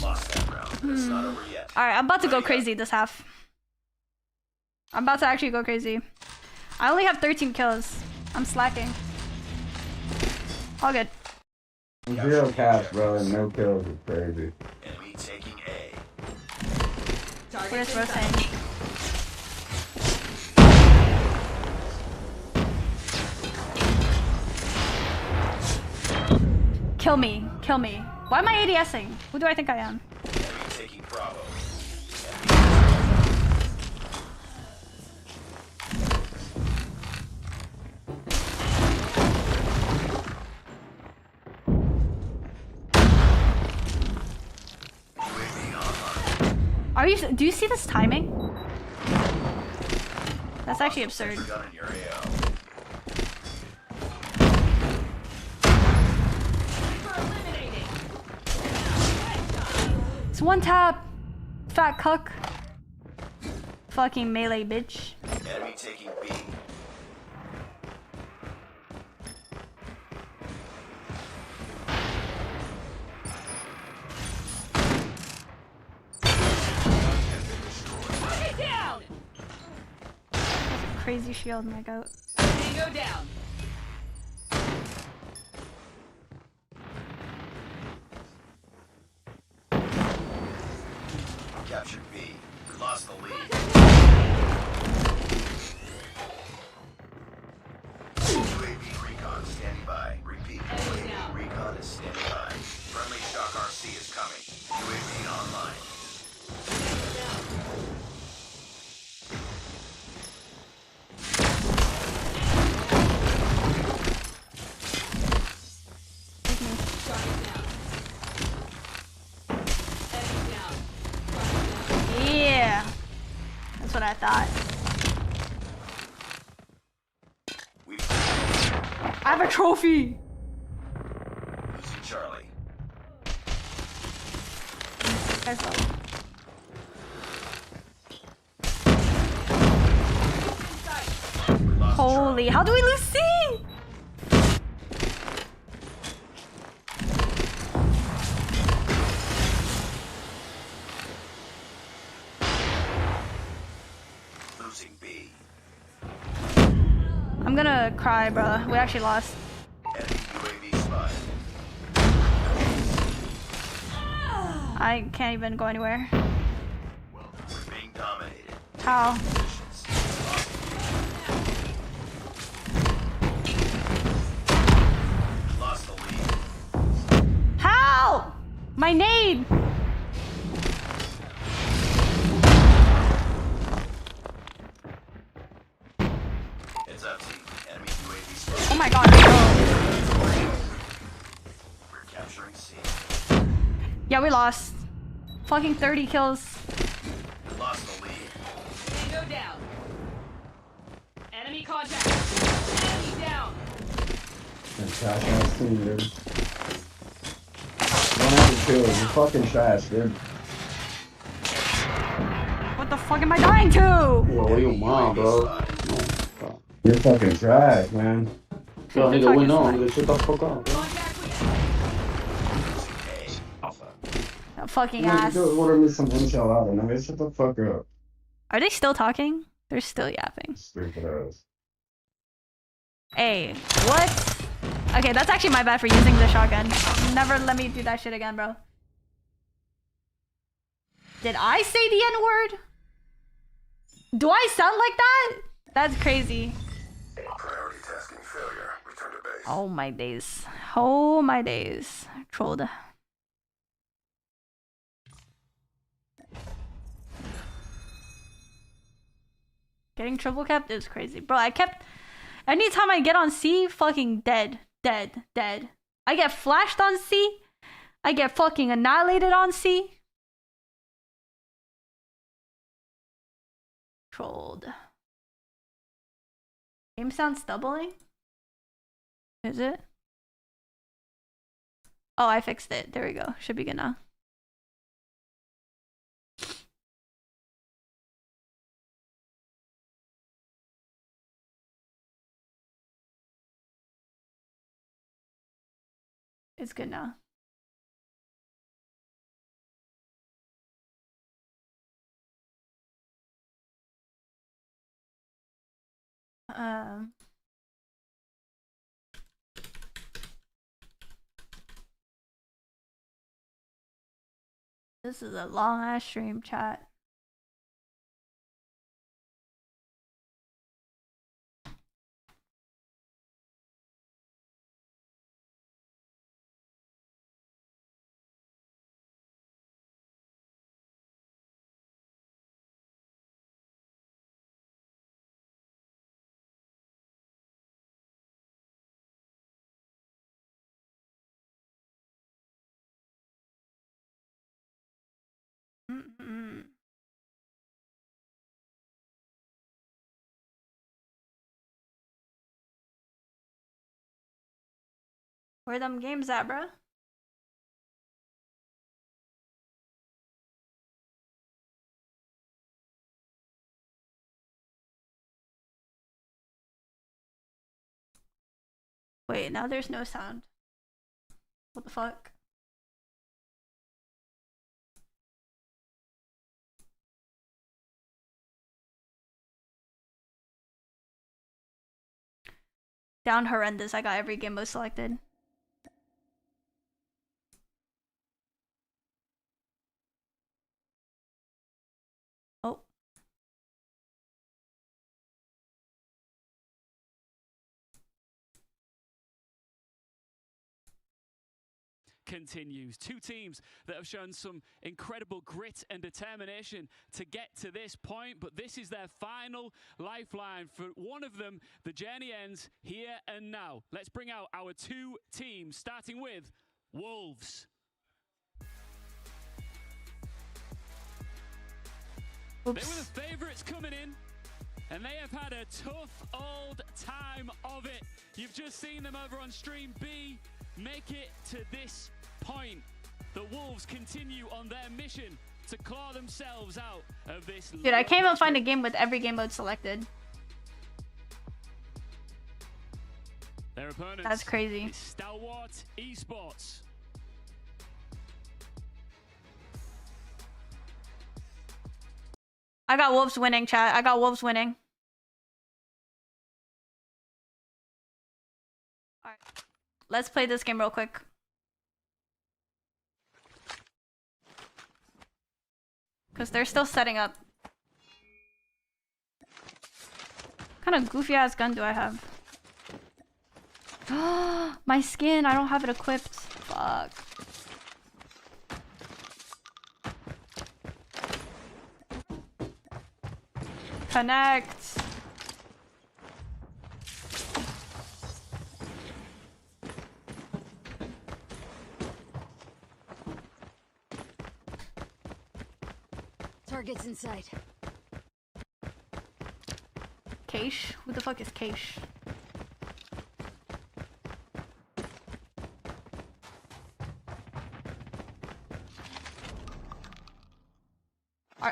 Lost that round, but it's not over yet. Alright, I'm about to go crazy this half. I'm about to actually go crazy. I only have 13 kills. I'm slacking. All good. 0 caps, bro, and no kills is crazy. Enemy taking A. What is Rose saying? Kill me, kill me. Why am I ADSing? Who do I think I am? Enemy taking Bravo. Are you? Do you see this timing? That's actually absurd. It's one tap. Fat cuck. Fucking melee bitch. Enemy taking B. Crazy shield, my goat. Tango down. Captured B. We lost the lead. UAV recon standing by. Repeat. UAV recon is standing by. Friendly Shock RC is coming. UAV online. Yeah. That's what I thought. I have a trophy. Losing Charlie. Guys, holy, how do we lose C? Losing B. I'm gonna cry, bro. We actually lost. Enemy UAV spotted. I can't even go anywhere. We're being dominated. How? Lost the lead. How? My nade! It's up, team. Enemy UAV spotted. Oh my god, We're capturing C. yeah, we lost. Fucking 30 kills. We lost the lead. Tango down. Enemy contact. Enemy down. That's trash ass team, dude. 100 kills, you're fucking trash, dude. What the fuck am I dying to? Yo, what do you want, bro? You're fucking trash, man. Yo, nigga, win on, nigga, shut the fuck up, bro. fucking ass. Just order me some enchilada, nigga. Shut the fuck up. Are they still talking? They're still yapping. Stupid ass. Hey, what? Okay, that's actually my bad for using the shotgun. Never let me do that shit again, bro. Did I say the N-word? Do I sound like that? That's crazy. Priority tasking failure. Return to base. Oh my days. Oh my days. Trolled. Getting triple capped is crazy. Bro, anytime I get on C, fucking dead. Dead. Dead. I get flashed on C. I get fucking annihilated on C. Trolled. Game sounds doubling? Is it? Oh, I fixed it. There we go. Should be good now. It's good now. This is a long ass stream, chat. Where them games at, bro? Wait, now there's no sound. What the fuck? Down horrendous. I got every game mode selected. Oh. Continues. Two teams that have shown some incredible grit and determination to get to this point, but this is their final lifeline. For one of them, the journey ends here and now. Let's bring out our two teams, starting with Wolves. Oops. They were the favorites coming in, and they have had a tough old time of it. You've just seen them over on Stream B make it to this point. The Wolves continue on their mission to claw themselves out of this. Dude, I can't even find a game with every game mode selected. Their opponents. That's crazy. Is Stalwart Esports. I got Wolves winning, chat. I got Wolves winning. Alright. Let's play this game real quick. Because they're still setting up. What kind of goofy ass gun do I have? My skin, I don't have it equipped. Fuck. Connect. Targets in sight. Keish? Who the fuck is Keish?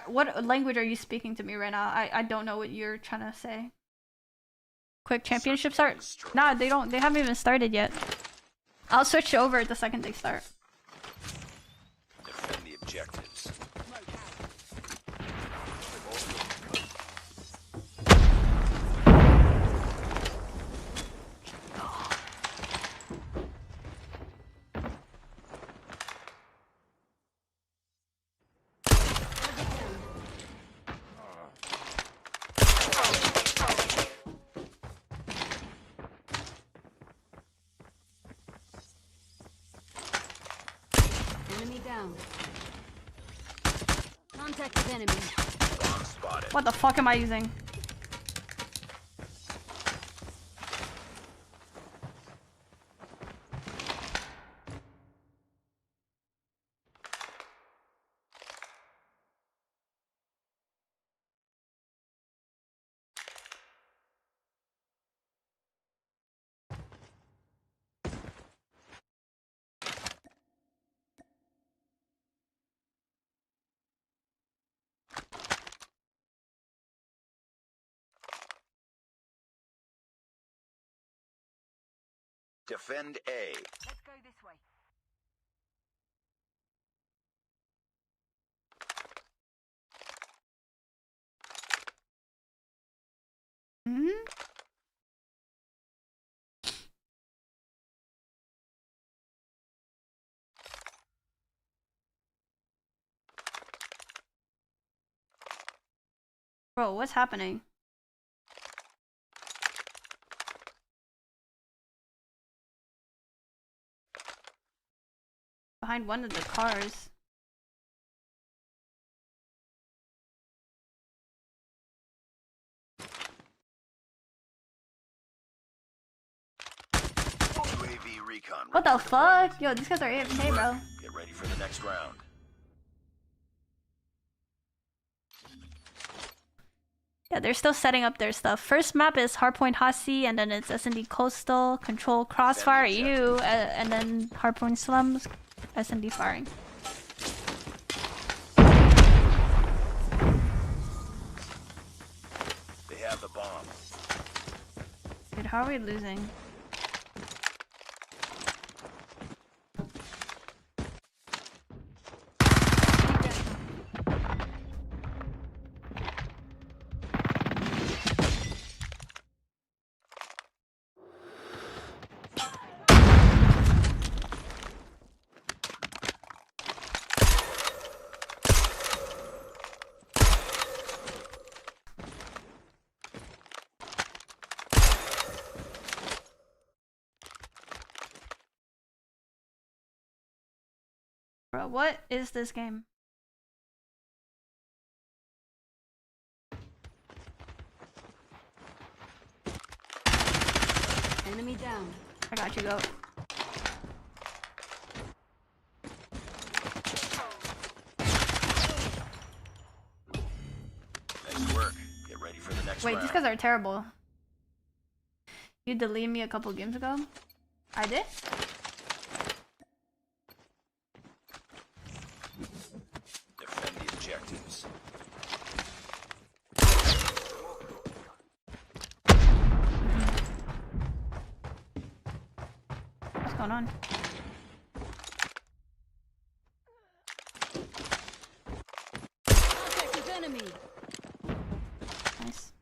What language are you speaking to me right now? I don't know what you're trying to say. Quick championship start? Nah, they haven't even started yet. I'll switch over the second they start. Defend the objective. down. Contact with enemy. Bomb spotted. What the fuck am I using? Defend A. Let's go this way. Mm-hmm. Bro, what's happening? Behind one of the cars. UAV recon. What the fuck? Yo, these guys are AFK, bro. Get ready for the next round. Yeah, they're still setting up their stuff. First map is Hardpoint Hasi, and then it's S&D Coastal, Control Crossfire EU, and then Hardpoint Slums, S&D Firing. They have the bomb. Dude, how are we losing? Bro, what is this game? Enemy down. I got you, go. Nice work. Get ready for the next Wait, round. these guys are terrible. You deleted me a couple games ago? I did? Defend the objectives. What's going on? Contact with enemy. Nice.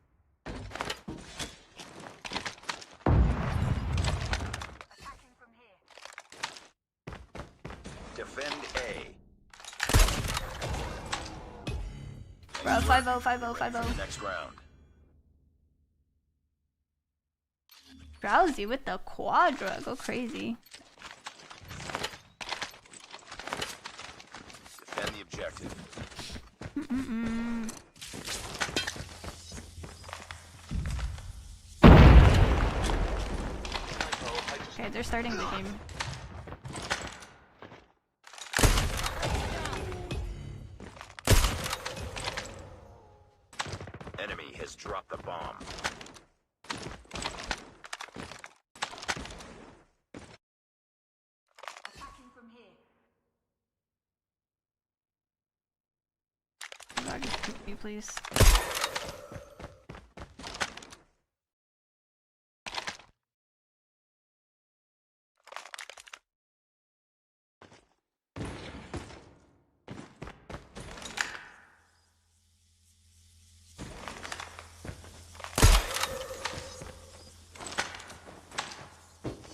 Defend A. Bro, 5-0, 5-0, 5-0. Next round. Drowsy with the quadra, go crazy. Defend the objective. Okay, they're starting the game. Enemy has dropped the bomb. God, just keep me, please.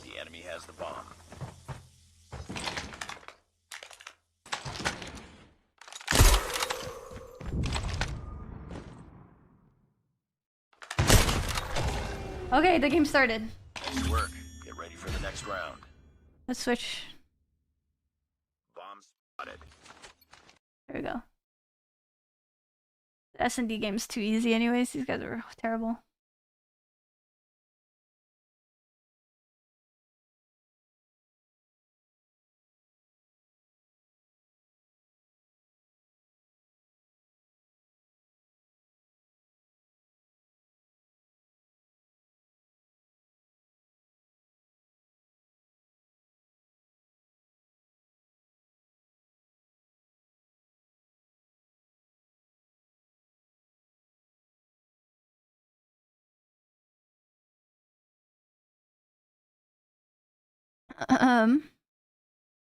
The enemy has the bomb. Okay, the game started. Nice work. Get ready for the next round. Let's switch. Bomb spotted. There we go. The S&D game's too easy anyways. These guys are terrible.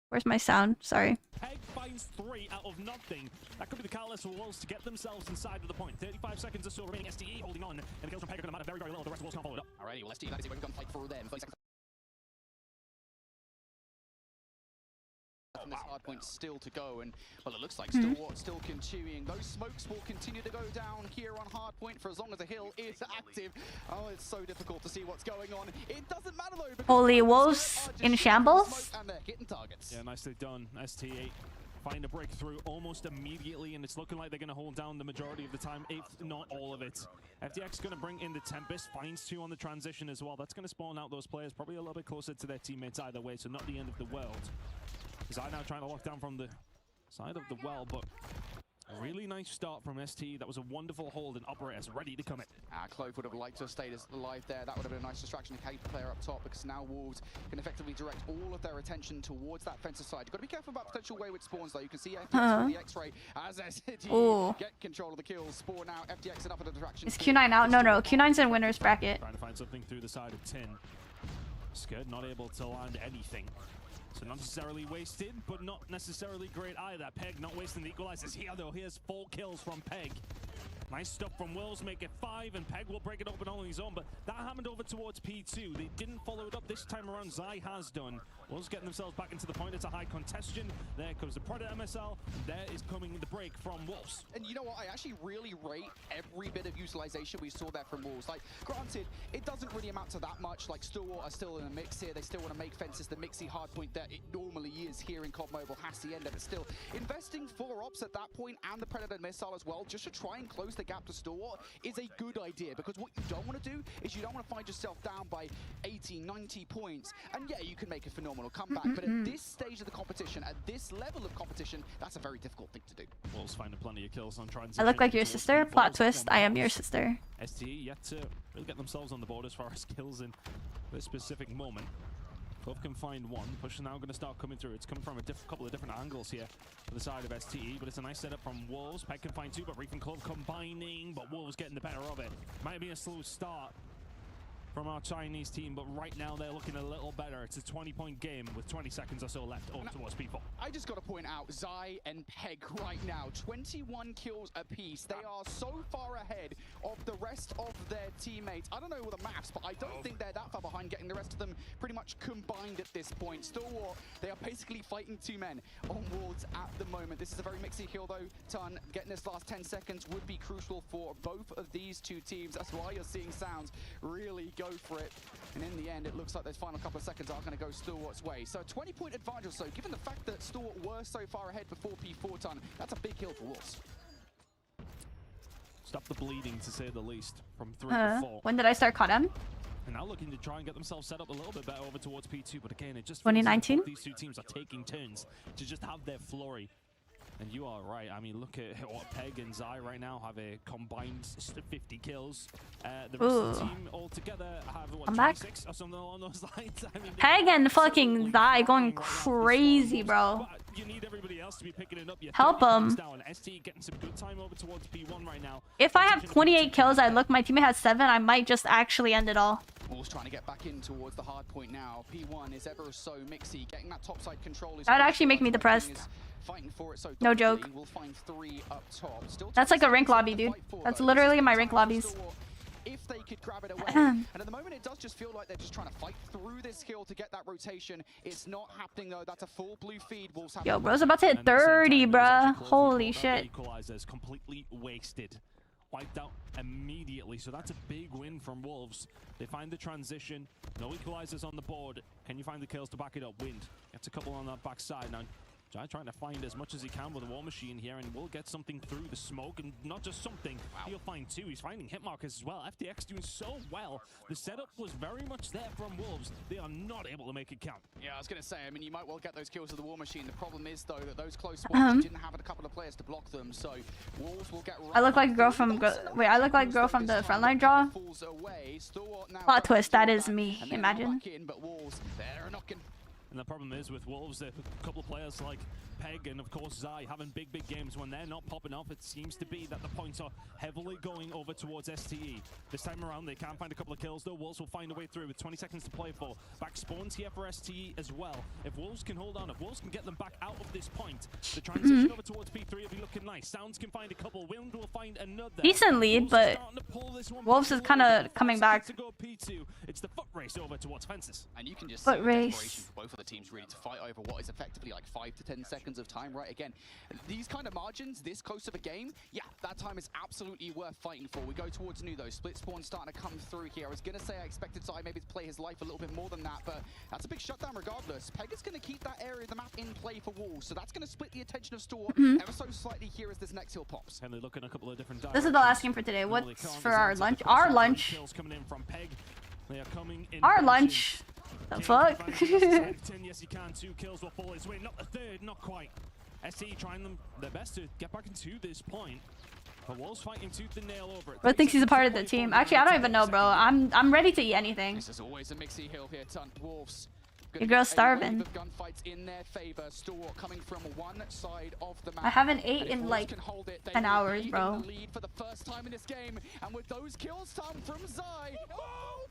Where's my sound? Sorry. Peg finds 3 out of nothing. That could be the catalyst for Wolves to get themselves inside of the point. 35 seconds or so remaining. STE holding on, and the kills from Peg are going to matter very, very little. The rest of Wolves can't follow it up. Alrighty, well, STE, that is it. We're going to fight through them. 30 seconds. From this hard point still to go, and well, it looks like still continuing. Those smokes will continue to go down here on hard point for as long as the hill is active. Oh, it's so difficult to see what's going on. It doesn't matter though. Holy Wolves in shambles. And they're hitting targets. Yeah, nicely done. ST8 find a breakthrough almost immediately, and it's looking like they're going to hold down the majority of the time, if not all of it. FTX going to bring in the Tempest, finds 2 on the transition as well. That's going to spawn out those players probably a little bit closer to their teammates either way, so not the end of the world. Zai now trying to lock down from the side of the well, but a really nice start from ST. That was a wonderful hold, and Operators ready to come in. Clove would have liked to have stayed alive there. That would have been a nice distraction to keep the player up top, because now Wolves can effectively direct all of their attention towards that fencer side. You've got to be careful about potential wayward spawns, though. You can see FTX with the X-ray as ST get control of the kills. Spawn out. FTX enough of the distraction. Is Q9 out? No, Q9's in winner's bracket. Trying to find something through the side of Tin. Scared, not able to land anything. So not necessarily wasted, but not necessarily great either. Peg not wasting the equalizers here, though. Here's 4 kills from Peg. Nice stuff from Wills, make it 5, and Peg will break it open on his own, but that happened over towards P2. They didn't follow it up this time around. Zai has done. Wills getting themselves back into the point. It's a high contestation. There comes the Predator MSL. There is coming the break from Wolves. And you know what? I actually really rate every bit of utilization we saw there from Wolves. Like, granted, it doesn't really amount to that much. Like, Stillwater are still in a mix here. They still want to make fences the mixy hard point that it normally is here in COD Mobile. Has to end it, but still investing 4 ops at that point and the Predator missile as well, just to try and close the gap to Stillwater is a good idea, because what you don't want to do is you don't want to find yourself down by 80, 90 points. And yeah, you can make a phenomenal comeback, but at this stage of the competition, at this level of competition, that's a very difficult thing to do. Wolves finding plenty of kills on transition. I look like your sister? Plot twist, I am your sister. STE yet to really get themselves on the board as far as kills in this specific moment. Clove can find 1. Push is now going to start coming through. It's coming from a couple of different angles here to the side of STE, but it's a nice setup from Wolves. Peg can find 2, but Reef and Clove combining, but Wolves getting the better of it. Might be a slow start from our Chinese team, but right now they're looking a little better. It's a 20-point game with 20 seconds or so left over towards P4. I just got to point out, Zai and Peg right now, 21 kills apiece. They are so far ahead of the rest of their teammates. I don't know all the maths, but I don't think they're that far behind, getting the rest of them pretty much combined at this point. Stillwater, they are basically fighting 2 men on Wards at the moment. This is a very mixy kill though. Ton, getting this last 10 seconds would be crucial for both of these 2 teams. That's why you're seeing Sounds really go for it. And in the end, it looks like those final couple of seconds are going to go Stillwater's way. So 20-point advantage or so, given the fact that Stillwater were so far ahead before P4 Ton, that's a big kill for Wolves. Stop the bleeding, to say the least, from 3 to 4. When did I start CODM? And now looking to try and get themselves set up a little bit better over towards P2, but again, it just 2019. Like these 2 teams are taking turns to just have their flurry. And you are right. I mean, look at what Peg and Zai right now have a combined 50 kills. The rest of the team altogether have, what, 26 or something along those lines? I mean, Peg and fucking Zai going crazy, bro. You need everybody else to be picking it up. Help them. ST getting some good time over towards P1 right now. If I have 28 kills, I look, my teammate has 7, I might just actually end it all. Wolves trying to get back in towards the hard point now. P1 is ever so mixy. Getting that topside control is... That would actually make me depressed. Fighting for it so no joke. We'll find 3 up top. That's like a rank lobby, dude. That's literally my rank lobbies. If they could grab it away. And at the moment, it does just feel like they're just trying to fight through this hill to get that rotation. It's not happening, though. That's a full blue feed. Wolves have... Yo, bro's about to hit 30, bruh. Holy shit. Equalizers completely wasted. Wiped out immediately, so that's a big win from Wolves. They find the transition, no equalizers on the board. Can you find the kills to back it up? Wind gets a couple on that backside now. Trying to find as much as he can with the War Machine here, and will get something through the smoke, and not just something, he'll find two. He's finding hit markers as well. FTX doing so well. The setup was very much there from Wolves. They are not able to make it count. Yeah, I was going to say, I mean, you might well get those kills with the War Machine. The problem is, though, that those close spots didn't have a couple of players to block them, so Wolves will get... I look like a girl from... Wait, I look like a girl from the frontline draw? Plot twist, that is me. Imagine. And the problem is with Wolves, a couple of players like Peg and of course Zai having big games. When they're not popping off, it seems to be that the points are heavily going over towards STE. This time around, they can find a couple of kills, though. Wolves will find a way through with 20 seconds to play for. Back spawns here for STE as well. If Wolves can hold on, if Wolves can get them back out of this point, the transition over towards P3 will be looking nice. Sounds can find a couple, Wind will find another. Decent lead, but Wolves is kind of coming back. It's the foot race over towards fences. And you can just foot see race. Both of the teams ready to fight over what is effectively like 5 to 10 seconds of time, right? Again, these kind of margins, this close of a game, yeah, that time is absolutely worth fighting for. We go towards new, though. Split spawn starting to come through here. I was going to say I expected Zai maybe to play his life a little bit more than that, but that's a big shutdown regardless. Peg is going to keep that area of the map in play for Wolves, so that's going to split the attention of Store ever so slightly here as this next hill pops. And they're looking a couple of different this is the last game for today. What's for our lunch? Our lunch. They are coming in. Our lunch. The fuck? 10, yes, he can. 2 kills will fall his way. Not the third, not quite. SE trying their best to get back into this point. But Wolves fighting tooth and nail over it. Bro thinks he's a part of the team. Actually, I don't even know, bro. I'm ready to eat anything. This is always a mixy hill here, Wolves. Your girl's starving. In their favor. Store coming from one side of the map. I haven't ate in like 10 hours, bro. Lead for the first time in this game, and with those kills from Zai,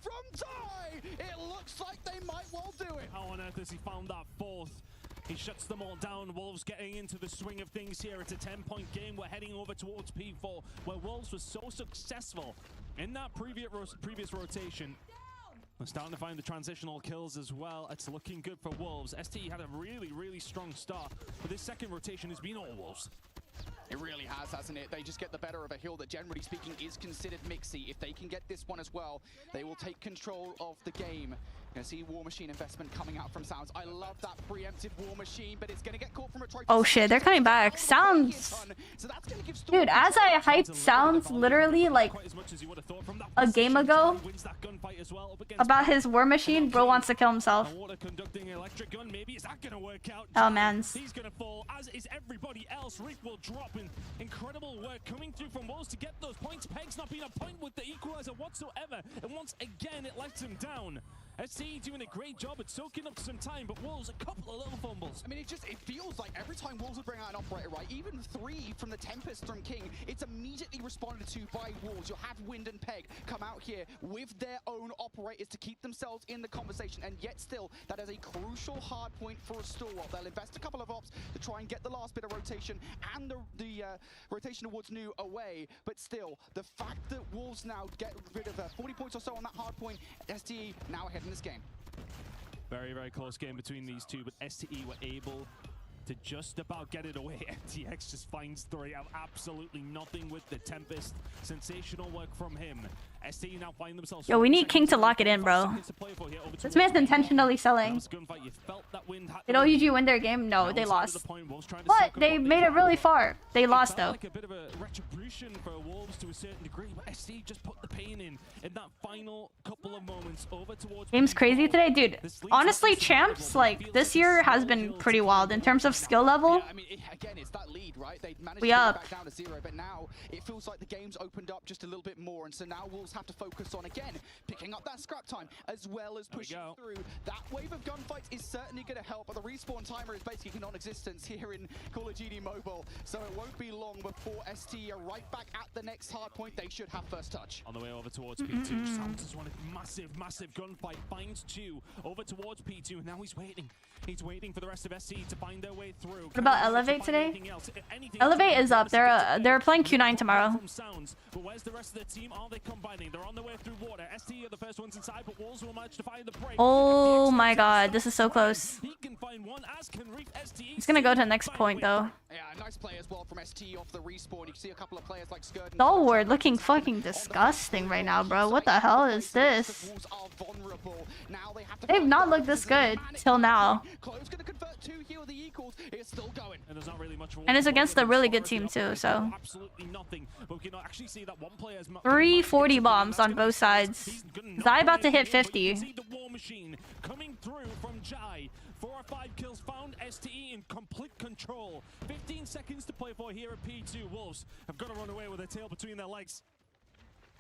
from Zai, it looks like they might well do it. How on earth has he found that fourth? He shuts them all down. Wolves getting into the swing of things here. It's a 10-point game. We're heading over towards P4, where Wolves was so successful in that previous rotation. We're starting to find the transitional kills as well. It's looking good for Wolves. STE had a really strong start, but this second rotation has been all Wolves. It really has, hasn't it? They just get the better of a hill that, generally speaking, is considered mixy. If they can get this one as well, they will take control of the game. You're going to see War Machine investment coming out from Sounds. I love that preemptive War Machine, but it's going to get caught from a try. Oh shit, they're coming back. Sounds. Dude, as I hyped Sounds literally like a game ago about his War Machine, bro wants to kill himself. Oh man. He's going to fall, as is everybody else. Rick will drop in. Incredible work coming through from Wolves to get those points. Peg's not been a point with the equalizer whatsoever, and once again it lets him down. SC doing a great job at soaking up some time, but Wolves a couple of little fumbles. I mean, it feels like every time Wolves would bring out an operator, right, even 3 from the Tempest from King, it's immediately responded to by Wolves. You'll have Wind and Peg come out here with their own operators to keep themselves in the conversation, and yet still, that is a crucial hard point for a Store. They'll invest a couple of ops to try and get the last bit of rotation and the rotation towards new away, but still, the fact that Wolves now get rid of 40 points or so on that hard point, STE now ahead in this game. Very close game between these two, but STE were able to just about get it away. MTX just finds 3 out absolutely nothing with the Tempest. Sensational work from him. STE now find themselves. Yo, we need King to lock it in, bro. This man's intentionally selling. Did OUG win their game? No, they lost. But they made it really far. They lost though. Like a bit of a retribution for Wolves to a certain degree, but STE just put the pain in that final couple of moments over towards. Game's crazy today, dude. Honestly, champs like this year has been pretty wild in terms of skill level. I mean, again, it's that lead, right? They managed to get up. Back down to 0, but now it feels like the game's opened up just a little bit more, and so now Wolves have to focus on again picking up that scrap time as well as pushing through. That wave of gunfights is certainly going to help, but the respawn timer is basically non-existent here in Call of Duty Mobile, so it won't be long before ST are right back at the next hard point. They should have first touch. On the way over towards P2, Sounds has won a massive gunfight, finds 2 over towards P2, and now he's waiting. He's waiting for the rest of SC to find their way through. What about Elevate today? Elevate is up. They're playing Q9 tomorrow. But where's the rest of the team? Are they combining? They're on their way through water. ST are the first ones inside, but Wolves will manage to find the break. Oh my god, this is so close. He can find one, as can Reef STE. He's gonna go to the next point though. Yeah, nice play as well from ST off the respawn. You can see a couple of players like Skird. Stalwart looking fucking disgusting right now, bro. What the hell is this? They've not looked this good till now. And it's against a really good team too, so. 340 bombs on both sides. Zai about to hit 50. Coming through from Jai. 4 or 5 kills found. STE in complete control. 15 seconds to play for here at P2. Wolves have got to run away with their tail between their legs.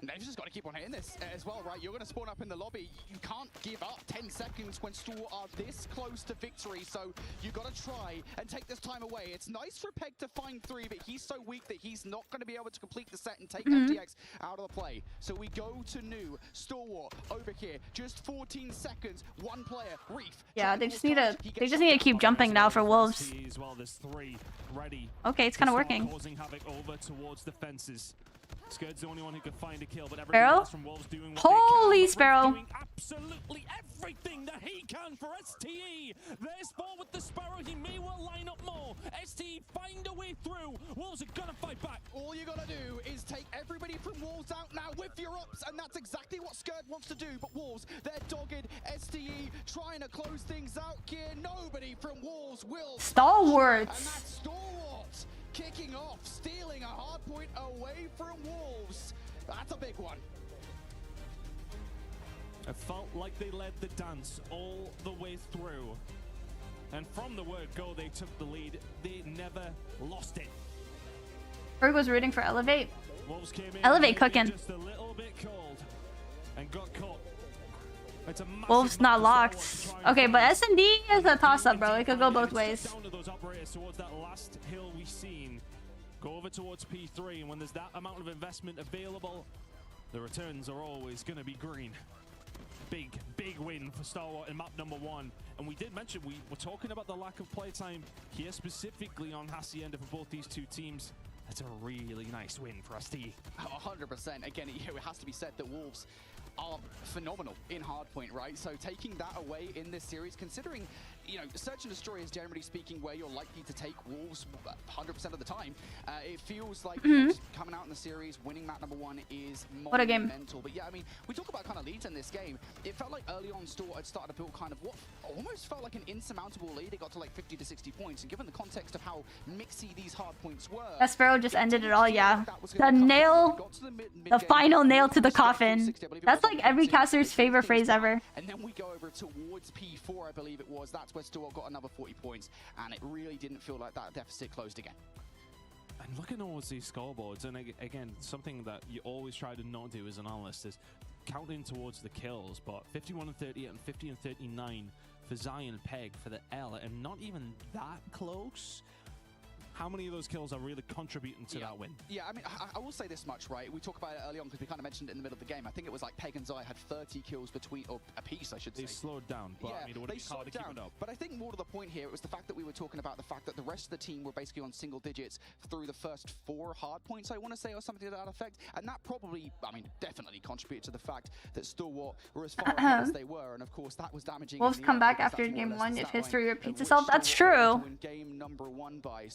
And they've just got to keep on hitting this as well, right? You're going to spawn up in the lobby. You can't give up 10 seconds when Storm are this close to victory. So you've got to try and take this time away. It's nice for Peg to find 3, but he's so weak that he's not going to be able to complete the set and take FTX out of the play. So we go to new Stalwart over here. Just 14 seconds. One player, Reef. Yeah, they just need to keep jumping now for Wolves. Okay, it's kind of working. Causing havoc over towards the fences. Skirt's the only one who could find a kill, but Sparrow? from Wolves doing Holy Sparrow! Doing absolutely everything that he can for STE. There's 4 with the Sparrow. He may well line up more. STE find a way through. Wolves are gonna fight back. All you gotta do is take everybody from Wolves out now with your ups, and that's exactly what Skird wants to do. But Wolves, they're dogged. STE trying to close things out here. Nobody from Wolves will. Stalwarts. And that's Stalwarts kicking off, stealing a hard point away from Wolves. That's a big one. It felt like they led the dance all the way through. And from the word go, they took the lead. They never lost it. Berg was rooting for Elevate. Wolves came in Elevate cooking. just a little bit cold and got caught. It's a Wolves not locked. Okay, but S&D is a toss-up, bro. It could go both ways. Down to those operators towards that last hill we seen. Go over towards P3, and when there's that amount of investment available, the returns are always going to be green. Big win for Stalwart in map number 1. And we did mention, we were talking about the lack of playtime here specifically on Hacienda for both these two teams. That's a really nice win for ST. 100%. Again, it has to be said that Wolves are phenomenal in hardpoint, right? So taking that away in this series, considering, you know, Search and Destroy is generally speaking where you're likely to take Wolves 100% of the time. It feels like coming out in the series, winning map number 1 is What a game. monumental. But yeah, I mean, we talk about kind of leads in this game. It felt like early on Storm had started to build kind of what almost felt like an insurmountable lead. It got to like 50 to 60 points. And given the context of how mixy these hard points were, Sparrow just ended it all, yeah. The nail, the final nail to the coffin. That's like every caster's favorite phrase ever. And then we go over towards P4, I believe it was. That's where Storm got another 40 points. And it really didn't feel like that deficit closed again. And looking towards these scoreboards, and again, something that you always try to not do as an analyst is counting towards the kills, but 51 and 38 and 50 and 39 for Zion and Peg for the L, and not even that close. How many of those kills are really contributing to that win? Yeah, I mean, I will say this much, right? We talk about it early on because we kind of mentioned it in the middle of the game. I think it was like Peg and Zai had 30 kills between, or a piece, I should say. They slowed down, but yeah, I mean, it would be hard to keep it up. But I think more to the point here, it was the fact that we were talking about the fact that the rest of the team were basically on single digits through the first 4 hard points, I want to say, or something to that effect. And that probably, I mean, definitely contributed to the fact that Stalwart were as far ahead as they were. And of course, that was damaging. Wolves come back after game 1 if history repeats itself. That's true.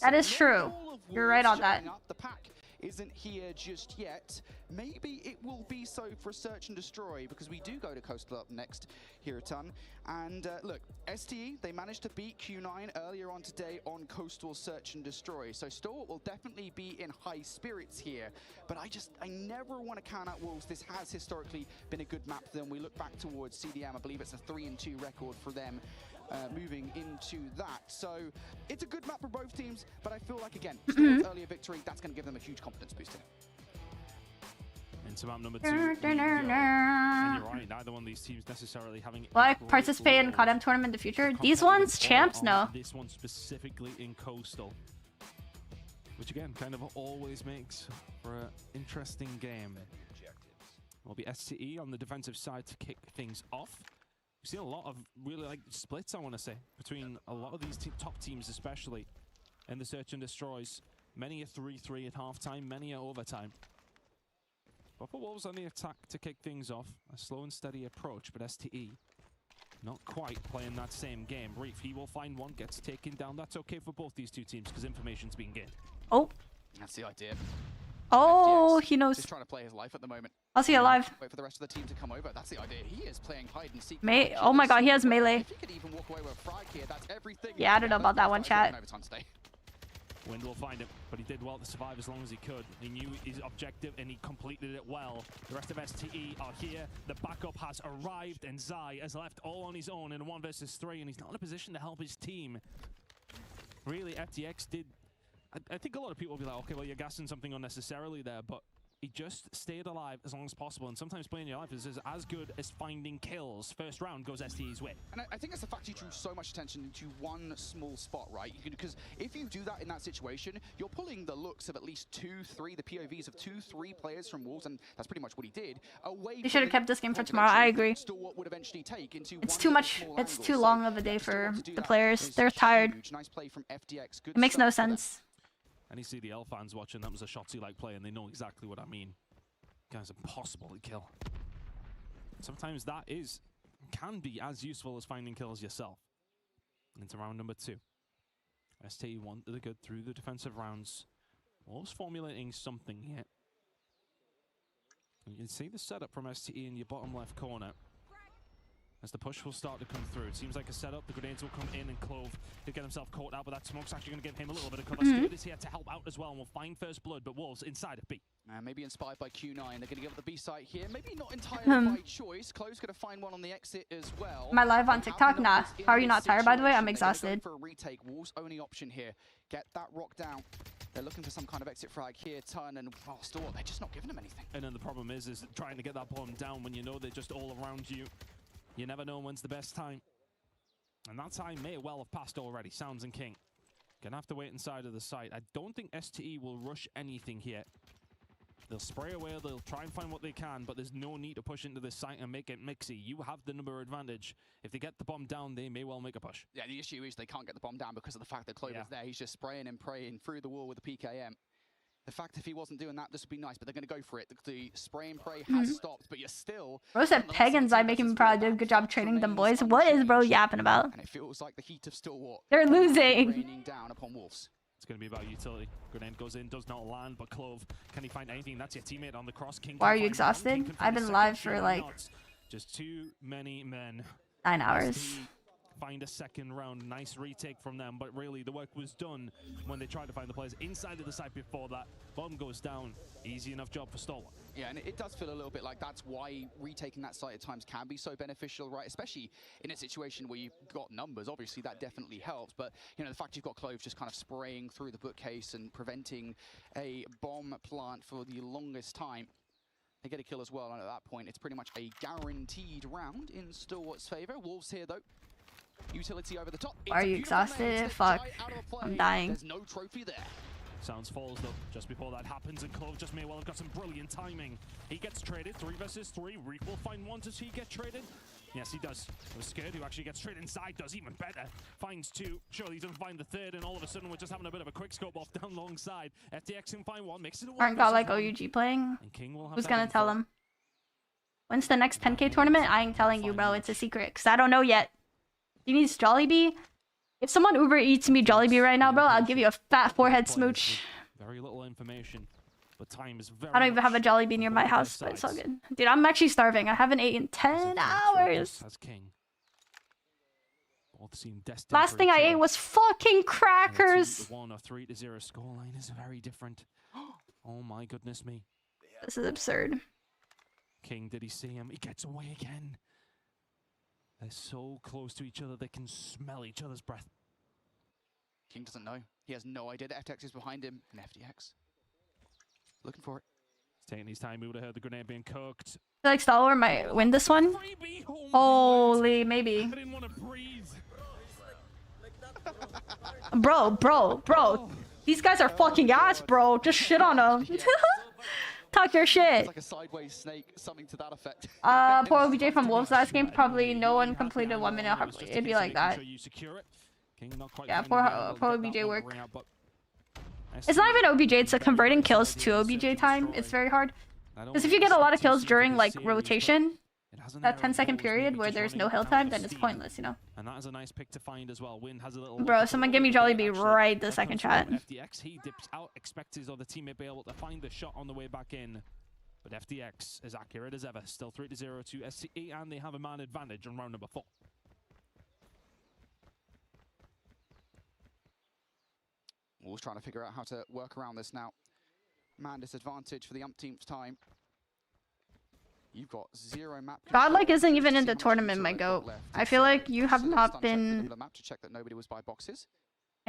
That is true. You're right on that. The pack isn't here just yet. Maybe it will be so for Search and Destroy, because we do go to Coastal up next here a ton. And look, STE, they managed to beat Q9 earlier on today on Coastal Search and Destroy. So Stalwart will definitely be in high spirits here. But I never want to count out Wolves. This has historically been a good map for them. We look back towards CDM, I believe it's a 3-2 record for them. Moving into that. So it's a good map for both teams, but I feel like, again, Storm's earlier victory, that's going to give them a huge confidence boost here. Into map number 2. And you're right, neither one of these teams necessarily having... Will I participate in CODM tournament in the future? These ones, champs, no. This one specifically in Coastal. Which again, kind of always makes for an interesting game. Will be STE on the defensive side to kick things off. We've seen a lot of really splits, I want to say, between a lot of these top teams, especially in the Search and Destroys. Many a 3-3 at halftime, many a overtime. But for Wolves on the attack to kick things off, a slow and steady approach, but STE Not quite playing that same game. Reef, he will find one, gets taken down. That's okay for both these two teams because information's being gained. Oh. That's the idea. Oh, FTX he knows. He's trying to play his life at the moment. I'll see alive. Wait for the rest of the team to come over. That's the idea. He is playing hide and seek. Oh my god, he has melee. If he could even walk away with a frag here, that's everything. Yeah, I don't know about that one, chat. Wind will find him, but he did well to survive as long as he could. He knew his objective and he completed it well. The rest of STE are here. The backup has arrived and Zai has left all on his own in a 1 versus 3 and he's not in a position to help his team. Really, FTX did... I think a lot of people will be like, okay, well, you're gassing something unnecessarily there, but he just stayed alive as long as possible, and sometimes playing your life is as good as finding kills. First round goes STE's way. And I think it's the fact you drew so much attention into one small spot, right? Because if you do that in that situation, you're pulling the looks of at least 2, 3, the POVs of 2, 3 players from Wolves, and that's pretty much what he did. Away They should have kept this game for tomorrow, I agree. Would eventually take into it's too much, it's too long of a day for the players. They're tired. Nice play from FTX. It makes no sense. And you see the L fans watching, that was a Shotzi-like play, and they know exactly what I mean. Guy's impossible to kill. Sometimes that can be as useful as finding kills yourself. Into round number 2. STE wanted to go through the defensive rounds. Wolves formulating something here. You can see the setup from STE in your bottom left corner. As the push will start to come through. It seems like a setup. The grenades will come in and Clove he'll get himself caught out, but that smoke's actually going to give him a little bit of cover. Skirt is here to help out as well, and we'll find first blood, but Wolves inside of B. Maybe inspired by Q9. They're going to give up the B site here. Maybe not entirely by choice. Clove's going to find one on the exit as well. Am I live on TikTok? Nah. How are you not tired, by the way? I'm exhausted. For a retake. Wolves' only option here. Get that rock down. They're looking for some kind of exit frag here. Turn and still, they're just not giving them anything. And then the problem is trying to get that bomb down when you know they're just all around you. You never know when's the best time. And that time may well have passed already. Sounds and King. Gonna have to wait inside of the site. I don't think STE will rush anything here. They'll spray away, they'll try and find what they can, but there's no need to push into this site and make it mixy. You have the number advantage. If they get the bomb down, they may well make a push. Yeah, the issue is they can't get the bomb down because of the fact that Clover's there. He's just spraying and praying through the wall with the PKM. The fact if he wasn't doing that, this would be nice, but they're going to go for it. The spray and pray has stopped, but you're still... Bro said Peg and Zai making me proud. Did a good job training them boys. What is bro yapping about? And it feels like the heat of Stalwart. They're losing. Raining down upon Wolves. It's going to be about utility. Grenade goes in, does not land, but Clove, can he find anything? That's your teammate on the cross. King. Why are you exhausted? I've been live for like... Just too many men. 9 hours. Find a second round. Nice retake from them, but really the work was done when they tried to find the players inside of the site before that. Bomb goes down. Easy enough job for Stalwart. Yeah, and it does feel a little bit like that's why retaking that site at times can be so beneficial, right? Especially in a situation where you've got numbers. Obviously, that definitely helps. But, you know, the fact you've got Clove just kind of spraying through the bookcase and preventing a bomb plant for the longest time. They get a kill as well, and at that point, it's pretty much a guaranteed round in Stalwart's favor. Wolves here, though. Utility over the top. Are you exhausted? Fuck. I'm dying. There's no trophy there. Sounds falls though. Just before that happens, and Clove just may well have got some brilliant timing. He gets traded. 3 versus 3. Reef will find one. Does he get traded? Yes, he does. It was Scared who actually gets traded inside. Does even better. Finds 2. Surely he doesn't find the 3rd, and all of a sudden we're just having a bit of a quick scope off down long side. FTX can find 1. Makes it a 1. Aren't got like OUG playing? Who's gonna tell him? When's the next 10K tournament? I ain't telling you, bro. It's a secret, because I don't know yet. He needs Jollibee. If someone Uber eats me Jollibee right now, bro, I'll give you a fat forehead smooch. Very little information, but time is very. I don't even have a Jollibee near my house, but it's all good. Dude, I'm actually starving. I haven't eaten in 10 hours. As King. Both seem destined. Last thing I ate was fucking crackers. 1 or 3-0 scoreline is very different. Oh my goodness me. This is absurd. King, did he see him? He gets away again. They're so close to each other, they can smell each other's breath. King doesn't know. He has no idea that FTX is behind him. And FTX looking for it. He's taking his time. We would have heard the grenade being cooked. I feel like Stalwart might win this one. Holy, maybe. I didn't want to breathe. Bro. These guys are fucking ass, bro. Just shit on them. Talk your shit. It's like a sideways snake, something to that effect. Poor OBJ from Wolves last game. Probably no one completed 1 minute. It'd be like that. Yeah, poor OBJ work. It's not even OBJ. It's a converting kills to OBJ time. It's very hard. Because if you get a lot of kills during like rotation, It has an that error 10-second Wolves period maybe where just there's running no hill out time, of then it's steam. pointless, you know. And that is a nice pick to find as well. Wind has a little Bro, someone give me Jollibee right the second chat. FDX, he dips out, expects his other teammate be able to find the shot on the way back in. But FDX is accurate as ever. Still 3-0 to SCE, and they have a man advantage on round number 4. Wolves trying to figure out how to work around this now. Man disadvantage for the umpteenth time. You've got 0 map. Godlike isn't even in the tournament, my goat. I feel like you have not been map to check that nobody was by boxes.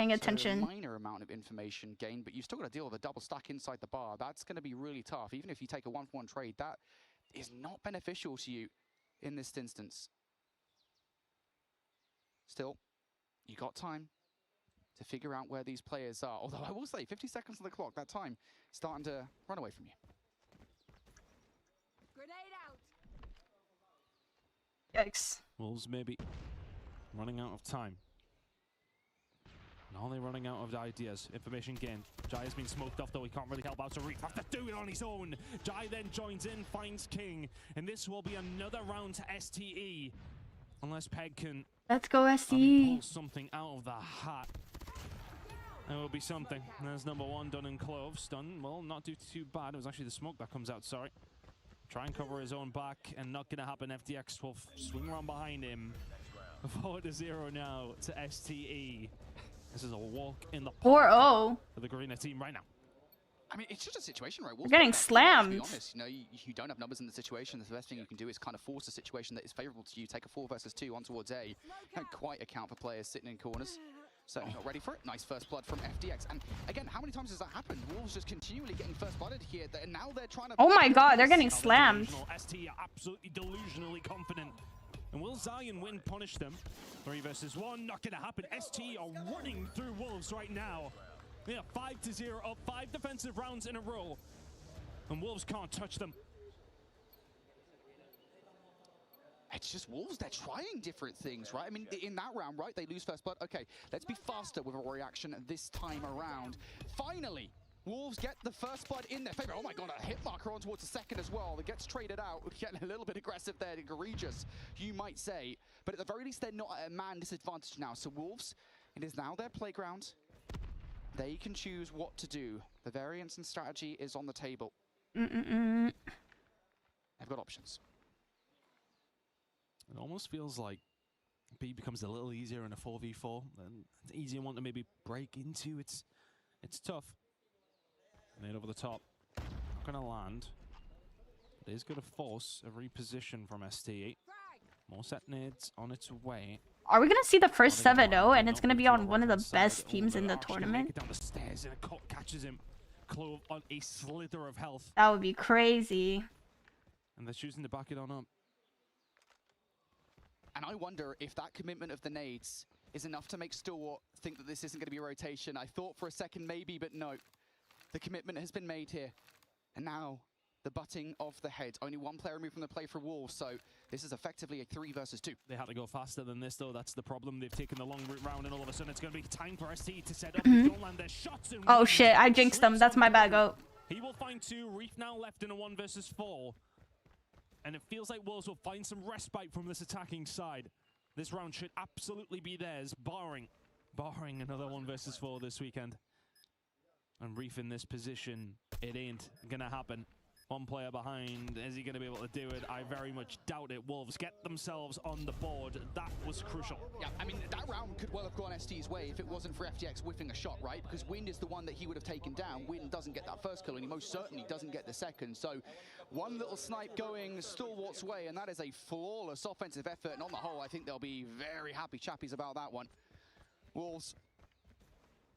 paying So attention. a minor amount of information gained, but you've still got to deal with a double stack inside the bar. That's going to be really tough. Even if you take a 1-for-1 trade, that is not beneficial to you in this instance. Still, you got time to figure out where these players are. Although I will say, 50 seconds on the clock, that time starting to run away from you. Yikes. Wolves maybe running out of time. And are they running out of ideas? Information gained. Jai has been smoked off, though he can't really help out, so Reef has to do it on his own. Jai then joins in, finds King, and this will be another round to STE. Unless Peg can Let's go, pull SE. something out of the hat. There will be something. There's number 1 done in cloves. Done, well, not do too bad. It was actually the smoke that comes out, sorry. Try and cover his own back, and not gonna happen. FDX will swing around behind him. 4-0 now to STE. This is a walk in the park 4-0 for the Greener team right now. I mean, it's just a situation, right? We're getting slammed. To be honest, you know, you don't have numbers in the situation. The best thing you can do is kind of force a situation that is favorable to you. Take a 4 versus 2 on towards A. Can't quite account for players sitting in corners. So not ready for it. Nice first blood from FDX. And again, how many times has that happened? Wolves just continually getting first blooded here. And now they're trying to... Oh my god, they're getting slammed. ST are absolutely delusionally confident. And will Zion win punish them? 3 versus 1, not gonna happen. ST are running through Wolves right now. Yeah, 5-0 up, 5 defensive rounds in a row. And Wolves can't touch them. It's just Wolves, they're trying different things, right? I mean, in that round, right, they lose first blood. Okay, let's be faster with a reaction this time around. Finally, Wolves get the first blood in their favor. Oh my god, a hit marker on towards the second as well. That gets traded out. Getting a little bit aggressive there, egregious, you might say. But at the very least, they're not at a man disadvantage now. So Wolves, it is now their playground. They can choose what to do. The variance and strategy is on the table. They've got options. It almost feels like B becomes a little easier in a 4v4, and it's an easier one to maybe break into. It's tough. Made over the top. Not gonna land. It is gonna force a reposition from ST8. More set nades on its way. Are we gonna see the first 7-0 and it's gonna be on one of the best teams in the tournament? Down the stairs and a catches him. Clove on a slither of health. That would be crazy. And they're choosing to back it on up. And I wonder if that commitment of the nades is enough to make Stalwart think that this isn't going to be a rotation. I thought for a second maybe, but no. The commitment has been made here. And now, the butting of the head. Only 1 player removed from the play for Wolves, so this is effectively a 3 versus 2. They had to go faster than this, though. That's the problem. They've taken the long route round, and all of a sudden it's going to be time for ST to set up. They don't land their shots. Oh shit, I jinxed them. That's my bad, goat. He will find 2. Reef now left in a 1 versus 4. And it feels like Wolves will find some respite from this attacking side. This round should absolutely be theirs, barring another 1 versus 4 this weekend. And Reef in this position, it ain't gonna happen. 1 player behind, is he gonna be able to do it? I very much doubt it. Wolves get themselves on the board. That was crucial. Yeah, I mean, that round could well have gone ST's way if it wasn't for FTX whiffing a shot, right? Because Wind is the one that he would have taken down. Wind doesn't get that first kill, and he most certainly doesn't get the second. So, 1 little snipe going Stalwart's way, and that is a flawless offensive effort. And on the whole, I think they'll be very happy chappies about that one. Wolves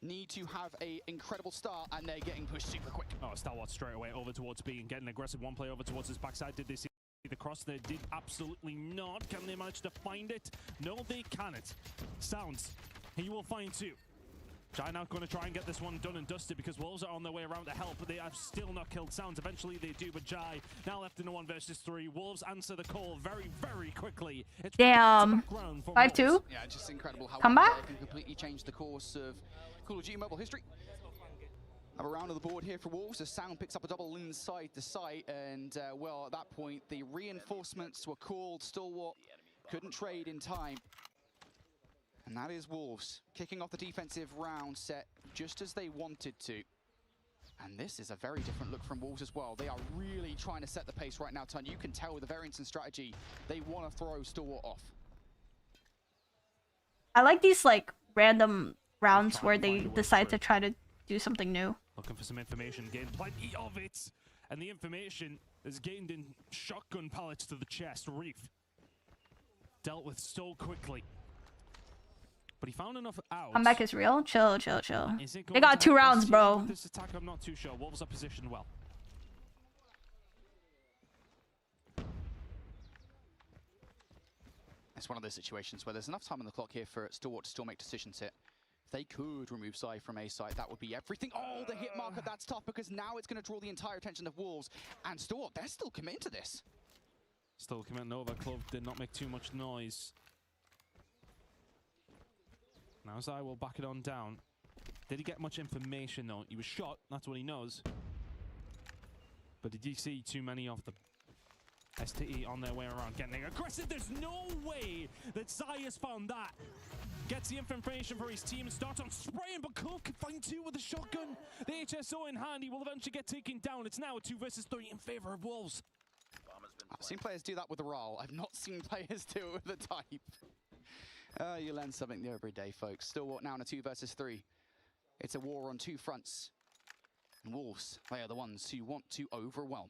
need to have an incredible start, and they're getting pushed super quick. Oh, Stalwart straight away over towards B and getting aggressive. 1 play over towards his backside. Did they see the cross? They did absolutely not. Can they manage to find it? No, they cannot. Sounds. He will find 2. Jai now going to try and get this one done and dusted because Wolves are on their way around to help, but they have still not killed Sounds. Eventually they do, but Jai now left in a 1 versus 3. Wolves answer the call very, very quickly. It's damn. 5-2. Yeah, just incredible how Come back. can completely change the course of Call of Duty Mobile history. Have a round of the board here for Wolves. The Sound picks up a double inside the site, and well, at that point, the reinforcements were called. Stalwart couldn't trade in time. And that is Wolves kicking off the defensive round set just as they wanted to. And this is a very different look from Wolves as well. They are really trying to set the pace right now, Ton. You can tell with the variance in strategy, they want to throw Stalwart off. I like these like random rounds where they decide to try to do something new. Looking for some information, gained plenty of it. And the information is gained in shotgun pellets to the chest. Reef dealt with so quickly. But he found enough out. Comeback is real. Chill, chill, chill. They got 2 rounds, bro. This attack, I'm not too sure. Wolves are positioned well. It's one of those situations where there's enough time on the clock here for Stalwart to still make decisions here. If they could remove Zai from A side, that would be everything. Oh, the hit marker, that's tough because now it's going to draw the entire attention of Wolves. And Stalwart, they're still committed to this. Still committing over. Club did not make too much noise. Now Zai will back it on down. Did he get much information though? He was shot, that's what he knows. But did you see too many of the STE on their way around getting aggressive? There's no way that Zai has found that. Gets the information for his team, starts on spraying, but Cove can find 2 with the shotgun. The HSO in hand, he will eventually get taken down. It's now a 2 versus 3 in favor of Wolves. I've seen players do that with the RAL. I've not seen players do it with the type. You learn something new every day, folks. Stalwart now in a 2 versus 3. It's a war on 2 fronts. And Wolves, they are the ones who want to overwhelm.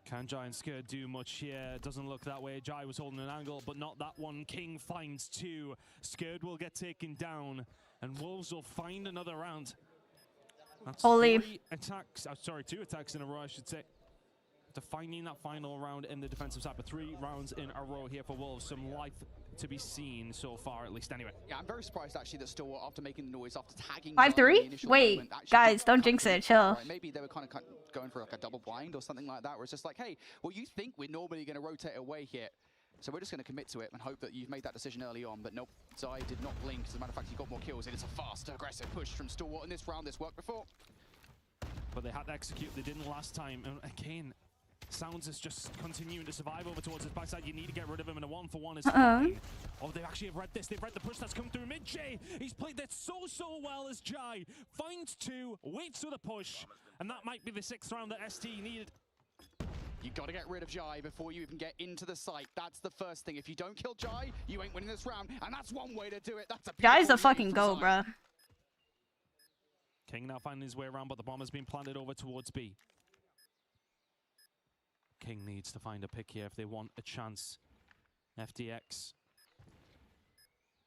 Can Jai and Skurd do much here? Doesn't look that way. Jai was holding an angle, but not that one. King finds 2. Skurd will get taken down, and Wolves will find another round. That's 3 attacks. Sorry, 2 attacks in a row, I should say. To finding that final round in the defensive side, but 3 rounds in a row here for Wolves. Some life to be seen so far, at least anyway. Yeah, I'm very surprised actually that Stalwart, after making the noise, after tagging 5-3? Wait, guys, don't jinx it. Chill. Right, maybe they were kind of going for like a double blind or something like that, where it's just like, hey, well, you think we're normally going to rotate away here, so we're just going to commit to it and hope that you've made that decision early on. But nope, Zai did not blink. As a matter of fact, he got more kills, and it's a fast, aggressive push from Stalwart in this round. This worked before. But they had to execute. They didn't last time. And again, Sounds is just continuing to survive over towards his backside. You need to get rid of him, and a 1-for-1 is fine. Oh, they actually have read this. They've read the push that's come through mid-J. He's played that so well as Jai. Finds 2, waits for the push, and that might be the 6th round that ST needed. You got to get rid of Jai before you even get into the site. That's the first thing. If you don't kill Jai, you ain't winning this round, and that's one way to do it. That's a Jai's a fucking go, bruh. King now finding his way around, but the bomb has been planted over towards B. King needs to find a pick here if they want a chance. FDX.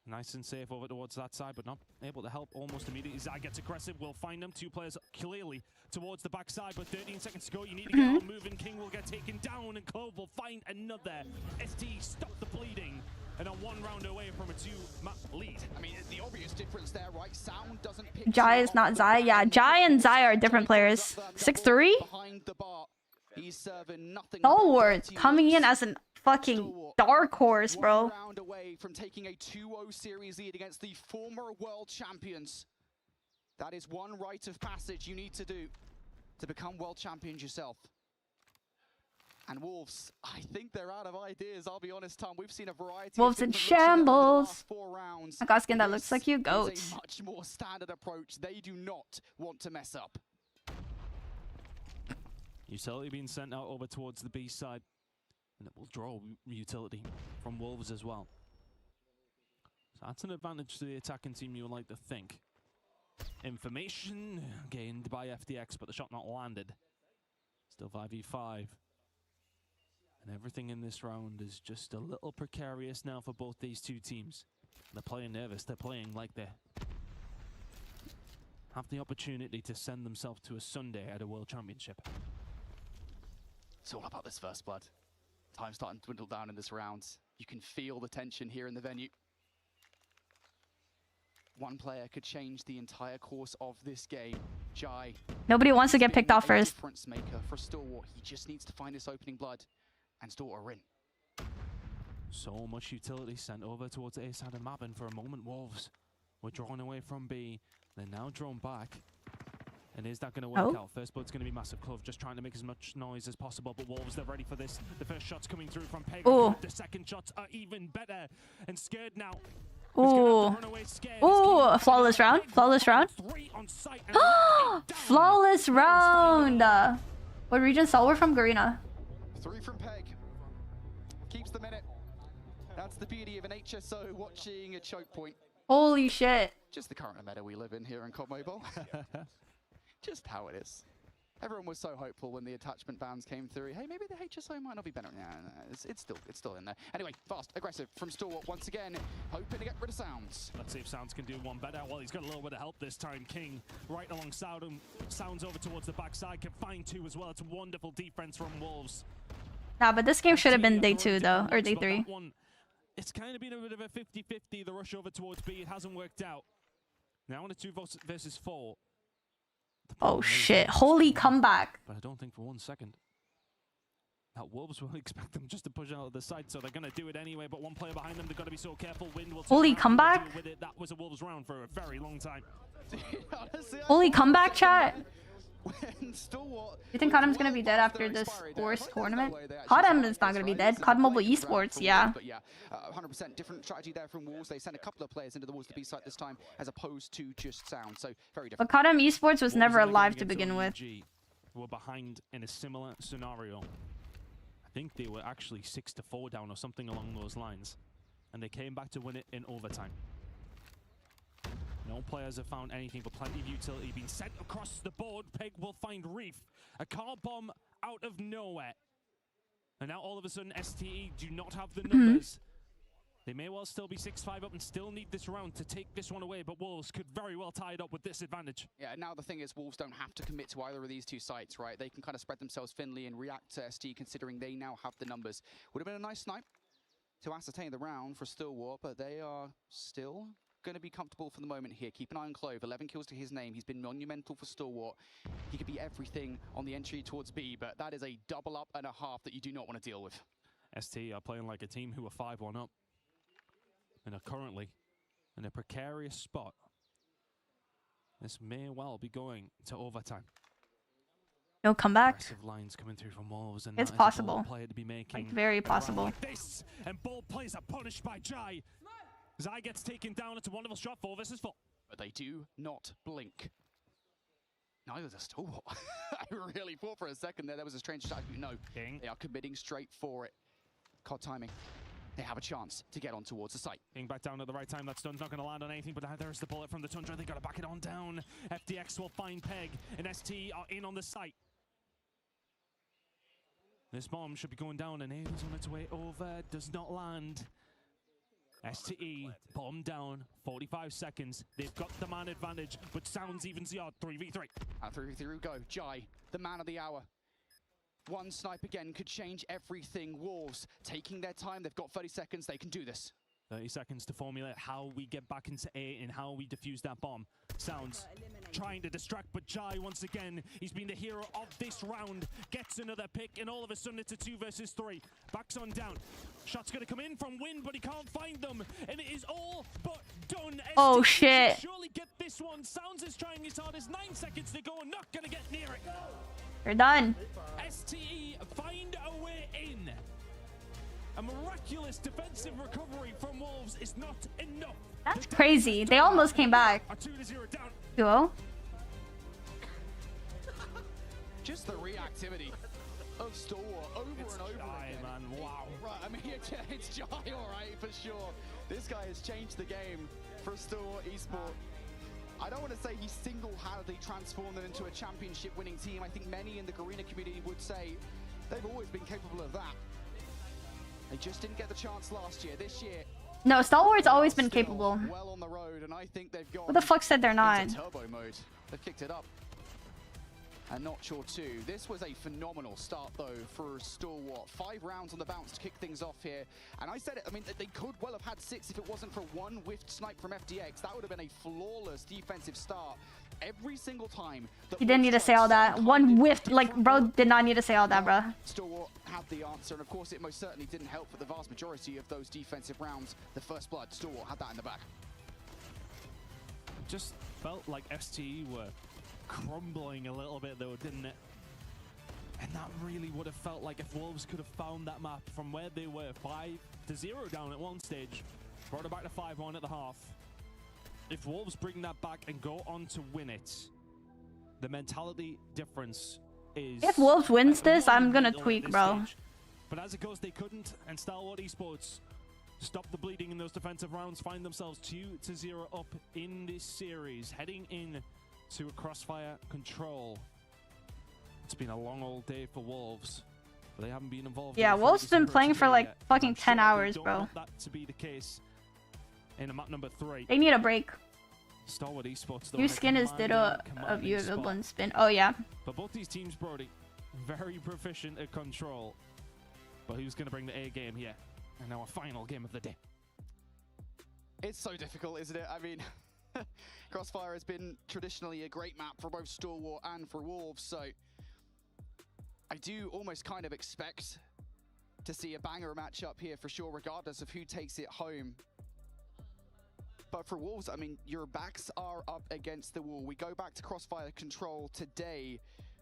Nice and safe over towards that side, but not able to help almost immediately. Zai gets aggressive, will find them. 2 players clearly towards the backside, but 13 seconds to go. You need to get on moving. King will get taken down, and Clove will find another. ST stop the bleeding, and are 1 round away from a 2-map lead. I mean, the obvious difference there, right? Sound doesn't pick. Jai is not Zai. Yeah, Jai and Zai are different players. 6-3? Behind the bar. He's serving nothing. Stalwart coming in as a fucking dark horse, bro. 1 round away from taking a 2-0 series lead against the former world champions. That is one rite of passage you need to do to become world champions yourself. And Wolves, I think they're out of ideas, I'll be honest, Tom. We've seen a variety Wolves of in different looks in the shambles. last 4 rounds. I got skin that looks like you, This goats. is a much more standard approach. They do not want to mess up. Utility being sent out over towards the B side, and it will draw utility from Wolves as well. So that's an advantage to the attacking team, you would like to think. Information gained by FDX, but the shot not landed. Still 5v5. And everything in this round is just a little precarious now for both these 2 teams. They're playing nervous, they're playing like they have the opportunity to send themselves to a Sunday at a World Championship. It's all about this first blood. Time's starting to dwindle down in this round. You can feel the tension here in the venue. One player could change the entire course of this game. Jai. Nobody wants to get picked off first. Difference maker for Stalwart. He just needs to find this opening blood, and Stalwart are in. So much utility sent over towards A side of map, and for a moment, Wolves We're drawn away from B. They're now drawn back. And is that going to work out? First blood's going to be massive. Clove just trying to make as much noise as possible. But Wolves, they're ready for this. The first shot's coming through from Peg. The second shots are even better. And Scared now. Ooh. Ooh, a flawless round. Flawless round. Flawless round. What region? Stalwart from Garena. 3 from Peg. Keeps the minute. That's the beauty of an HSO watching a choke point. Holy shit. Just the current meta we live in here in COD Mobile. Just how it is. Everyone was so hopeful when the attachment bans came through. Hey, maybe the HSO might not be better. No, it's still in there. Anyway, fast, aggressive from Stalwart once again, hoping to get rid of Sounds. Let's see if Sounds can do one better. Well, he's got a little bit of help this time. King right alongside him. Sounds over towards the backside, can find 2 as well. It's wonderful defense from Wolves. Nah, but this game should have been day 2 though, or day 3. It's kind of been a bit of a 50-50, the rush over towards B. It hasn't worked out. Now on a 2 versus 4. Oh shit, holy comeback. But I don't think for 1 second that Wolves will expect them just to push out of the side, so they're going to do it anyway. But one player behind them, they've got to be so careful. Wind will holy comeback? with it. That was a Wolves round for a very long time. Holy comeback, chat. You think Kadam's gonna be dead after this worst tournament? Kadam is not gonna be dead. COD Mobile Esports, yeah. But yeah, 100% different strategy there from Wolves. They sent a couple of players into the Wolves to B site this time, as opposed to just Sound. So very different. But Kadam Esports was never alive to begin with. Were behind in a similar scenario. I think they were actually 6-4 down or something along those lines, and they came back to win it in overtime. No players have found anything but plenty of utility being sent across the board. Peg will find Reef. A car bomb out of nowhere. And now all of a sudden STE do not have the numbers. They may well still be 6-5 up and still need this round to take this one away, but Wolves could very well tie it up with this advantage. Yeah, now the thing is Wolves don't have to commit to either of these 2 sites, right? They can kind of spread themselves thinly and react to ST, considering they now have the numbers. Would have been a nice snipe to ascertain the round for Stalwart, but they are still going to be comfortable for the moment here. Keep an eye on Clove. 11 kills to his name. He's been monumental for Stalwart. He could be everything on the entry towards B, but that is a double up and a half that you do not want to deal with. ST are playing like a team who are 5-1 up and are currently in a precarious spot. This may well be going to overtime. No comeback. Aggressive lines coming through from Wolves, and it's possible. Player to be making like very possible. Like this, and bold plays are punished by Jai. Zai gets taken down. It's a wonderful shot, 4 versus 4. But they do not blink. Neither does Stalwart. I really thought for a second there was a strange shot. No, they are committing straight for it. COD timing. They have a chance to get on towards the site. King back down at the right time. That stun's not going to land on anything, but there's the bullet from the Tundra. They got to back it on down. FDX will find Peg, and ST are in on the site. This bomb should be going down, and Aeris on its way over. Does not land. STE, bomb down, 45 seconds. They've got the man advantage, but Sounds evens the odd, 3v3. 3v3 go. Jai, the man of the hour. One snipe again could change everything. Wolves taking their time. They've got 30 seconds. They can do this. 30 seconds to formulate how we get back into A and how we defuse that bomb. Sounds trying to distract, but Jai, once again, he's been the hero of this round. Gets another pick, and all of a sudden it's a 2 versus 3. Backs on down. Shot's going to come in from Wind, but he can't find them. And it is all but done. Oh, shit. Surely get this one. Sounds is trying his hardest. 9 seconds to go, and not going to get near it. They're done. STE find a way in. A miraculous defensive recovery from Wolves is not enough. That's crazy. They almost came back. 2-0. Just the reactivity of Stalwart over and over again. Man. Wow. Right, I mean, it's Jai, all right, for sure. This guy has changed the game for Stalwart Esport. I don't want to say he single-handedly transformed them into a championship-winning team. I think many in the Garena community would say they've always been capable of that. They just didn't get the chance last year. This year, no, Stalwart's always been capable. Well on the road, and I think they've got. Who the fuck said they're not? Turbo mode. They've kicked it up. And not sure too. This was a phenomenal start though for Stalwart. 5 rounds on the bounce to kick things off here. And I said it, I mean, they could well have had 6 if it wasn't for one whiffed snipe from FDX. That would have been a flawless defensive start. Every single time. He didn't need to say all that. One whiff, like, bro did not need to say all that, bro. Stalwart had the answer, and of course it most certainly didn't help for the vast majority of those defensive rounds. The first blood, Stalwart had that in the back. just felt like STE were crumbling a little bit though, didn't it? And that really would have felt like if Wolves could have found that map from where they were 5-0 down at one stage, brought it back to 5-1 at the half. If Wolves bring that back and go on to win it, the mentality difference is... If Wolves wins this, I'm gonna tweak, bro. But as it goes, they couldn't, and Stalwart Esports stop the bleeding in those defensive rounds, find themselves 2-0 up in this series, heading in to a Crossfire control. It's been a long old day for Wolves, but they haven't been involved. Yeah, Wolves been playing for like fucking 10 hours, bro. Want that to be the case in map number 3. They need a break. Stalwart Esports, Your skin is ditto of you available in spin. Oh yeah. But both these teams, Brody, very proficient at control. But who's going to bring the A game here? And now a final game of the day. It's so difficult, isn't it? I mean, Crossfire has been traditionally a great map for both Stalwart and for Wolves, so I do almost kind of expect to see a banger matchup here for sure, regardless of who takes it home. But for Wolves, I mean, your backs are up against the wall. We go back to Crossfire control today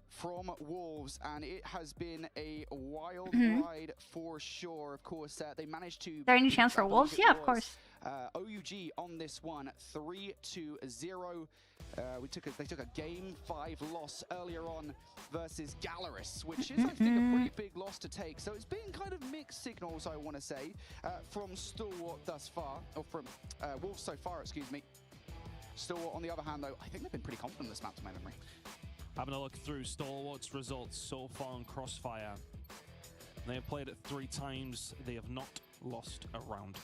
from Wolves, and it has been a wild ride for sure. Of course, they managed to... Is there any chance for Wolves? Yeah, of course. OUG on this one, 3-0. They took a game 5 loss earlier on versus Galaris, which is, I think, a pretty big loss to take. So it's been kind of mixed signals, I want to say, from Stalwart thus far, or from Wolves so far, excuse me. Stalwart, on the other hand, though, I think they've been pretty confident in this map to my memory. Having a look through Stalwart's results so far on Crossfire. They have played it 3 times. They have not lost a round.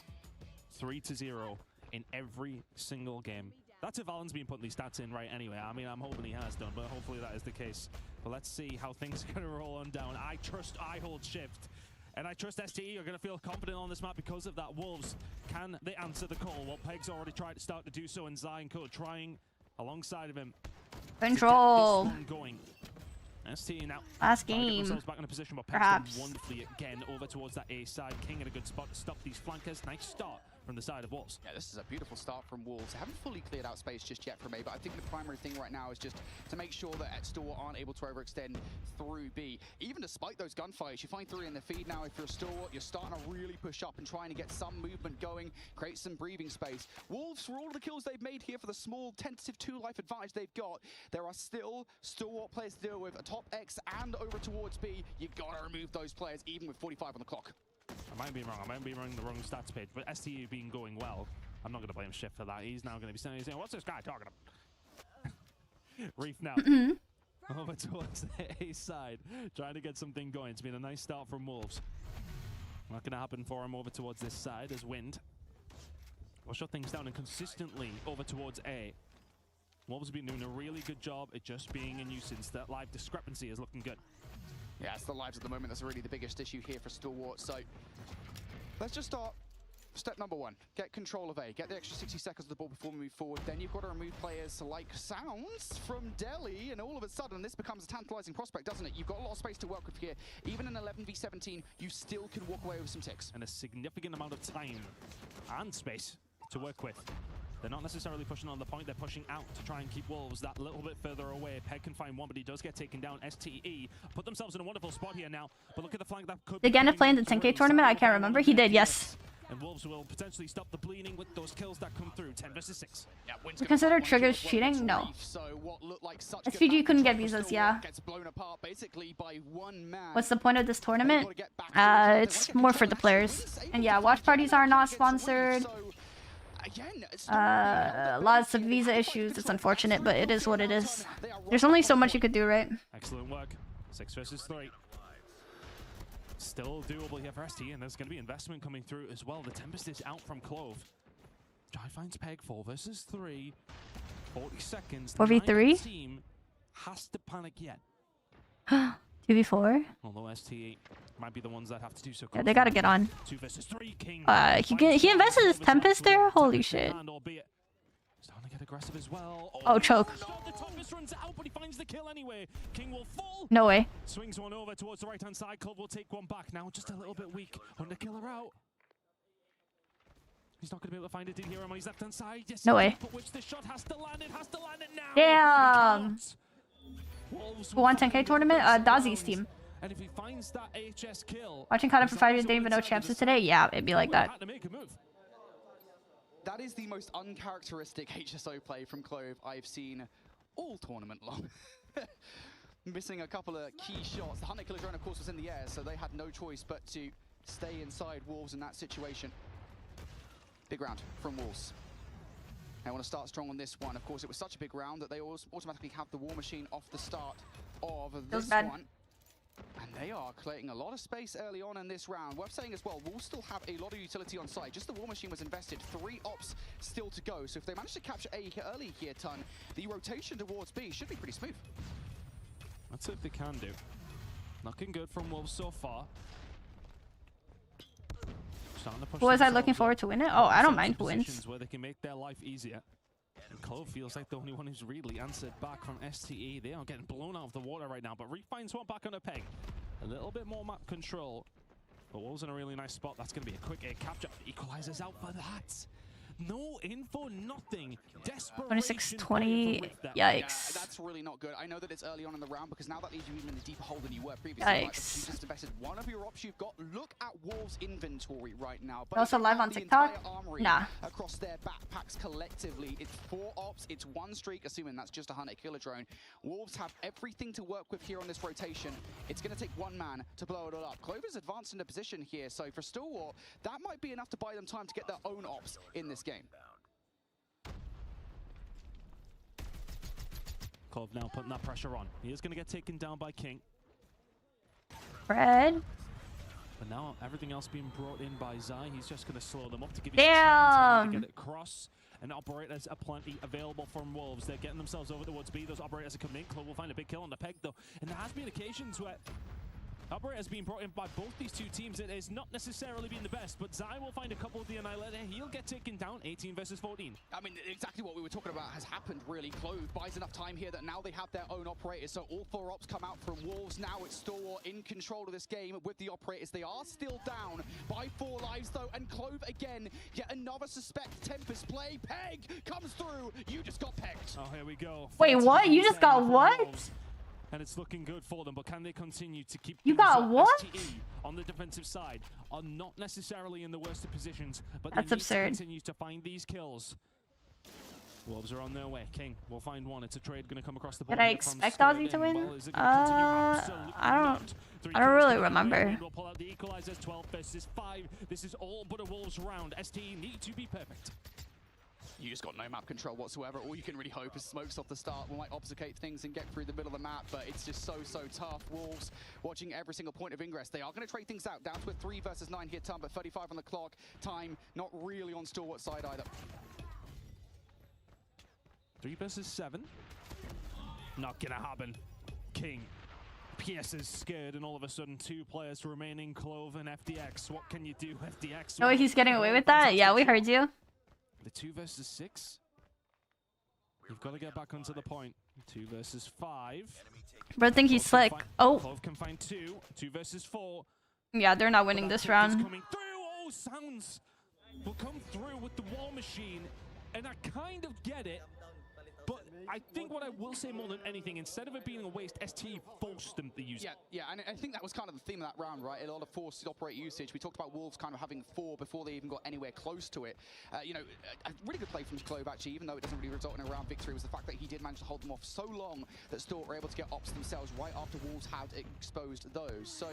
3-0 in every single game. That's if Alan's been putting these stats in right anyway. I mean, I'm hoping he has done, but hopefully that is the case. But let's see how things are going to roll on down. I trust I hold shift. And I trust STE are going to feel confident on this map because of that. Wolves, can they answer the call? Well, Peg's already tried to start to do so, and Zion Code trying alongside of him. Control. Going. STE now. Last game. Back in a position, but perhaps. Wonderfully again over towards that A side. King in a good spot to stop these flankers. Nice start from the side of Wolves. Yeah, this is a beautiful start from Wolves. They haven't fully cleared out space just yet from A, but I think the primary thing right now is just to make sure that Stalwart aren't able to overextend through B. Even despite those gunfights, you find 3 in the feed now. If you're a Stalwart, you're starting to really push up and trying to get some movement going, create some breathing space. Wolves, for all of the kills they've made here, for the small tentative 2-life advantage they've got, there are still Stalwart players to deal with, a top X and over towards B. You gotta remove those players, even with 45 on the clock. I might be wrong. I might be running the wrong stats page, but STE being going well. I'm not going to blame Shift for that. He's now going to be saying, what's this guy talking about? Reef now. Over towards the A side, trying to get something going. It's been a nice start from Wolves. Not going to happen for him over towards this side as Wind will shut things down and consistently over towards A. Wolves have been doing a really good job at just being a nuisance. That live discrepancy is looking good. Yeah, it's the lives at the moment that's really the biggest issue here for Stalwart. So let's just start step number 1. Get control of A. Get the extra 60 seconds of the ball before we move forward. Then you've got to remove players like Sounds from Delhi, and all of a sudden this becomes a tantalizing prospect, doesn't it? You've got a lot of space to work with here. Even in 11v17, you still can walk away with some ticks. And a significant amount of time and space to work with. They're not necessarily pushing on the point, they're pushing out to try and keep Wolves that little bit further away. Peg can find one, but he does get taken down. STE put themselves in a wonderful spot here now, but look at the flank that could Did Gannett play in the 10K tournament? I can't remember. He did, yes. And Wolves will potentially stop the bleeding with those kills that come through. 10 versus 6. Yeah, you consider triggers cheating? No. SVG couldn't get visas, yeah. What's the point of this tournament? It's more for the players. And yeah, watch parties are not sponsored. Lots of visa issues. It's unfortunate, but it is what it is. There's only so much you could do, right? Excellent work. 6 versus 3. Still doable here for ST, and there's going to be investment coming through as well. The Tempest is out from Clove. Jai finds Peg. 4 versus 3. 40 seconds. 4v3? Team has to panic yet. 2v4? Although ST might be the ones that have to do so. Yeah, they gotta get on. 2 versus 3. King. He invested his Tempest there? Holy shit. Starting to get aggressive as well. Oh, choke. The Tempest runs out, but he finds the kill anyway. King will fall. No way. Swings one over towards the right-hand side. Clove will take one back. Now just a little bit weak. Hunter killer out. He's not going to be able to find it in here on his left-hand side. Yes, No way. But which the shot has to land. It has to land it now. Damn. Who won 10K tournament? Dazi's team. And if he finds that HS kill, Watching kind of provided didn't even know champs is today. Yeah, it'd be like that. That is the most uncharacteristic HSO play from Clove I've seen all tournament long. Missing a couple of key shots. The Hunter Killer drone, of course, was in the air, so they had no choice but to stay inside Wolves in that situation. Big round from Wolves. They want to start strong on this one. Of course, it was such a big round that they automatically have the War Machine off the start of this one. And they are creating a lot of space early on in this round. Worth saying as well, Wolves still have a lot of utility on site. Just the War Machine was invested. 3 ops still to go. So if they manage to capture A early here, Ton, the rotation towards B should be pretty smooth. That's what they can do. Looking good from Wolves so far. Who was I looking forward to win it? Oh, I don't mind who wins. Where they can make their life easier. And Clove feels like the only one who's really answered back from STE. They are getting blown out of the water right now, but Reef finds one back on a peg. A little bit more map control. But Wolves in a really nice spot. That's going to be a quick A capture. Equalizers out for that. No info, nothing. 26-20. Yikes. That's really not good. I know that it's early on in the round because now that leaves you even in a deeper hole than you were previously. Yikes. Right? You just invested one of your ops you've got. Look at Wolves' inventory right now. But also live on TikTok? Nah. Across their backpacks collectively. It's 4 ops, it's 1 streak, assuming that's just a Hunter Killer drone. Wolves have everything to work with here on this rotation. It's going to take 1 man to blow it all up. Clover's advanced in a position here, so for Stalwart, that might be enough to buy them time to get their own ops in this game. Clove now putting that pressure on. He is going to get taken down by King. Fred. But now everything else being brought in by Zai. He's just going to slow them up to give you time to get it across. And operators are plenty available from Wolves. They're getting themselves over towards B. Those operators are coming in. Clove will find a big kill on the peg though. And there has been occasions where operators being brought in by both these 2 teams. It has not necessarily been the best, but Zai will find a couple of the Annihilator. He'll get taken down, 18 versus 14. I mean, exactly what we were talking about has happened, really. Clove buys enough time here that now they have their own operators, so all 4 ops come out from Wolves. Now it's Stalwart in control of this game with the operators. They are still down by 4 lives, though, and Clove again, yet another suspect. Tempest play, Peg comes through. You just got pegged. Oh, here we go. Wait, what? You just got what? And it's looking good for them, but can they continue to keep you got what? STE on the defensive side are not necessarily in the worst of positions, but that's they need absurd. to continue to find these kills. Wolves are on their way. King will find one. It's a trade going to come across the board. Did I expect Aussie to win? I don't really remember. We'll pull out the equalizers. 12 versus 5. This is all but a Wolves round. STE need to be perfect. You just got no map control whatsoever. All you can really hope is smokes off the start will might obfuscate things and get through the middle of the map, but it's just so tough. Wolves watching every single point of ingress. They are going to trade things out. Down to a 3 versus 9 here, Tom, but 35 on the clock. Time not really on Stalwart's side either. 3 versus 7. Not gonna happen. King. PS is scared, and all of a sudden 2 players remaining, Clove and FDX. What can you do, FDX? No way he's getting away with that? Yeah, we heard you. The 2 versus 6. You've got to get back onto the point. 2 versus 5. Bro, I think he's slick. Oh. Clove can find 2. 2 versus 4. Yeah, they're not winning this round. Coming through. Oh, Sounds will come through with the War Machine, and I kind of get it. But I think what I will say more than anything, instead of it being a waste, ST forced them to use it. Yeah, and I think that was kind of the theme of that round, right? A lot of forced operate usage. We talked about Wolves kind of having 4 before they even got anywhere close to it. You know, a really good play from Clove, actually, even though it doesn't really result in a round victory, was the fact that he did manage to hold them off so long that Stalwart were able to get ops themselves right after Wolves had exposed those. So,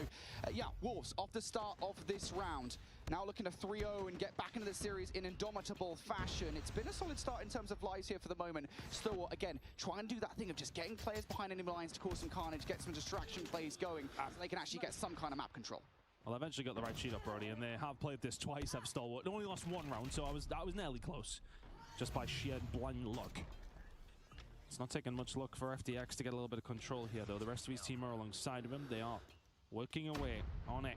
yeah, Wolves off the start of this round. Now looking to 3-0 and get back into the series in indomitable fashion. It's been a solid start in terms of lives here for the moment. Stalwart, again, try and do that thing of just getting players behind enemy lines to cause some carnage, get some distraction plays going, so they can actually get some kind of map control. Well, I've eventually got the right sheet up already, and they have played this twice, have Stalwart. They only lost 1 round, so I was nearly close, just by sheer blind luck. It's not taking much luck for FDX to get a little bit of control here, though. The rest of his team are alongside of him. They are working away on it.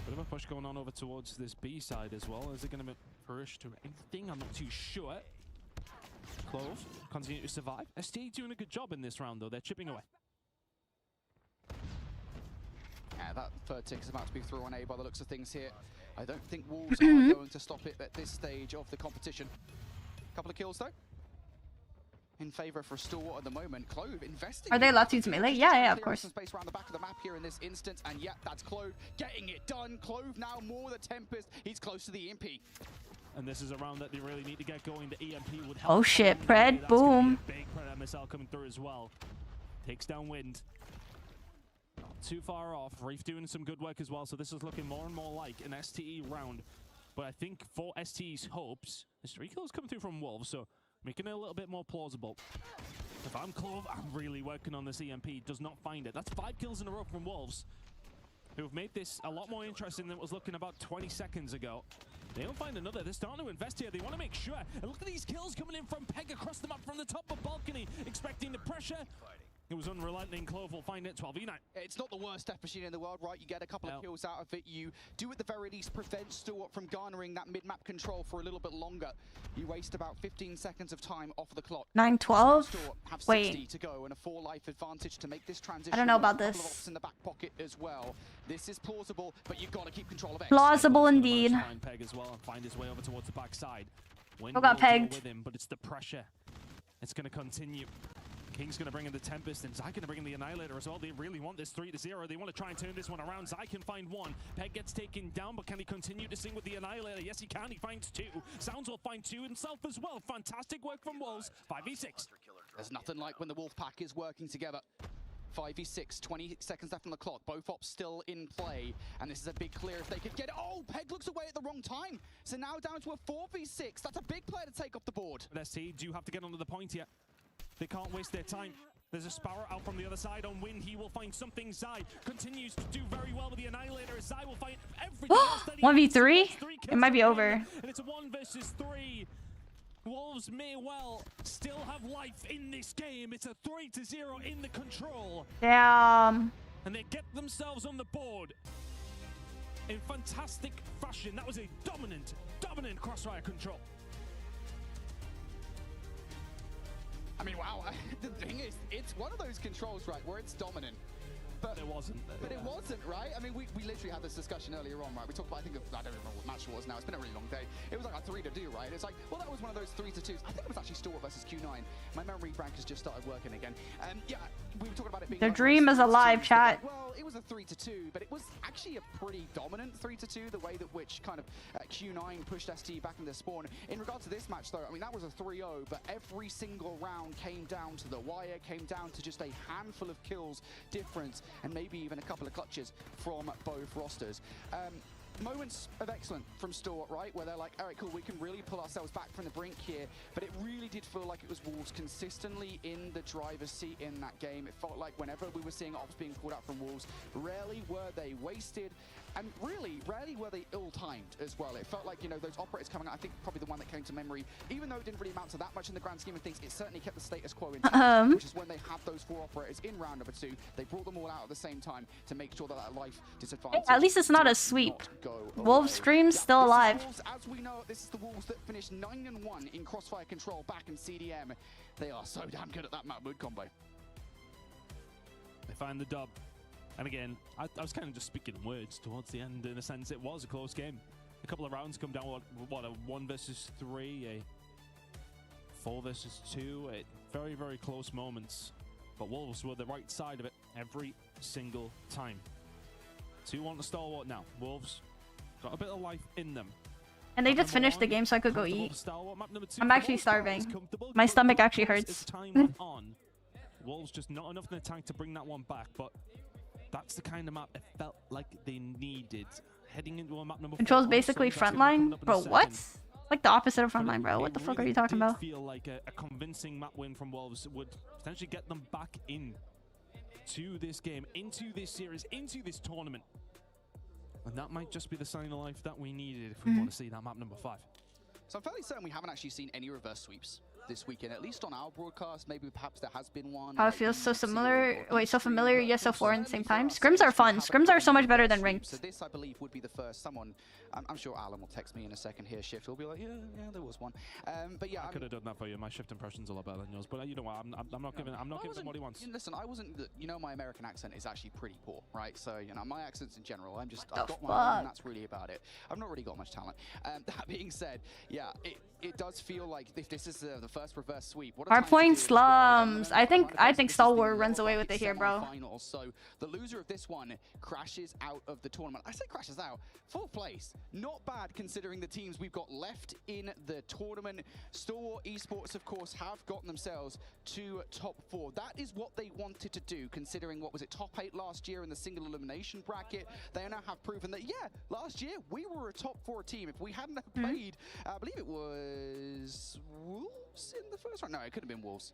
Bit of a push going on over towards this B side as well. Is it going to flourish to anything? I'm not too sure. Clove continue to survive. ST doing a good job in this round, though. They're chipping away. Yeah, that third tick is about to be through on A by the looks of things here. I don't think Wolves are going to stop it at this stage of the competition. Couple of kills though. In favor for Stalwart at the moment. Clove investing. Are they allowed to use melee? Yeah, of course. Some space around the back of the map here in this instance, and yeah, that's Clove getting it done. Clove now more the Tempest. He's close to the EMP. And this is a round that they really need to get going. The EMP would help. Oh shit, Pred, boom. Big Predator missile coming through as well. Takes down Wind. Not too far off. Reef doing some good work as well, so this is looking more and more like an STE round. But I think for STE's hopes, there's 3 kills coming through from Wolves, so making it a little bit more plausible. If I'm Clove, I'm really working on this EMP. Does not find it. That's 5 kills in a row from Wolves, who have made this a lot more interesting than it was looking about 20 seconds ago. They don't find another. They're starting to invest here. They want to make sure. And look at these kills coming in from Peg across the map from the top of balcony, expecting the pressure. It was unrelenting. Clove will find it. 12v9. It's not the worst death machine in the world, right? You get a couple of kills out of it. You do at the very least prevent Stewart from garnering that mid-map control for a little bit longer. You waste about 15 seconds of time off the clock. 9-12. Have 60 Wait. to go and a 4 life advantage to make this transition. I don't know about A couple of this. ops in the back pocket as well. This is plausible, but you've got to keep control of it. Plausible indeed. Find Peg as well and find his way over towards the backside. Wind got will deal pegged. with him, but it's the pressure. It's going to continue. King's going to bring in the Tempest, and Zai going to bring in the Annihilator as well. They really want this 3-0. They want to try and turn this one around. Zai can find 1. Peg gets taken down, but can he continue to sing with the Annihilator? Yes, he can. He finds 2. Sounds will find 2 himself as well. Fantastic work from Wolves. 5v6. There's nothing like when the Wolf Pack is working together. 5v6, 20 seconds left on the clock. Both ops still in play, and this is a big clear if they could get it. Oh, Peg looks away at the wrong time. So now down to a 4v6. That's a big player to take off the board. But ST do have to get onto the point here. They can't waste their time. There's a Sparrow out from the other side on Wind. He will find something. Zai continues to do very well with the Annihilator. Zai will find everything else that he 1v3? needs. 3 It might be kills over. and it's a 1 versus 3. Wolves may well still have life in this game. It's a 3-0 in the control. Damn. And they get themselves on the board in fantastic fashion. That was a dominant crossfire control. I mean, wow. The thing is, it's one of those controls, right, where it's dominant. But it wasn't. But it wasn't, right? I mean, we literally had this discussion earlier on, right? We talked about, I don't even know what match it was now. It's been a really long day. It was like a 3-2, right? It's like, well, that was one of those 3-2s. I think it was actually Stalwart versus Q9. My memory bank has just started working again. Yeah, we were talking about it being... Their dream is alive, chat. Well, it was a 3-2, but it was actually a pretty dominant 3-2, the way that which kind of Q9 pushed ST back into spawn. In regard to this match, though, I mean, that was a 3-0, but every single round came down to the wire, came down to just a handful of kills difference, and maybe even a couple of clutches from both rosters. Moments of excellence from Stalwart, right, where they're like, all right, cool, we can really pull ourselves back from the brink here, but it really did feel like it was Wolves consistently in the driver's seat in that game. It felt like whenever we were seeing ops being pulled out from Wolves, rarely were they wasted, and really, rarely were they ill-timed as well. It felt like, you know, those operators coming out, I think probably the one that came to memory, even though it didn't really amount to that much in the grand scheme of things, it certainly kept the status quo intact, which is when they had those 4 operators in round number 2, they brought them all out at the same time to make sure that that life disadvantage... At least it's not a sweep. Wolves stream's still alive. Wolves, as we know, this is the Wolves that finished 9-1 in Crossfire Control back in CDM. They are so damn good at that map mode combo. They find the dub. And again, I was kind of just speaking words towards the end. In a sense, it was a close game. A couple of rounds come down, what a 1 versus 3, a 4 versus 2, very, very close moments. But Wolves were the right side of it every single time. 2-1 to Stalwart now. Wolves got a bit of life in them. And they just finished the game so I could go eat. I'm actually starving. My stomach actually hurts. Time went on. Wolves just not enough in the tank to bring that one back, but that's the kind of map it felt like they needed. Heading into a map number 4. Control's basically frontline? Bro, what? Like the opposite of frontline, bro. What the fuck are you talking about? I feel like a convincing map win from Wolves would potentially get them back in to this game, into this series, into this tournament. And that might just be the sign of life that we needed if we want to see that map number 5. So I'm fairly certain we haven't actually seen any reverse sweeps this weekend, at least on our broadcast. Maybe perhaps there has been one. How it feels so similar. Wait, so familiar yet so foreign at the same time. Scrims are fun. Scrims are so much better than ranked. So this, I believe, would be the first. Someone, I'm sure Alan will text me in a second here. Shift will be like, yeah, there was one. But yeah, I could have done that for you. My shift impression's a lot better than yours, but you know what? I'm not giving him what he wants. Listen, I wasn't. You know, my American accent is actually pretty poor, right? So you know, my accents in general, I've got my own, and that's really about it. I've not really got much talent. That being said, yeah, it does feel like if this is the first reverse sweep. Hardpoint slums. I think Stalwart runs away with it here, bro. So the loser of this one crashes out of the tournament. I say crashes out. 4th place, not bad considering the teams we've got left in the tournament. Stalwart Esports, of course, have gotten themselves to top 4. That is what they wanted to do, considering what was it, top 8 last year in the single elimination bracket. They now have proven that, yeah, last year we were a top 4 team. If we hadn't played, I believe it was Wolves in the first round. No, it could have been Wolves.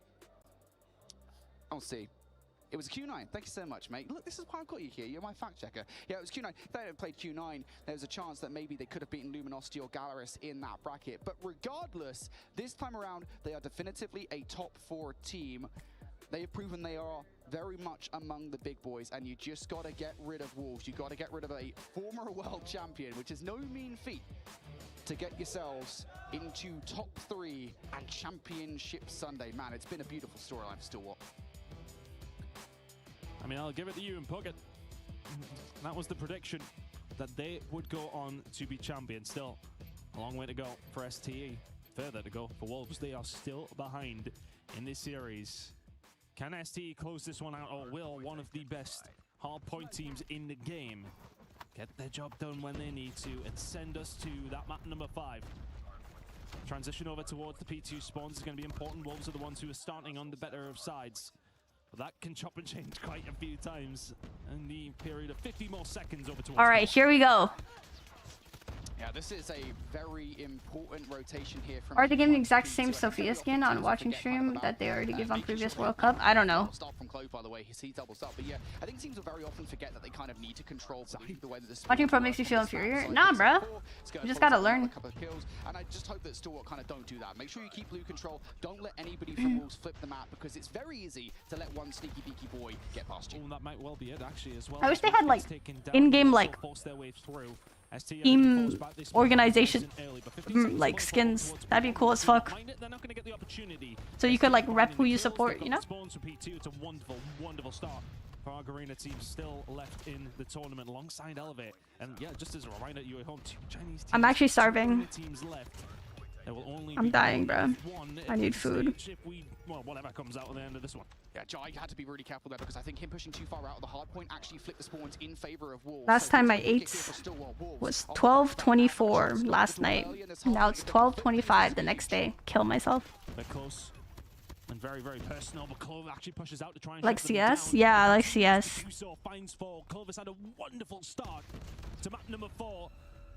I'll see. It was Q9. Thank you so much, mate. Look, this is why I've got you here. You're my fact checker. Yeah, it was Q9. If they hadn't played Q9, there's a chance that maybe they could have beaten Luminosity or Galaris in that bracket. But regardless, this time around, they are definitively a top 4 team. They have proven they are very much among the big boys, and you just got to get rid of Wolves. You got to get rid of a former world champion, which is no mean feat, to get yourselves into top 3 and Championship Sunday. Man, it's been a beautiful storyline for Stalwart. I mean, I'll give it to you and Puckett. That was the prediction, that they would go on to be champions. Still, a long way to go for STE. Further to go for Wolves. They are still behind in this series. Can STE close this one out, or will one of the best hardpoint teams in the game get their job done when they need to and send us to that map number 5? Transition over towards the P2 spawns is going to be important. Wolves are the ones who are starting on the better of sides. But that can chop and change quite a few times in the period of 50 more seconds over towards. All right, here we go. Yeah, this is a very important rotation here. Are they giving the exact same Sophia skin on watching stream that they already give on previous World Cup? I don't know. Start from Clove, by the way. He doubles up, but yeah, I think teams will very often forget that they kind of need to control the way that this. Watching pro makes you feel inferior? Nah, bruh. You just gotta learn. A couple of kills, and I just hope that Stalwart kind of don't do that. Make sure you keep blue control. Don't let anybody from Wolves flip the map, because it's very easy to let one sneaky beaky boy get past you. Oh, that might well be it actually as well. I wish they had like in-game like team organization like skins. That'd be cool as fuck. So you could like rep who you support, you know? It's a wonderful, wonderful start for our Garena team, still left in the tournament alongside Elevate. And yeah, just as a reminder, you're at home, 2 Chinese teams. I'm actually starving. Left. I'm dying, bro. I need food. Well, whatever comes out at the end of this one. Yeah, Jai had to be really careful there, because I think him pushing too far out of the hard point actually flipped the spawns in favor of Wolves. Last time I ate was 12:24 last night. Now it's 12:25 the next day. Kill myself. They're close and very, very personal, but Clove actually pushes out to try and like CS? Yeah, I like CS. Finds 4. Clove has had a wonderful start to map number 4.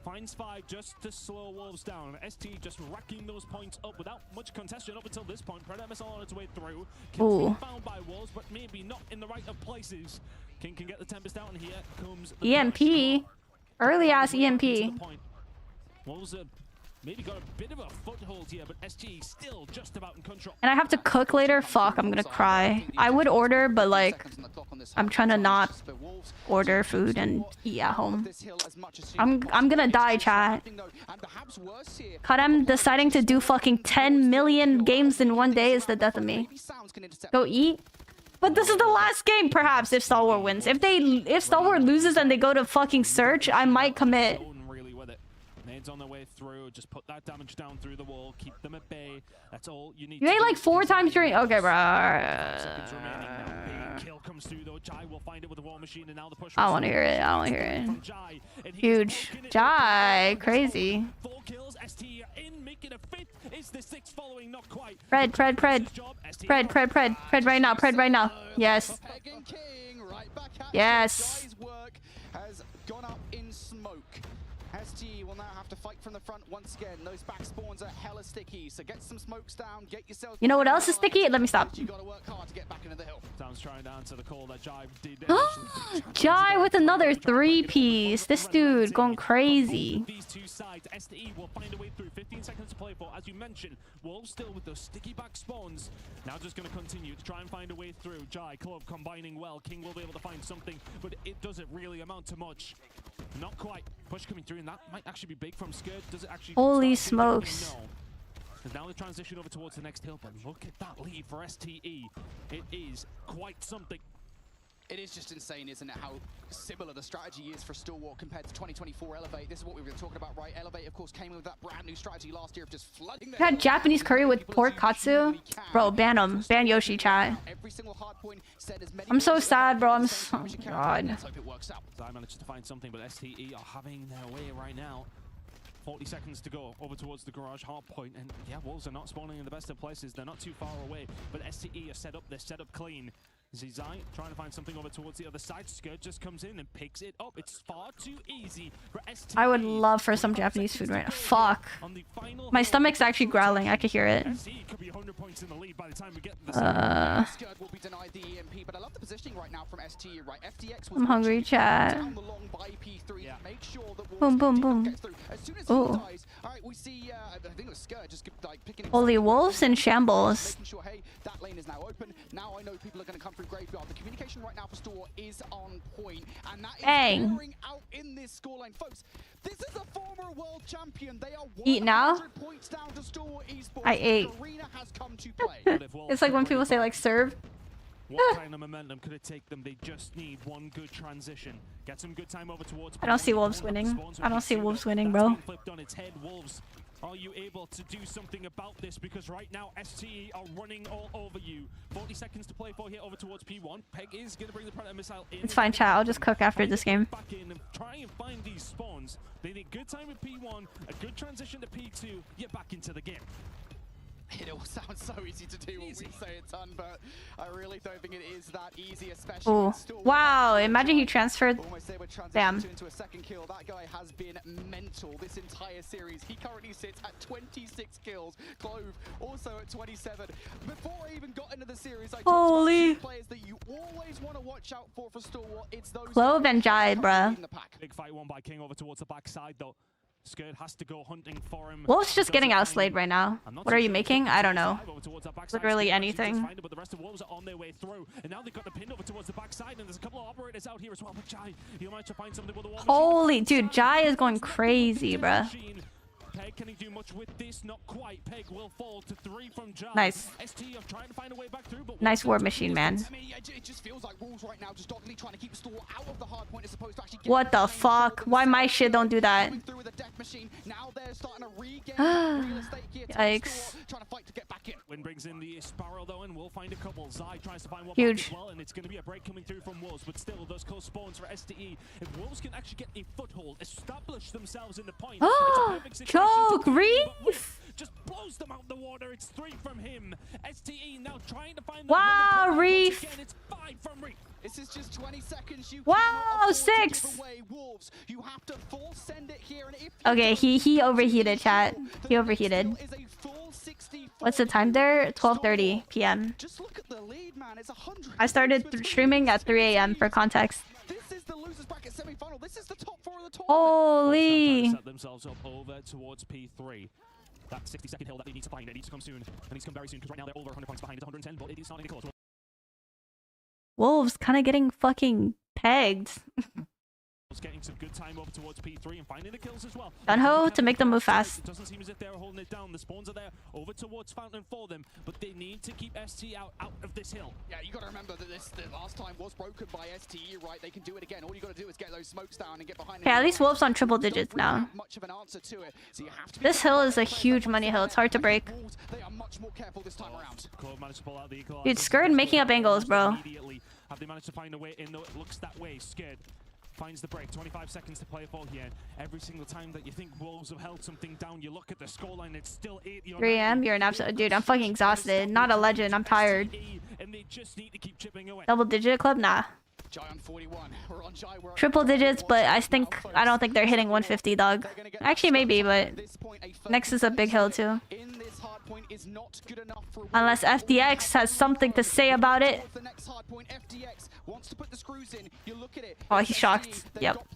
Finds 5 just to slow Wolves down. ST just racking those points up without much contention up until this point. Predator missile on its way through. King's being found by Wolves, but maybe not in the right of places. King can get the Tempest out, and here comes the EMP. Early ass EMP. Wolves are maybe got a bit of a foothold here, but SG still just about in control. And I have to cook later? Fuck, I'm gonna cry. I would order, but like, I'm trying to not order food and eat at home. I'm gonna die, chat. I'm deciding to do fucking 10 million games in one day is the death of me. Go eat? But this is the last game, perhaps, if Stalwart wins. If Stalwart loses and they go to fucking search, I might commit. Nades on their way through, just put that damage down through the wall, keep them at bay. That's all you need. You ate like 4 times during. Okay, bro. Kill comes through though. Jai will find it with the war machine, and now the push. I want to hear it. I want to hear it. Huge. Jai, crazy. 4 kills. ST in, making a 5th. Is the 6th following? Not quite. Pred right now. Pred right now. Yes. Yes. Has gone up in smoke. STE will now have to fight from the front once again. Those back spawns are hella sticky, so get some smokes down, get yourself. You know what else is sticky? Let me stop. You gotta work hard to get back into the hill. Sounds trying to answer the call that Jai did. Jai with another 3-piece. This dude going crazy. These two sides, STE will find a way through. 15 seconds to play for. As you mentioned, Wolves still with those sticky back spawns. Now just going to continue to try and find a way through. Jai, Club combining well. King will be able to find something, but it doesn't really amount to much. Not quite. Push coming through, and that might actually be big from Skurd. Does it actually? Holy smokes. No. And now the transition over towards the next hill, but look at that lead for STE. It is quite something. It is just insane, isn't it, how similar the strategy is for Stalwart compared to 2024 Elevate. This is what we were talking about, right? Elevate, of course, came in with that brand new strategy last year of just flooding the Had Japanese curry with pork katsu? Bro, ban him. Ban Yoshi, chat. I'm so sad, bro. I'm so... Oh, God. So I managed to find something, but STE are having their way right now. 40 seconds to go over towards the garage hard point, and yeah, Wolves are not spawning in the best of places. They're not too far away, but STE are set up. They're set up clean. Zizai trying to find something over towards the other side. Skurd just comes in and picks it up. It's far too easy for STE. I would love for some Japanese food right now. Fuck. My stomach's actually growling. I could hear it. Could be 100 points in the lead by the time we get Skurd will be denied the EMP, but I love the positioning right now from STE, right? FDX was I'm hungry, chat. down the long by P3. Make sure that Boom, boom, boom. as soon as he dies, all right, we see I think it was Skurd just like picking Holy wolves in shambles. making sure, hey, that lane is now open. Now I know people are going to come through graveyard. The communication right now for Store is on point, and that is pouring out in this scoreline, folks. This is a former world champion. They are 100 points down to Store Esports. I ate. The arena has come to play. It's like when people say like serve. What kind of momentum could it take them? They just need one good transition. Get some good time over towards. I don't see Wolves winning. I don't see Wolves winning, bro. Flipped on its head. Wolves, are you able to do something about this? Because right now STE are running all over you. 40 seconds to play for here over towards P1. Peg is going to bring the Predator missile in. It's fine, chat. I'll just cook after this game. Back in and try and find these spawns. They need good time with P1, a good transition to P2. Get back into the game. It all sounds so easy to do when we say it done, but I really don't think it is that easy, especially Oh, wow. Imagine he transferred. Damn. into a second kill. That guy has been mental this entire series. He currently sits at 26 kills. Clove also at 27. Before I even got into the series, I talked about players that you always want to watch out for Stalwart. It's those Clove and Jai, bruh. Big fight won by King over towards the backside though. Skurd has to go hunting for him. Wolves just getting outslayed right now. What are you making? I don't know. Literally anything. But the rest of Wolves are on their way through. And now they've got the pin over towards the backside, and there's a couple of operators out here as well. But Jai, he'll manage to find something with the wall. Holy dude, Jai is going crazy, bruh. Peg, can he do much with this? Not quite. Peg will fall to 3 from Jai. Nice. ST are trying to find a way back through, but nice war machine, man. I mean, it just feels like Wolves right now just doggedly trying to keep Stalwart out of the hard point as opposed to actually what the fuck? Why my shit don't do that? Now they're starting to regain real estate here. Yikes. Trying to fight to get back in. Win brings in the Sparrow though, and we'll find a couple. Zai tries to find one huge as well, and it's going to be a break coming through from Wolves, but still those close spawns for STE. If Wolves can actually get a foothold, establish themselves in the point. Choke, Reef! Just blows them out the water. It's 3 from him. STE now trying to find wow, Reef! Again, it's 5 from Reef. This is just 20 seconds. You wow, 6! Wolves, you have to full send it here, and if okay, he overheated, chat. He overheated. What's the time there? 12:30 p.m. Just look at the lead, man. It's 100. I started streaming at 3 a.m. for context. This is the losers bracket semi-final. This is the top 4 of the tournament. Holy! Set themselves up over towards P3. That 60-second hill that they need to find. It needs to come soon. It needs to come very soon because right now they're over 100 points behind. It's 110, but it is starting to close. Wolves kind of getting fucking pegged. Getting some good time over towards P3 and finding the kills as well. Gunho to make them move fast. It doesn't seem as if they're holding it down. The spawns are there over towards Fountain for them, but they need to keep ST out of this hill. Yeah, you got to remember that the last time was broken by STE, right? They can do it again. All you got to do is get those smokes down and get behind. Yeah, at least Wolves on triple digits now. Much of an answer to it. So you have to this hill is a huge money hill. It's hard to break. They are much more careful this time around. Dude, Skurd making up angles, bro. Have they managed to find a way in though it looks that way? Skurd finds the break. 25 seconds to play for here. Every single time that you think Wolves have held something down, you look at the scoreline, it's still 8. 3 a.m. You're an absolute dude. I'm fucking exhausted. Not a legend. I'm tired. And they just need to keep chipping away. Double digit club? Nah. Triple digits, but I don't think they're hitting 150, dog. Actually, maybe, but next is a big hill too. Unless FDX has something to say about it. Oh, he's shocked. Yep.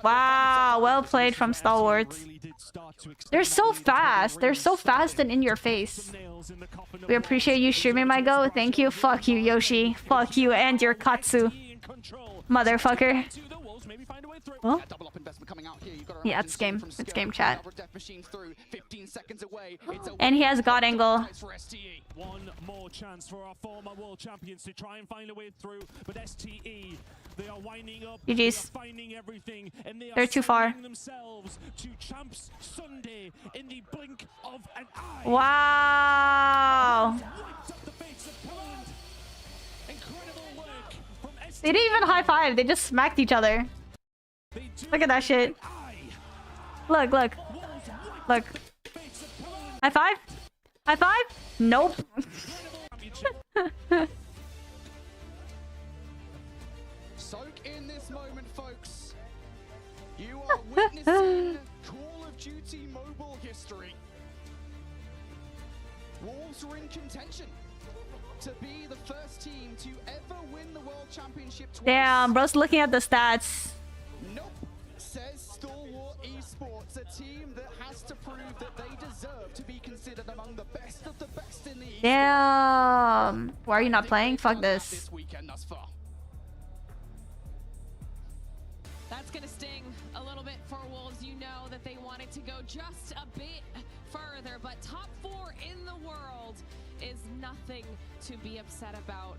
Wow, well played from Stalwarts. They're so fast. They're so fast and in your face. We appreciate you streaming, my go. Thank you. Fuck you, Yoshi. Fuck you and your Katsu. Motherfucker. Well, yeah, it's game. It's game chat. And he has God angle. One more chance for our former world champions to try and find a way through, but STE, they are winding up. GG's. Finding everything, and they They're too far. Themselves to Champs Sunday in the blink of an eye. Wow. They didn't even high five. They just smacked each other. Look at that shit. Look, look. Look. High five? High five? Nope. Soak in this moment, folks. You are witnessing Call of Duty mobile history. Wolves are in contention to be the first team to ever win the World Championship twice. Damn, bro's looking at the stats. Nope, says Stalwart Esports, a team that has to prove that they deserve to be considered among the best of the best in the esports. Damn. Why are you not playing? Fuck this. That's gonna sting a little bit for Wolves. You know that they wanted to go just a bit further, but top 4 in the world is nothing to be upset about.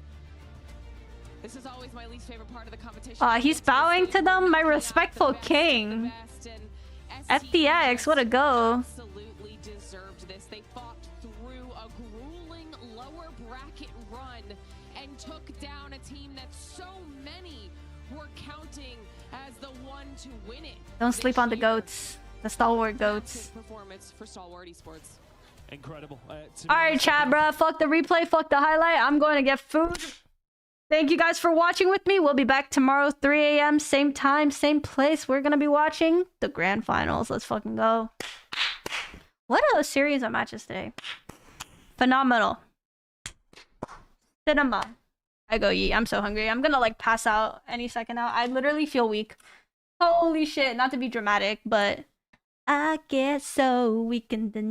This is always my least favorite part of the competition. He's bowing to them, my respectful king. FDX, what a go. Absolutely deserved this. They fought through a grueling lower bracket run and took down a team that so many were counting as the one to win it. Don't sleep on the goats. The stalwart goats. Performance for Stalwart Esports. Incredible. Alright, chat, bruh. Fuck the replay, fuck the highlight. I'm going to get food. Thank you guys for watching with me. We'll be back tomorrow, 3 a.m. Same time, same place. We're going to be watching the grand finals. Let's fucking go. What a series of matches today. Phenomenal. Cinema. I go yeet. I'm so hungry. I'm going to like pass out any second now. I literally feel weak. Holy shit. Not to be dramatic, but I get so weak in the